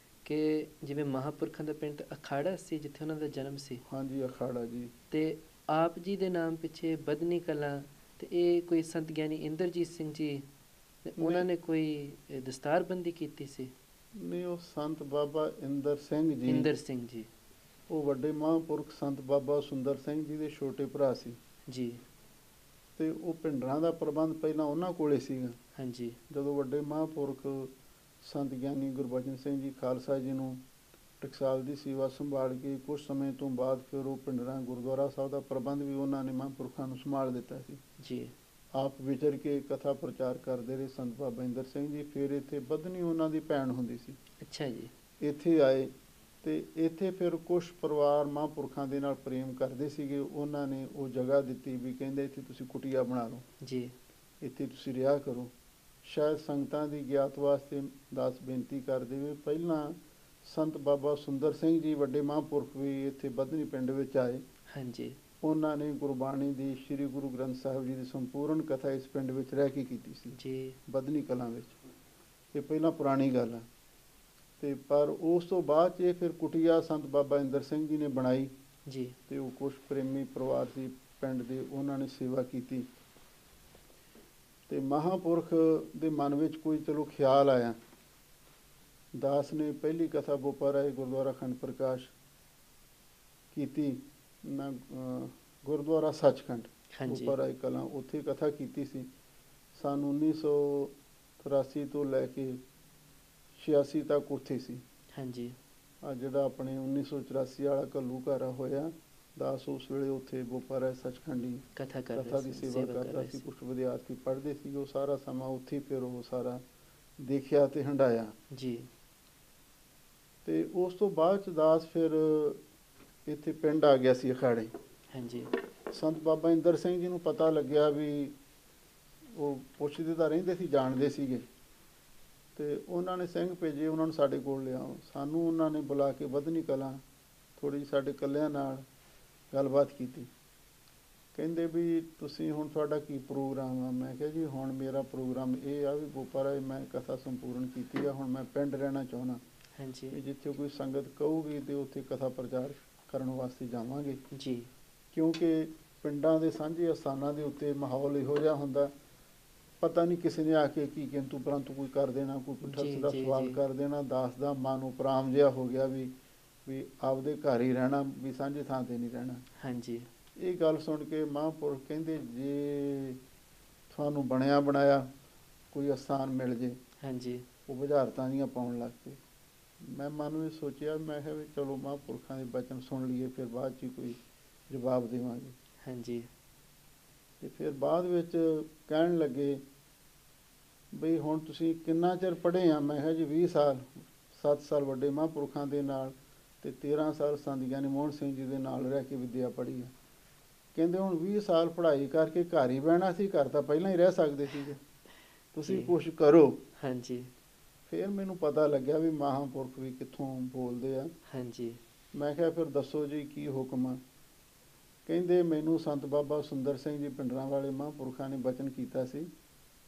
ਕਿ ਜਿਵੇਂ ਮਹਾਂਪੁਰਖਾਂ ਦਾ ਪਿੰਡ ਅਖਾੜਾ ਸੀ ਜਿੱਥੇ ਉਹਨਾਂ ਦਾ ਜਨਮ ਸੀ। ਹਾਂਜੀ, ਅਖਾੜਾ ਜੀ। ਅਤੇ ਆਪ ਜੀ ਦੇ ਨਾਮ ਪਿੱਛੇ ਬਦਨੀ ਕਲਾਂ, ਅਤੇ ਇਹ ਕੋਈ ਸੰਤ ਗਿਆਨੀ ਇੰਦਰਜੀਤ ਸਿੰਘ ਜੀ ਉਹਨਾਂ ਨੇ ਕੋਈ ਦਸਤਾਰਬੰਦੀ ਕੀਤੀ ਸੀ? ਨਹੀਂ, ਉਹ ਸੰਤ ਬਾਬਾ ਇੰਦਰ ਸਿੰਘ ਜੀ ਉਹ ਵੱਡੇ ਮਹਾਂਪੁਰਖ ਸੰਤ ਬਾਬਾ ਸੁੰਦਰ ਸਿੰਘ ਜੀ ਦੇ ਛੋਟੇ ਭਰਾ ਸੀ ਜੀ। ਅਤੇ ਉਹ ਪਿੰਡਰਾਂ ਦਾ ਪ੍ਰਬੰਧ ਪਹਿਲਾਂ ਉਹਨਾਂ ਕੋਲੇ ਸੀਗਾ। ਹਾਂਜੀ। ਜਦੋਂ ਵੱਡੇ ਮਹਾਂਪੁਰਖ ਸੰਤ ਗਿਆਨੀ ਗੁਰਬਚਨ ਸਿੰਘ ਜੀ ਖਾਲਸਾ ਜੀ ਨੂੰ ਟਕਸਾਲ ਦੀ ਸੇਵਾ ਸੰਭਾਲ ਕੇ ਕੁਝ ਸਮੇਂ ਤੋਂ ਬਾਅਦ ਫਿਰ ਉਹ ਪਿੰਡਰਾਂ ਗੁਰਦੁਆਰਾ ਸਾਹਿਬ ਦਾ ਪ੍ਰਬੰਧ ਵੀ ਉਹਨਾਂ ਨੇ ਮਹਾਂਪੁਰਖਾਂ ਨੂੰ ਸੰਭਾਲ ਦਿੱਤਾ ਸੀ ਜੀ। ਆਪ ਵਿਚਰ ਕੇ ਕਥਾ ਪ੍ਰਚਾਰ ਕਰਦੇ ਰਹੇ ਸੰਤ ਬਾਬਾ ਇੰਦਰ ਸਿੰਘ ਜੀ। ਫਿਰ ਇੱਥੇ ਬਦਨੀ ਉਹਨਾਂ ਦੀ ਭੈਣ ਹੁੰਦੀ ਸੀ। ਅੱਛਾ ਜੀ। ਇੱਥੇ ਆਏ ਅਤੇ ਇੱਥੇ ਫਿਰ ਕੁਛ ਪਰਿਵਾਰ ਮਹਾਂਪੁਰਖਾਂ ਦੇ ਨਾਲ ਪ੍ਰੇਮ ਕਰਦੇ ਸੀਗੇ, ਉਹਨਾਂ ਨੇ ਉਹ ਜਗ੍ਹਾ ਦਿੱਤੀ ਵੀ ਕਹਿੰਦੇ ਇੱਥੇ ਤੁਸੀਂ ਕੁਟੀਆ ਬਣਾ ਲਓ ਜੀ, ਇੱਥੇ ਤੁਸੀਂ ਰਿਹਾ ਕਰੋ। ਸ਼ਾਇਦ ਸੰਗਤਾਂ ਦੀ ਗਿਆਤ ਵਾਸਤੇ ਦਾਸ ਬੇਨਤੀ ਕਰਦੇ ਵੀ ਪਹਿਲਾਂ ਸੰਤ ਬਾਬਾ ਸੁੰਦਰ ਸਿੰਘ ਜੀ ਵੱਡੇ ਮਹਾਂਪੁਰਖ ਵੀ ਇੱਥੇ ਬਦਨੀ ਪਿੰਡ ਵਿੱਚ ਆਏ। ਹਾਂਜੀ। ਉਹਨਾਂ ਨੇ ਗੁਰਬਾਣੀ ਦੀ ਸ੍ਰੀ ਗੁਰੂ ਗ੍ਰੰਥ ਸਾਹਿਬ ਜੀ ਦੀ ਸੰਪੂਰਨ ਕਥਾ ਇਸ ਪਿੰਡ ਵਿੱਚ ਰਹਿ ਕੇ ਕੀਤੀ ਸੀ ਜੀ, ਬਦਨੀ ਕਲਾਂ ਵਿੱਚ। ਇਹ ਪਹਿਲਾਂ ਪੁਰਾਣੀ ਗੱਲ ਆ। ਅਤੇ ਪਰ ਉਸ ਤੋਂ ਬਾਅਦ 'ਚ ਇਹ ਫਿਰ ਕੁਟੀਆ ਸੰਤ ਬਾਬਾ ਇੰਦਰ ਸਿੰਘ ਜੀ ਨੇ ਬਣਾਈ ਜੀ। ਅਤੇ ਉਹ ਕੁਛ ਪ੍ਰੇਮੀ ਪਰਿਵਾਰ ਸੀ ਪਿੰਡ ਦੇ, ਉਹਨਾਂ ਨੇ ਸੇਵਾ ਕੀਤੀ। ਅਤੇ ਮਹਾਂਪੁਰਖ ਦੇ ਮਨ ਵਿੱਚ ਕੋਈ ਚਲੋ ਖਿਆਲ ਆਇਆ, ਦਾਸ ਨੇ ਪਹਿਲੀ ਕਥਾ ਬੋਪਾ ਰਾਏ ਗੁਰਦੁਆਰਾ ਅਖੰਡ ਪ੍ਰਕਾਸ਼ ਕੀਤੀ ਨਾ ਗੁਰਦੁਆਰਾ ਸੱਚਖੰਡ ਬੋਪਾ ਰਾਏ ਕਲਾਂ, ਉੱਥੇ ਕਥਾ ਕੀਤੀ ਸੀ। ਸੰਨ 1983 ਤੋਂ ਲੈ ਕੇ 86 ਤੱਕ ਉੱਥੇ ਸੀ। ਹਾਂਜੀ। ਆ ਜਿਹੜਾ ਆਪਣੇ 1984 ਵਾਲਾ ਘੱਲੂਘਾਰਾ ਹੋਇਆ, ਦਾਸ ਉਸ ਵੇਲੇ ਉੱਥੇ ਬੋਪਾ ਰਾਏ ਸੱਚਖੰਡੀ ਕਥਾ ਦੀ ਸੇਵਾ ਕਰਦਾ ਸੀ। ਕੁਛ ਵਿਦਿਆਰਥੀ ਪੜ੍ਹਦੇ ਸੀ, ਉਹ ਸਾਰਾ ਸਮਾਂ ਉੱਥੇ ਫਿਰ ਉਹ ਸਾਰਾ ਦੇਖਿਆ ਅਤੇ ਹੰਢਾਇਆ ਜੀ। ਅਤੇ ਉਸ ਤੋਂ ਬਾਅਦ 'ਚ ਦਾਸ ਫਿਰ ਇੱਥੇ ਪਿੰਡ ਆ ਗਿਆ ਸੀ ਅਖਾੜੇ। ਹਾਂਜੀ। ਸੰਤ ਬਾਬਾ ਇੰਦਰ ਸਿੰਘ ਜੀ ਨੂੰ ਪਤਾ ਲੱਗਿਆ ਵੀ ਉਹ ਪੁੱਛਦੇ ਤਾਂ ਰਹਿੰਦੇ ਸੀ, ਜਾਣਦੇ ਸੀਗੇ ਤੇ ਉਹਨਾਂ ਨੇ ਸਿੰਘ ਭੇਜੇ, ਉਹਨਾਂ ਨੂੰ ਸਾਡੇ ਕੋਲ ਲਿਆਓ। ਸਾਨੂੰ ਉਹਨਾਂ ਨੇ ਬੁਲਾ ਕੇ ਵਧਨੀ ਕਲਾਂ ਥੋੜ੍ਹੀ ਜਿਹੀ ਸਾਡੇ ਇਕੱਲਿਆਂ ਨਾਲ ਗੱਲਬਾਤ ਕੀਤੀ। ਕਹਿੰਦੇ ਵੀ ਤੁਸੀਂ ਹੁਣ ਤੁਹਾਡਾ ਕੀ ਪ੍ਰੋਗਰਾਮ ਆ? ਮੈਂ ਕਿਹਾ ਜੀ ਹੁਣ ਮੇਰਾ ਪ੍ਰੋਗਰਾਮ ਇਹ ਆ ਵੀ ਗੋਪਾ ਰਾਏ ਮੈਂ ਕਥਾ ਸੰਪੂਰਨ ਕੀਤੀ ਆ, ਹੁਣ ਮੈਂ ਪਿੰਡ ਰਹਿਣਾ ਚਾਹੁੰਦਾ ਹਾਂਜੀ ਵੀ ਜਿੱਥੇ ਕੋਈ ਸੰਗਤ ਕਹੂਗੀ ਤੇ ਉੱਥੇ ਕਥਾ ਪ੍ਰਚਾਰ ਕਰਨ ਵਾਸਤੇ ਜਾਵਾਂਗੇ। ਜੀ ਕਿਉਂਕਿ ਪਿੰਡਾਂ ਦੇ ਸਾਂਝੇ ਅਸਥਾਨਾਂ ਦੇ ਉੱਤੇ ਮਾਹੌਲ ਇਹੋ ਜਿਹਾ ਹੁੰਦਾ, ਪਤਾ ਨਹੀਂ ਕਿਸੇ ਨੇ ਆ ਕੇ ਕੀ ਕਿੰਤੂ ਪਰੰਤੂ ਕੋਈ ਕਰ ਦੇਣਾ, ਕੋਈ ਪੁੱਠਾ ਜੀ ਸਿੱਧਾ ਜੀ ਸਵਾਲ ਜੀ ਕਰ ਦੇਣਾ। ਦਾਸ ਦਾ ਮਨ ਉਪਰਾਮ ਜਿਹਾ ਹੋ ਗਿਆ ਵੀ ਆਪਦੇ ਘਰ ਹੀ ਰਹਿਣਾ, ਵੀ ਸਾਂਝੇ ਥਾਂ ਤੇ ਨਹੀਂ ਰਹਿਣਾ। ਹਾਂਜੀ ਇਹ ਗੱਲ ਸੁਣ ਕੇ ਮਹਾਂਪੁਰਖ ਕਹਿੰਦੇ ਜੇ ਤੁਹਾਨੂੰ ਬਣਿਆ ਬਣਾਇਆ ਕੋਈ ਅਸਥਾਨ ਮਿਲ ਜੇ, ਹਾਂਜੀ ਉਹ ਬੁਝਾਰਤਾਂ ਦੀਆਂ ਪਾਉਣ ਲੱਗ ਪਏ। ਮੈਂ ਮਨ ਵਿੱਚ ਸੋਚਿਆ, ਮੈਂ ਕਿਹਾ ਵੀ ਚਲੋ ਮਹਾਂਪੁਰਖਾਂ ਦੇ ਬਚਨ ਸੁਣ ਲਈਏ, ਫਿਰ ਬਾਅਦ 'ਚ ਕੋਈ ਜਵਾਬ ਦੇਵਾਂਗੇ। ਹਾਂਜੀ ਤੇ ਫਿਰ ਬਾਅਦ ਵਿੱਚ ਕਹਿਣ ਲੱਗੇ ਬਈ ਹੁਣ ਤੁਸੀਂ ਕਿੰਨਾ ਚਿਰ ਪੜ੍ਹੇ ਆ? ਮੈਂ ਕਿਹਾ ਜੀ 20 ਸਾਲ, 7 ਸਾਲ ਵੱਡੇ ਮਹਾਂਪੁਰਖਾਂ ਦੇ ਨਾਲ ਤੇ 13 ਸਾਲ ਸੰਤ ਗਿਆਨੀ ਮੋਹਨ ਸਿੰਘ ਜੀ ਦੇ ਨਾਲ ਰਹਿ ਕੇ ਵਿੱਦਿਆ ਪੜ੍ਹੀ ਆ। ਕਹਿੰਦੇ ਹੁਣ 20 ਸਾਲ ਪੜ੍ਹਾਈ ਕਰਕੇ ਘਰ ਹੀ ਬਹਿਣਾ ਸੀ, ਘਰ ਤਾਂ ਪਹਿਲਾਂ ਹੀ ਰਹਿ ਸਕਦੇ ਸੀਗੇ, ਤੁਸੀਂ ਕੁਛ ਕਰੋ। ਹਾਂਜੀ ਫਿਰ ਮੈਨੂੰ ਪਤਾ ਲੱਗਿਆ ਵੀ ਮਹਾਂਪੁਰਖ ਵੀ ਕਿੱਥੋਂ ਬੋਲਦੇ ਆ। ਹਾਂਜੀ ਮੈਂ ਕਿਹਾ ਫਿਰ ਦੱਸੋ ਜੀ ਕੀ ਹੁਕਮ ਆ? ਕਹਿੰਦੇ ਮੈਨੂੰ ਸੰਤ ਬਾਬਾ ਸੁੰਦਰ ਸਿੰਘ ਜੀ ਭਿੰਡਰਾਂ ਵਾਲੇ ਮਹਾਂਪੁਰਖਾਂ ਨੇ ਬਚਨ ਕੀਤਾ ਸੀ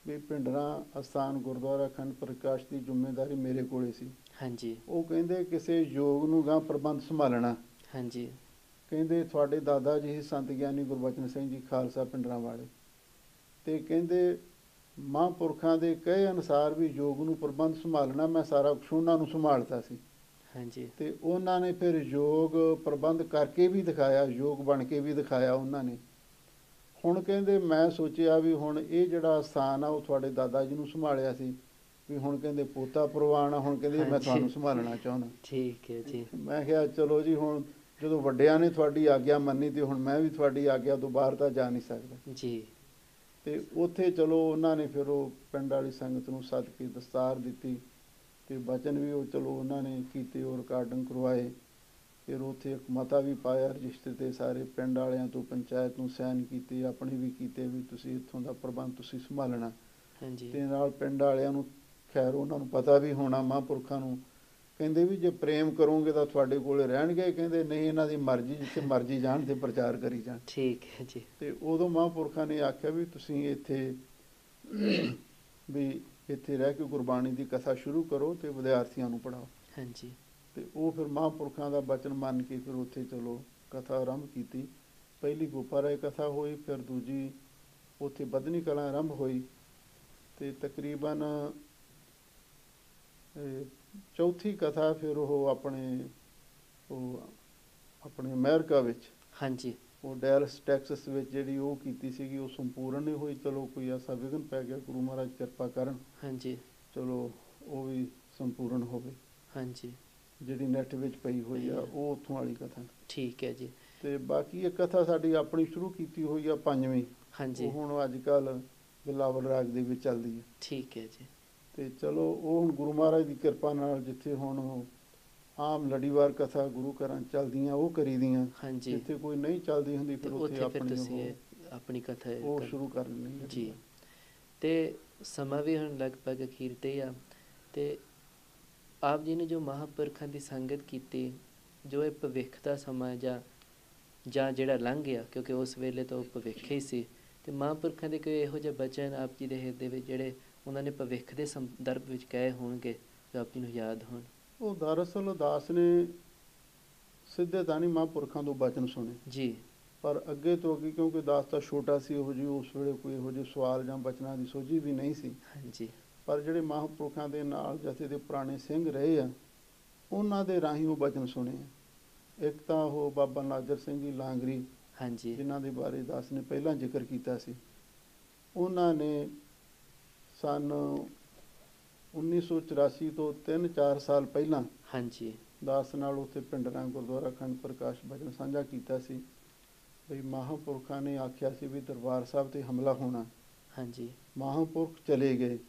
ਵੀ ਭਿੰਡਰਾਂ ਅਸਥਾਨ ਗੁਰਦੁਆਰਾ ਅਖੰਡ ਪ੍ਰਕਾਸ਼ ਦੀ ਜ਼ਿੰਮੇਵਾਰੀ ਮੇਰੇ ਕੋਲੇ ਸੀ। ਹਾਂਜੀ ਉਹ ਕਹਿੰਦੇ ਕਿਸੇ ਯੋਗ ਨੂੰ ਗਾਂ ਪ੍ਰਬੰਧ ਸੰਭਾਲਣਾ। ਹਾਂਜੀ ਕਹਿੰਦੇ ਤੁਹਾਡੇ ਦਾਦਾ ਜੀ ਸੰਤ ਗਿਆਨੀ ਗੁਰਬਚਨ ਸਿੰਘ ਜੀ ਖਾਲਸਾ ਭਿੰਡਰਾਂ ਵਾਲੇ, ਤੇ ਕਹਿੰਦੇ ਮਹਾਂਪੁਰਖਾਂ ਦੇ ਕਹੇ ਅਨੁਸਾਰ ਵੀ ਯੋਗ ਨੂੰ ਪ੍ਰਬੰਧ ਸੰਭਾਲਣਾ, ਮੈਂ ਸਾਰਾ ਕੁਛ ਉਹਨਾਂ ਨੂੰ ਸੰਭਾਲਤਾ ਸੀ। ਹਾਂਜੀ ਤੇ ਉਹਨਾਂ ਨੇ ਫਿਰ ਯੋਗ ਪ੍ਰਬੰਧ ਕਰਕੇ ਵੀ ਦਿਖਾਇਆ, ਯੋਗ ਬਣ ਕੇ ਵੀ ਦਿਖਾਇਆ ਉਹਨਾਂ ਨੇ। ਹੁਣ ਕਹਿੰਦੇ ਮੈਂ ਸੋਚਿਆ ਵੀ ਹੁਣ ਇਹ ਜਿਹੜਾ ਸਥਾਨ ਆ ਉਹ ਤੁਹਾਡੇ ਦਾਦਾ ਜੀ ਨੂੰ ਸੰਭਾਲਿਆ ਸੀ, ਵੀ ਹੁਣ ਕਹਿੰਦੇ ਪੋਤਾ ਪ੍ਰਵਾਨ ਆ, ਹੁਣ ਕਹਿੰਦੇ ਮੈਂ ਤੁਹਾਨੂੰ ਸੰਭਾਲਣਾ ਚਾਹੁੰਦਾ। ਠੀਕ ਹੈ ਜੀ। ਮੈਂ ਕਿਹਾ ਚਲੋ ਜੀ, ਹੁਣ ਜਦੋਂ ਵੱਡਿਆਂ ਨੇ ਤੁਹਾਡੀ ਆਗਿਆ ਮੰਨੀ ਤੇ ਹੁਣ ਮੈਂ ਵੀ ਤੁਹਾਡੀ ਆਗਿਆ ਤੋਂ ਬਾਹਰ ਤਾਂ ਜਾ ਨਹੀਂ ਸਕਦਾ ਜੀ। ਤੇ ਉੱਥੇ ਚਲੋ ਉਹਨਾਂ ਨੇ ਫਿਰ ਉਹ ਪਿੰਡ ਵਾਲੀ ਸੰਗਤ ਨੂੰ ਸੱਦ ਕੇ ਦਸਤਾਰ ਦਿੱਤੀ ਤੇ ਬਚਨ ਵੀ ਉਹ ਚਲੋ ਉਹਨਾਂ ਨੇ ਕੀਤੇ, ਉਹ ਰਿਕਾਰਡਿੰਗ ਕਰਵਾਏ। ਫਿਰ ਉੱਥੇ ਇੱਕ ਮਤਾ ਵੀ ਪਾਇਆ ਰਜਿਸਟਰ 'ਤੇ, ਸਾਰੇ ਪਿੰਡ ਵਾਲਿਆਂ ਤੋਂ ਪੰਚਾਇਤ ਨੂੰ ਸਾਈਨ ਕੀਤੇ, ਆਪਣੇ ਵੀ ਕੀਤੇ ਵੀ ਤੁਸੀਂ ਇੱਥੋਂ ਦਾ ਪ੍ਰਬੰਧ ਤੁਸੀਂ ਸੰਭਾਲਣਾ। ਹਾਂਜੀ ਤੇ ਨਾਲ ਪਿੰਡ ਵਾਲਿਆਂ ਨੂੰ ਖੈਰ ਉਹਨਾਂ ਨੂੰ ਪਤਾ ਵੀ ਹੋਣਾ ਮਹਾਂਪੁਰਖਾਂ ਨੂੰ, ਕਹਿੰਦੇ ਵੀ ਜੇ ਪ੍ਰੇਮ ਕਰੋਗੇ ਤਾਂ ਤੁਹਾਡੇ ਕੋਲ ਰਹਿਣਗੇ, ਕਹਿੰਦੇ ਨਹੀਂ ਇਹਨਾਂ ਦੀ ਮਰਜ਼ੀ, ਜਿੱਥੇ ਮਰਜ਼ੀ ਜਾਣ ਤੇ ਪ੍ਰਚਾਰ ਕਰੀ ਜਾਣ। ਠੀਕ ਹੈ ਜੀ। ਤੇ ਉਦੋਂ ਮਹਾਂਪੁਰਖਾਂ ਨੇ ਆਖਿਆ ਵੀ ਤੁਸੀਂ ਇੱਥੇ ਵੀ ਇੱਥੇ ਰਹਿ ਕੇ ਗੁਰਬਾਣੀ ਦੀ ਕਥਾ ਸ਼ੁਰੂ ਕਰੋ ਤੇ ਵਿਦਿਆਰਥੀਆਂ ਨੂੰ ਪੜ੍ਹਾਓ। ਹਾਂਜੀ ਤੇ ਉਹ ਫਿਰ ਮਹਾਂਪੁਰਖਾਂ ਦਾ ਬਚਨ ਮੰਨ ਕੇ ਫਿਰ ਉੱਥੇ ਚਲੋ ਕਥਾ ਆਰੰਭ ਕੀਤੀ। ਪਹਿਲੀ ਗੋਪਾ ਰਾਏ ਕਥਾ ਹੋਈ, ਫਿਰ ਦੂਜੀ ਉੱਥੇ ਵਧਨੀ ਕਲਾਂ ਆਰੰਭ ਹੋਈ ਤੇ ਤਕਰੀਬਨ ਚੌਥੀ ਕਥਾ ਫਿਰ ਉਹ ਆਪਣੇ ਅਮਰੀਕਾ ਵਿੱਚ, ਹਾਂਜੀ ਉਹ ਡੈਲਸ ਟੈਕਸਸ ਵਿੱਚ ਜਿਹੜੀ ਉਹ ਕੀਤੀ ਸੀਗੀ, ਉਹ ਸੰਪੂਰਨ ਨਹੀਂ ਹੋਈ। ਚਲੋ ਕੋਈ ਐਸਾ ਵਿਘਨ ਪੈ ਗਿਆ, ਗੁਰੂ ਮਹਾਰਾਜ ਕਿਰਪਾ ਕਰਨ, ਹਾਂਜੀ ਚਲੋ ਉਹ ਵੀ ਸੰਪੂਰਨ ਹੋਵੇ। ਹਾਂਜੀ ਜਿਹੜੀ ਨੈੱਟ ਵਿੱਚ ਪਈ ਹੋਈ ਆ ਉਹ ਉੱਥੋਂ ਵਾਲੀ ਕਥਾ। ਠੀਕ ਹੈ ਜੀ। ਤੇ ਬਾਕੀ ਇਹ ਕਥਾ ਸਾਡੀ ਆਪਣੀ ਸ਼ੁਰੂ ਕੀਤੀ ਹੋਈ ਆ ਪੰਜਵੀਂ, ਹਾਂਜੀ ਉਹ ਹੁਣ ਅੱਜ ਕੱਲ੍ਹ ਬਿਲਾਵਲ ਰਾਗ ਦੇ ਵਿੱਚ ਚੱਲਦੀ ਹੈ। ਠੀਕ ਹੈ ਜੀ। ਤੇ ਚਲੋ ਉਹ ਹੁਣ ਗੁਰੂ ਮਹਾਰਾਜ ਦੀ ਕਿਰਪਾ ਨਾਲ ਜਿੱਥੇ ਹੁਣ ਆਮ ਲੜੀਵਾਰ ਕਥਾ ਗੁਰੂ ਘਰਾਂ ਚੱਲਦੀਆਂ ਉਹ ਕਰੀਦੀਆਂ, ਹਾਂਜੀ ਜਿੱਥੇ ਕੋਈ ਨਹੀਂ ਚੱਲਦੀ ਹੁੰਦੀ ਫਿਰ ਉੱਥੇ ਆਪਣੀ ਆਪਣੀ ਕਥਾ ਉਹ ਸ਼ੁਰੂ ਕਰ ਲੈਣੀ ਜੀ। ਤੇ ਸਮਾਂ ਵੀ ਹੁਣ ਲਗਭਗ ਅਖੀਰ 'ਤੇ ਆ, ਤੇ ਆਪ ਜੀ ਨੇ ਜੋ ਮਹਾਂਪੁਰਖਾਂ ਦੀ ਸੰਗਤ ਕੀਤੀ, ਜੋ ਇਹ ਭਵਿੱਖ ਦਾ ਸਮਾਂ ਜਾਂ ਜਿਹੜਾ ਲੰਘ ਗਿਆ, ਕਿਉਂਕਿ ਉਸ ਵੇਲੇ ਤਾਂ ਉਹ ਭਵਿੱਖ ਹੀ ਸੀ, ਅਤੇ ਮਹਾਂਪੁਰਖਾਂ ਦੇ ਕੋਈ ਇਹੋ ਜਿਹੇ ਬਚਨ ਆਪ ਜੀ ਦੇ ਹਿਰਦੇ ਵਿੱਚ ਜਿਹੜੇ ਉਹਨਾਂ ਨੇ ਭਵਿੱਖ ਦੇ ਸੰਦਰਭ ਵਿੱਚ ਕਹੇ ਹੋਣਗੇ ਜੋ ਆਪ ਜੀ ਨੂੰ ਯਾਦ ਹੋਣ? ਉਹ ਦਰਅਸਲ ਦਾਸ ਨੇ ਸਿੱਧੇ ਤਾਂ ਨਹੀਂ ਮਹਾਂਪੁਰਖਾਂ ਤੋਂ ਬਚਨ ਸੁਣੇ ਜੀ, ਪਰ ਅੱਗੇ ਤੋਂ ਅੱਗੇ, ਕਿਉਂਕਿ ਦਾਸ ਤਾਂ ਛੋਟਾ ਸੀ, ਉਹੋ ਜਿਹੀ ਉਸ ਵੇਲੇ ਕੋਈ ਇਹੋ ਜਿਹੇ ਸਵਾਲ ਜਾਂ ਬਚਨਾਂ ਦੀ ਸੋਝੀ ਵੀ ਨਹੀਂ ਸੀ। ਹਾਂਜੀ। ਪਰ ਜਿਹੜੇ ਮਹਾਂਪੁਰਖਾਂ ਦੇ ਨਾਲ ਜਥੇ ਦੇ ਪੁਰਾਣੇ ਸਿੰਘ ਰਹੇ ਆ, ਉਹਨਾਂ ਦੇ ਰਾਹੀਂ ਉਹ ਬਚਨ ਸੁਣੇ ਆ। ਇੱਕ ਤਾਂ ਉਹ ਬਾਬਾ ਨਾਜਰ ਸਿੰਘ ਜੀ ਲਾਂਗਰੀ, ਹਾਂਜੀ, ਜਿਨ੍ਹਾਂ ਦੇ ਬਾਰੇ ਦਾਸ ਨੇ ਪਹਿਲਾਂ ਜ਼ਿਕਰ ਕੀਤਾ ਸੀ, ਉਹਨਾਂ ਨੇ ਸੰਨ 1984 ਤੋਂ 3-4 ਸਾਲ ਪਹਿਲਾਂ ਹਾਂਜੀ ਦਾਸ ਨਾਲ ਉੱਥੇ ਭਿੰਡਰਾਂ ਗੁਰਦੁਆਰਾ ਅਖੰਡ ਪ੍ਰਕਾਸ਼ ਬਚਨ ਸਾਂਝਾ ਕੀਤਾ ਸੀ ਬਈ ਮਹਾਂਪੁਰਖਾਂ ਨੇ ਆਖਿਆ ਸੀ ਵੀ ਦਰਬਾਰ ਸਾਹਿਬ 'ਤੇ ਹਮਲਾ ਹੋਣਾ। ਹਾਂਜੀ। ਮਹਾਂਪੁਰਖ ਚਲੇ ਗਏ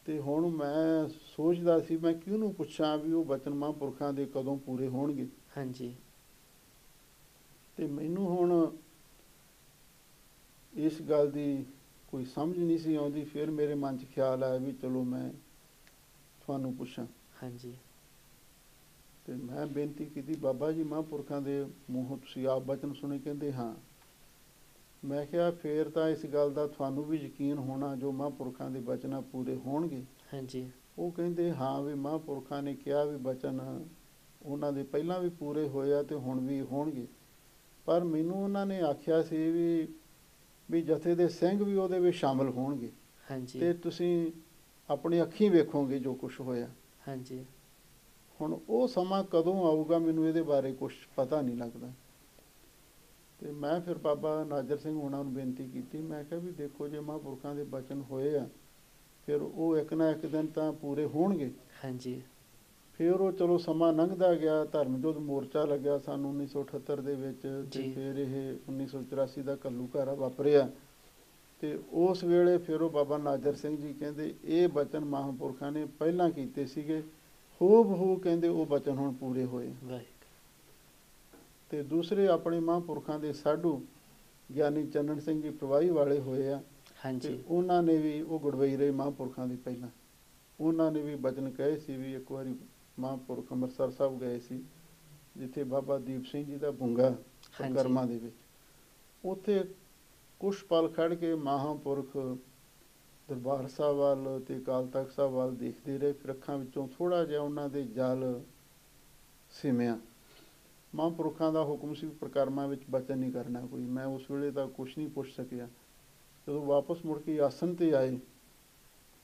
ਤੇ ਹੁਣ ਮੈਂ ਸੋਚਦਾ ਸੀ ਮੈਂ ਕਿਹਨੂੰ ਪੁੱਛਾਂ ਵੀ ਉਹ ਬਚਨ ਮਹਾਂਪੁਰਖਾਂ ਦੇ ਕਦੋਂ ਪੂਰੇ ਹੋਣਗੇ। ਹਾਂਜੀ। ਤੇ ਮੈਨੂੰ ਹੁਣ ਇਸ ਗੱਲ ਦੀ ਕੋਈ ਸਮਝ ਨਹੀਂ ਸੀ ਆਉਂਦੀ। ਫਿਰ ਮੇਰੇ ਮਨ 'ਚ ਖਿਆਲ ਆਇਆ ਵੀ ਚਲੋ ਮੈਂ ਤੁਹਾਨੂੰ ਪੁੱਛਾਂ। ਹਾਂਜੀ ਤੇ ਮੈਂ ਬੇਨਤੀ ਕੀਤੀ, ਬਾਬਾ ਜੀ ਮਹਾਂਪੁਰਖਾਂ ਦੇ ਮੂੰਹੋਂ ਤੁਸੀਂ ਆਪ ਬਚਨ ਸੁਣੇ? ਕਹਿੰਦੇ ਹਾਂ। ਮੈਂ ਕਿਹਾ ਫੇਰ ਤਾਂ ਇਸ ਗੱਲ ਦਾ ਤੁਹਾਨੂੰ ਵੀ ਯਕੀਨ ਹੋਣਾ ਜੋ ਮਹਾਂਪੁਰਖਾਂ ਦੇ ਬਚਨ ਪੂਰੇ ਹੋਣਗੇ। ਹਾਂਜੀ ਉਹ ਕਹਿੰਦੇ ਹਾਂ ਵੀ ਮਹਾਂਪੁਰਖਾਂ ਨੇ ਕਿਹਾ ਵੀ ਬਚਨ ਉਹਨਾਂ ਦੇ ਪਹਿਲਾਂ ਵੀ ਪੂਰੇ ਹੋਏ ਆ ਤੇ ਹੁਣ ਵੀ ਹੋਣਗੇ। ਪਰ ਮੈਨੂੰ ਉਹਨਾਂ ਨੇ ਆਖਿਆ ਸੀ ਵੀ ਜਥੇ ਦੇ ਸਿੰਘ ਵੀ ਉਹਦੇ ਵਿੱਚ ਸ਼ਾਮਲ ਹੋਣਗੇ ਹਾਂਜੀ ਤੇ ਤੁਸੀਂ ਆਪਣੀ ਅੱਖੀਂ ਵੇਖੋਗੇ ਜੋ ਕੁਛ ਹੋਇਆ। ਹਾਂਜੀ ਹੁਣ ਉਹ ਸਮਾਂ ਕਦੋਂ ਆਊਗਾ ਮੈਨੂੰ ਇਹਦੇ ਬਾਰੇ ਕੁਛ ਪਤਾ ਨਹੀਂ ਲੱਗਦਾ। ਤੇ ਮੈਂ ਫਿਰ ਬਾਬਾ ਨਾਜਰ ਸਿੰਘ ਹੋਣਾ ਨੂੰ ਬੇਨਤੀ ਕੀਤੀ, ਮੈਂ ਕਿਹਾ ਵੀ ਦੇਖੋ ਜੇ ਮਹਾਂਪੁਰਖਾਂ ਦੇ ਬਚਨ ਹੋਏ ਆ ਫਿਰ ਉਹ ਇੱਕ ਨਾ ਇੱਕ ਦਿਨ ਤਾਂ ਪੂਰੇ ਹੋਣਗੇ। ਹਾਂਜੀ ਫਿਰ ਉਹ ਚਲੋ ਸਮਾਂ ਲੰਘਦਾ ਗਿਆ, ਧਰਮ ਯੁੱਧ ਮੋਰਚਾ ਲੱਗਿਆ ਸਨ 1978 ਦੇ ਵਿੱਚ, ਤੇ ਜੀ ਫਿਰ ਇਹ 1984 ਦਾ ਘੱਲੂਘਾਰਾ ਵਾਪਰਿਆ। ਤੇ ਉਸ ਵੇਲੇ ਫਿਰ ਉਹ ਬਾਬਾ ਨਾਜਰ ਸਿੰਘ ਜੀ ਕਹਿੰਦੇ ਇਹ ਬਚਨ ਮਹਾਂਪੁਰਖਾਂ ਨੇ ਪਹਿਲਾਂ ਕੀਤੇ ਸੀਗੇ, ਹੂਬ ਹੂ ਕਹਿੰਦੇ ਉਹ ਬਚਨ ਹੁਣ ਪੂਰੇ ਹੋਏ। ਵਾਹਿਗੁਰੂ ਤੇ ਦੂਸਰੇ ਆਪਣੇ ਮਹਾਂਪੁਰਖਾਂ ਦੇ ਸਾਧੂ ਗਿਆਨੀ ਚੰਨਣ ਸਿੰਘ ਜੀ ਪ੍ਰਵਾਹੀ ਵਾਲੇ ਹੋਏ ਆ। ਤੇ ਹਾਂਜੀ ਉਹਨਾਂ ਨੇ ਵੀ, ਉਹ ਗੁੜਵਈ ਰਹੇ ਮਹਾਂਪੁਰਖਾਂ ਦੇ ਪਹਿਲਾਂ, ਉਹਨਾਂ ਨੇ ਵੀ ਬਚਨ ਕਹੇ ਸੀ ਵੀ ਇੱਕ ਵਾਰੀ ਮਹਾਂਪੁਰਖ ਅੰਮ੍ਰਿਤਸਰ ਸਾਹਿਬ ਗਏ ਸੀ ਜਿੱਥੇ ਬਾਬਾ ਦੀਪ ਸਿੰਘ ਜੀ ਦਾ ਬੁੰਗਾ ਪਰਿਕਰਮਾ ਦੇ ਵਿੱਚ, ਉੱਥੇ ਕੁਛ ਪਲ ਖੜ੍ਹ ਕੇ ਮਹਾਂਪੁਰਖ ਦਰਬਾਰ ਸਾਹਿਬ ਵੱਲ ਤੇ ਅਕਾਲ ਤਖ਼ਤ ਸਾਹਿਬ ਵੱਲ ਦੇਖਦੇ ਰਹੇ। ਫਿਰ ਅੱਖਾਂ ਵਿੱਚੋਂ ਥੋੜ੍ਹਾ ਜਿਹਾ ਉਹਨਾਂ ਦੇ ਜਲ ਸਿਮਿਆ। ਮਹਾਂਪੁਰਖਾਂ ਦਾ ਹੁਕਮ ਸੀ ਪਰਿਕਰਮਾ ਵਿੱਚ ਬਚਨ ਨਹੀਂ ਕਰਨਾ ਕੋਈ। ਮੈਂ ਉਸ ਵੇਲੇ ਤਾਂ ਕੁਛ ਨਹੀਂ ਪੁੱਛ ਸਕਿਆ। ਜਦੋਂ ਵਾਪਸ ਮੁੜ ਕੇ ਆਸਣ 'ਤੇ ਆਏ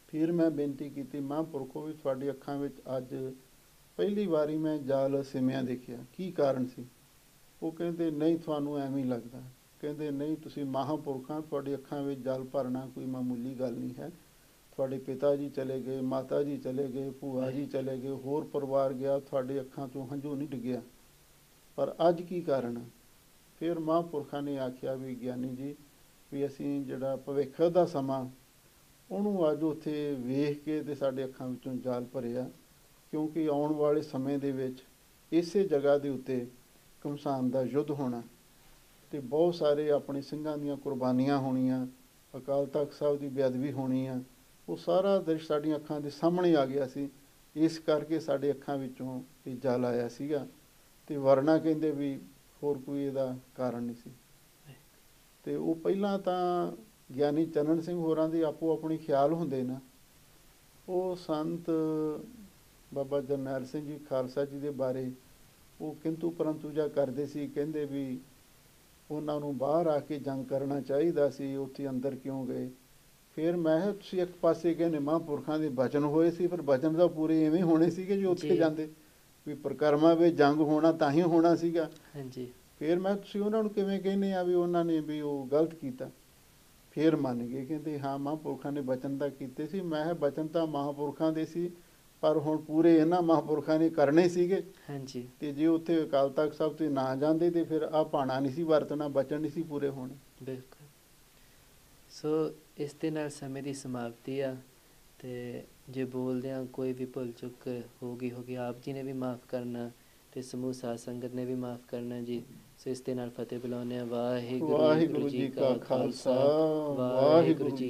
ਫਿਰ ਮੈਂ ਬੇਨਤੀ ਕੀਤੀ, ਮਹਾਂਪੁਰਖੋ ਵੀ ਤੁਹਾਡੀ ਅੱਖਾਂ ਵਿੱਚ ਅੱਜ ਪਹਿਲੀ ਵਾਰੀ ਮੈਂ ਜਲ ਸਿਮਿਆ ਦੇਖਿਆ, ਕੀ ਕਾਰਨ ਸੀ? ਉਹ ਕਹਿੰਦੇ ਨਹੀਂ ਤੁਹਾਨੂੰ ਐਵੇਂ ਹੀ ਲੱਗਦਾ। ਕਹਿੰਦੇ ਨਹੀਂ, ਤੁਸੀਂ ਮਹਾਂਪੁਰਖਾਂ, ਤੁਹਾਡੀ ਅੱਖਾਂ ਵਿੱਚ ਜਲ ਭਰਨਾ ਕੋਈ ਮਾਮੂਲੀ ਗੱਲ ਨਹੀਂ ਹੈ। ਤੁਹਾਡੇ ਪਿਤਾ ਜੀ ਚਲੇ ਗਏ, ਮਾਤਾ ਜੀ ਚਲੇ ਗਏ, ਭੂਆ ਜੀ ਚਲੇ ਗਏ, ਹੋਰ ਪਰਿਵਾਰ ਗਿਆ, ਤੁਹਾਡੇ ਅੱਖਾਂ 'ਚੋਂ ਹੰਝੂ ਨਹੀਂ ਡਿੱਗਿਆ। ਪਰ ਅੱਜ ਕੀ ਕਾਰਨ ਆ? ਫਿਰ ਮਹਾਂਪੁਰਖਾਂ ਨੇ ਆਖਿਆ ਵੀ ਗਿਆਨੀ ਜੀ ਵੀ ਅਸੀਂ ਜਿਹੜਾ ਭਵਿੱਖ ਦਾ ਸਮਾਂ ਉਹਨੂੰ ਅੱਜ ਉੱਥੇ ਵੇਖ ਕੇ ਤੇ ਸਾਡੇ ਅੱਖਾਂ ਵਿੱਚੋਂ ਜਲ ਭਰਿਆ, ਕਿਉਂਕਿ ਆਉਣ ਵਾਲੇ ਸਮੇਂ ਦੇ ਵਿੱਚ ਇਸੇ ਜਗ੍ਹਾ ਦੇ ਉੱਤੇ ਘਮਸਾਨ ਦਾ ਯੁੱਧ ਹੋਣਾ ਤੇ ਬਹੁਤ ਸਾਰੇ ਆਪਣੇ ਸਿੰਘਾਂ ਦੀਆਂ ਕੁਰਬਾਨੀਆਂ ਹੋਣੀਆਂ, ਅਕਾਲ ਤਖ਼ਤ ਸਾਹਿਬ ਦੀ ਬੇਅਦਬੀ ਹੋਣੀ ਆ। ਉਹ ਸਾਰਾ ਦ੍ਰਿਸ਼ ਸਾਡੀਆਂ ਅੱਖਾਂ ਦੇ ਸਾਹਮਣੇ ਆ ਗਿਆ ਸੀ। ਇਸ ਕਰਕੇ ਸਾਡੇ ਅੱਖਾਂ ਵਿੱਚੋਂ ਇਹ ਜਲ ਆਇਆ ਸੀਗਾ। ਤੇ ਵਰਨਾ ਕਹਿੰਦੇ ਵੀ ਹੋਰ ਕੋਈ ਇਹਦਾ ਕਾਰਨ ਨਹੀਂ ਸੀ। ਤੇ ਉਹ ਪਹਿਲਾਂ ਤਾਂ ਗਿਆਨੀ ਚੰਨਣ ਸਿੰਘ ਹੋਰਾਂ ਦੇ ਆਪੋ ਆਪਣੇ ਖਿਆਲ ਹੁੰਦੇ ਨਾ। ਉਹ ਸੰਤ ਬਾਬਾ ਜਰਨੈਲ ਸਿੰਘ ਜੀ ਖਾਲਸਾ ਜੀ ਦੇ ਬਾਰੇ ਉਹ ਕਿੰਤੂ ਪਰੰਤੂ ਜਿਹਾ ਕਰਦੇ ਸੀ, ਕਹਿੰਦੇ ਵੀ ਉਹਨਾਂ ਨੂੰ ਬਾਹਰ ਆ ਕੇ ਜੰਗ ਕਰਨਾ ਚਾਹੀਦਾ ਸੀ, ਉੱਥੇ ਅੰਦਰ ਕਿਉਂ ਗਏ? ਫਿਰ ਮੈਂ ਕਿਹਾ ਤੁਸੀਂ ਇੱਕ ਪਾਸੇ ਕਹਿੰਦੇ ਮਹਾਂਪੁਰਖਾਂ ਦੇ ਬਚਨ ਹੋਏ ਸੀ, ਪਰ ਬਚਨ ਤਾਂ ਪੂਰੇ ਇਵੇਂ ਹੋਣੇ ਸੀਗੇ ਜੀ ਉੱਥੇ ਜਾਂਦੇ ਵੀ ਪਰਿਕਰਮਾ ਵਿੱਚ ਜੰਗ ਹੋਣਾ ਤਾਂ ਹੀ ਹੋਣਾ ਸੀਗਾ। ਹਾਂਜੀ ਫਿਰ ਮੈਂ ਤੁਸੀਂ ਉਹਨਾਂ ਨੂੰ ਕਿਵੇਂ ਕਹਿੰਦੇ ਆ ਵੀ ਉਹਨਾਂ ਨੇ ਵੀ ਉਹ ਗਲਤ ਕੀਤਾ? ਫਿਰ ਮੰਨ ਗਏ, ਕਹਿੰਦੇ ਹਾਂ ਮਹਾਂਪੁਰਖਾਂ ਨੇ ਬਚਨ ਤਾਂ ਕੀਤੇ ਸੀ। ਮੈਂ ਕਿਹਾ ਬਚਨ ਤਾਂ ਮਹਾਂਪੁਰਖਾਂ ਦੇ ਸੀ, ਪਰ ਹੁਣ ਪੂਰੇ ਇਹਨਾਂ ਮਹਾਂਪੁਰਖਾਂ ਨੇ ਕਰਨੇ ਸੀਗੇ। ਹਾਂਜੀ ਤੇ ਜੇ ਉੱਥੇ ਅਕਾਲ ਤਖ਼ਤ ਸਾਹਿਬ ਤੇ ਨਾ ਜਾਂਦੇ ਤੇ ਫਿਰ ਆਹ ਭਾਣਾ ਨਹੀਂ ਸੀ ਵਰਤਣਾ, ਬਚਨ ਨਹੀਂ ਸੀ ਪੂਰੇ ਹੋਣੇ। ਬਿਲਕੁਲ। ਸੋ ਇਸ ਦੇ ਨਾਲ ਸਮੇਂ ਦੀ ਸਮਾਪਤੀ ਆ, ਤੇ ਜੇ ਬੋਲਦਿਆਂ ਕੋਈ ਵੀ ਭੁੱਲ ਚੁੱਕ ਹੋਗੀ ਆਪ ਜੀ ਨੇ ਵੀ ਮਾफ़ ਕਰਨਾ ਤੇ ਸਮੂਹ ਸਾਧ ਸੰਗਤ ਨੇ ਵੀ ਮਾफ़ ਕਰਨਾ ਜੀ। ਸੋ ਇਸ ਦੇ ਨਾਲ ਫਤਿਹ ਬੁਲਾਉਂਦੇ ਹਾਂ। ਵਾਹਿਗੁਰੂ ਜੀ ਕਾ ਖਾਲਸਾ, ਵਾਹਿਗੁਰੂ ਜੀ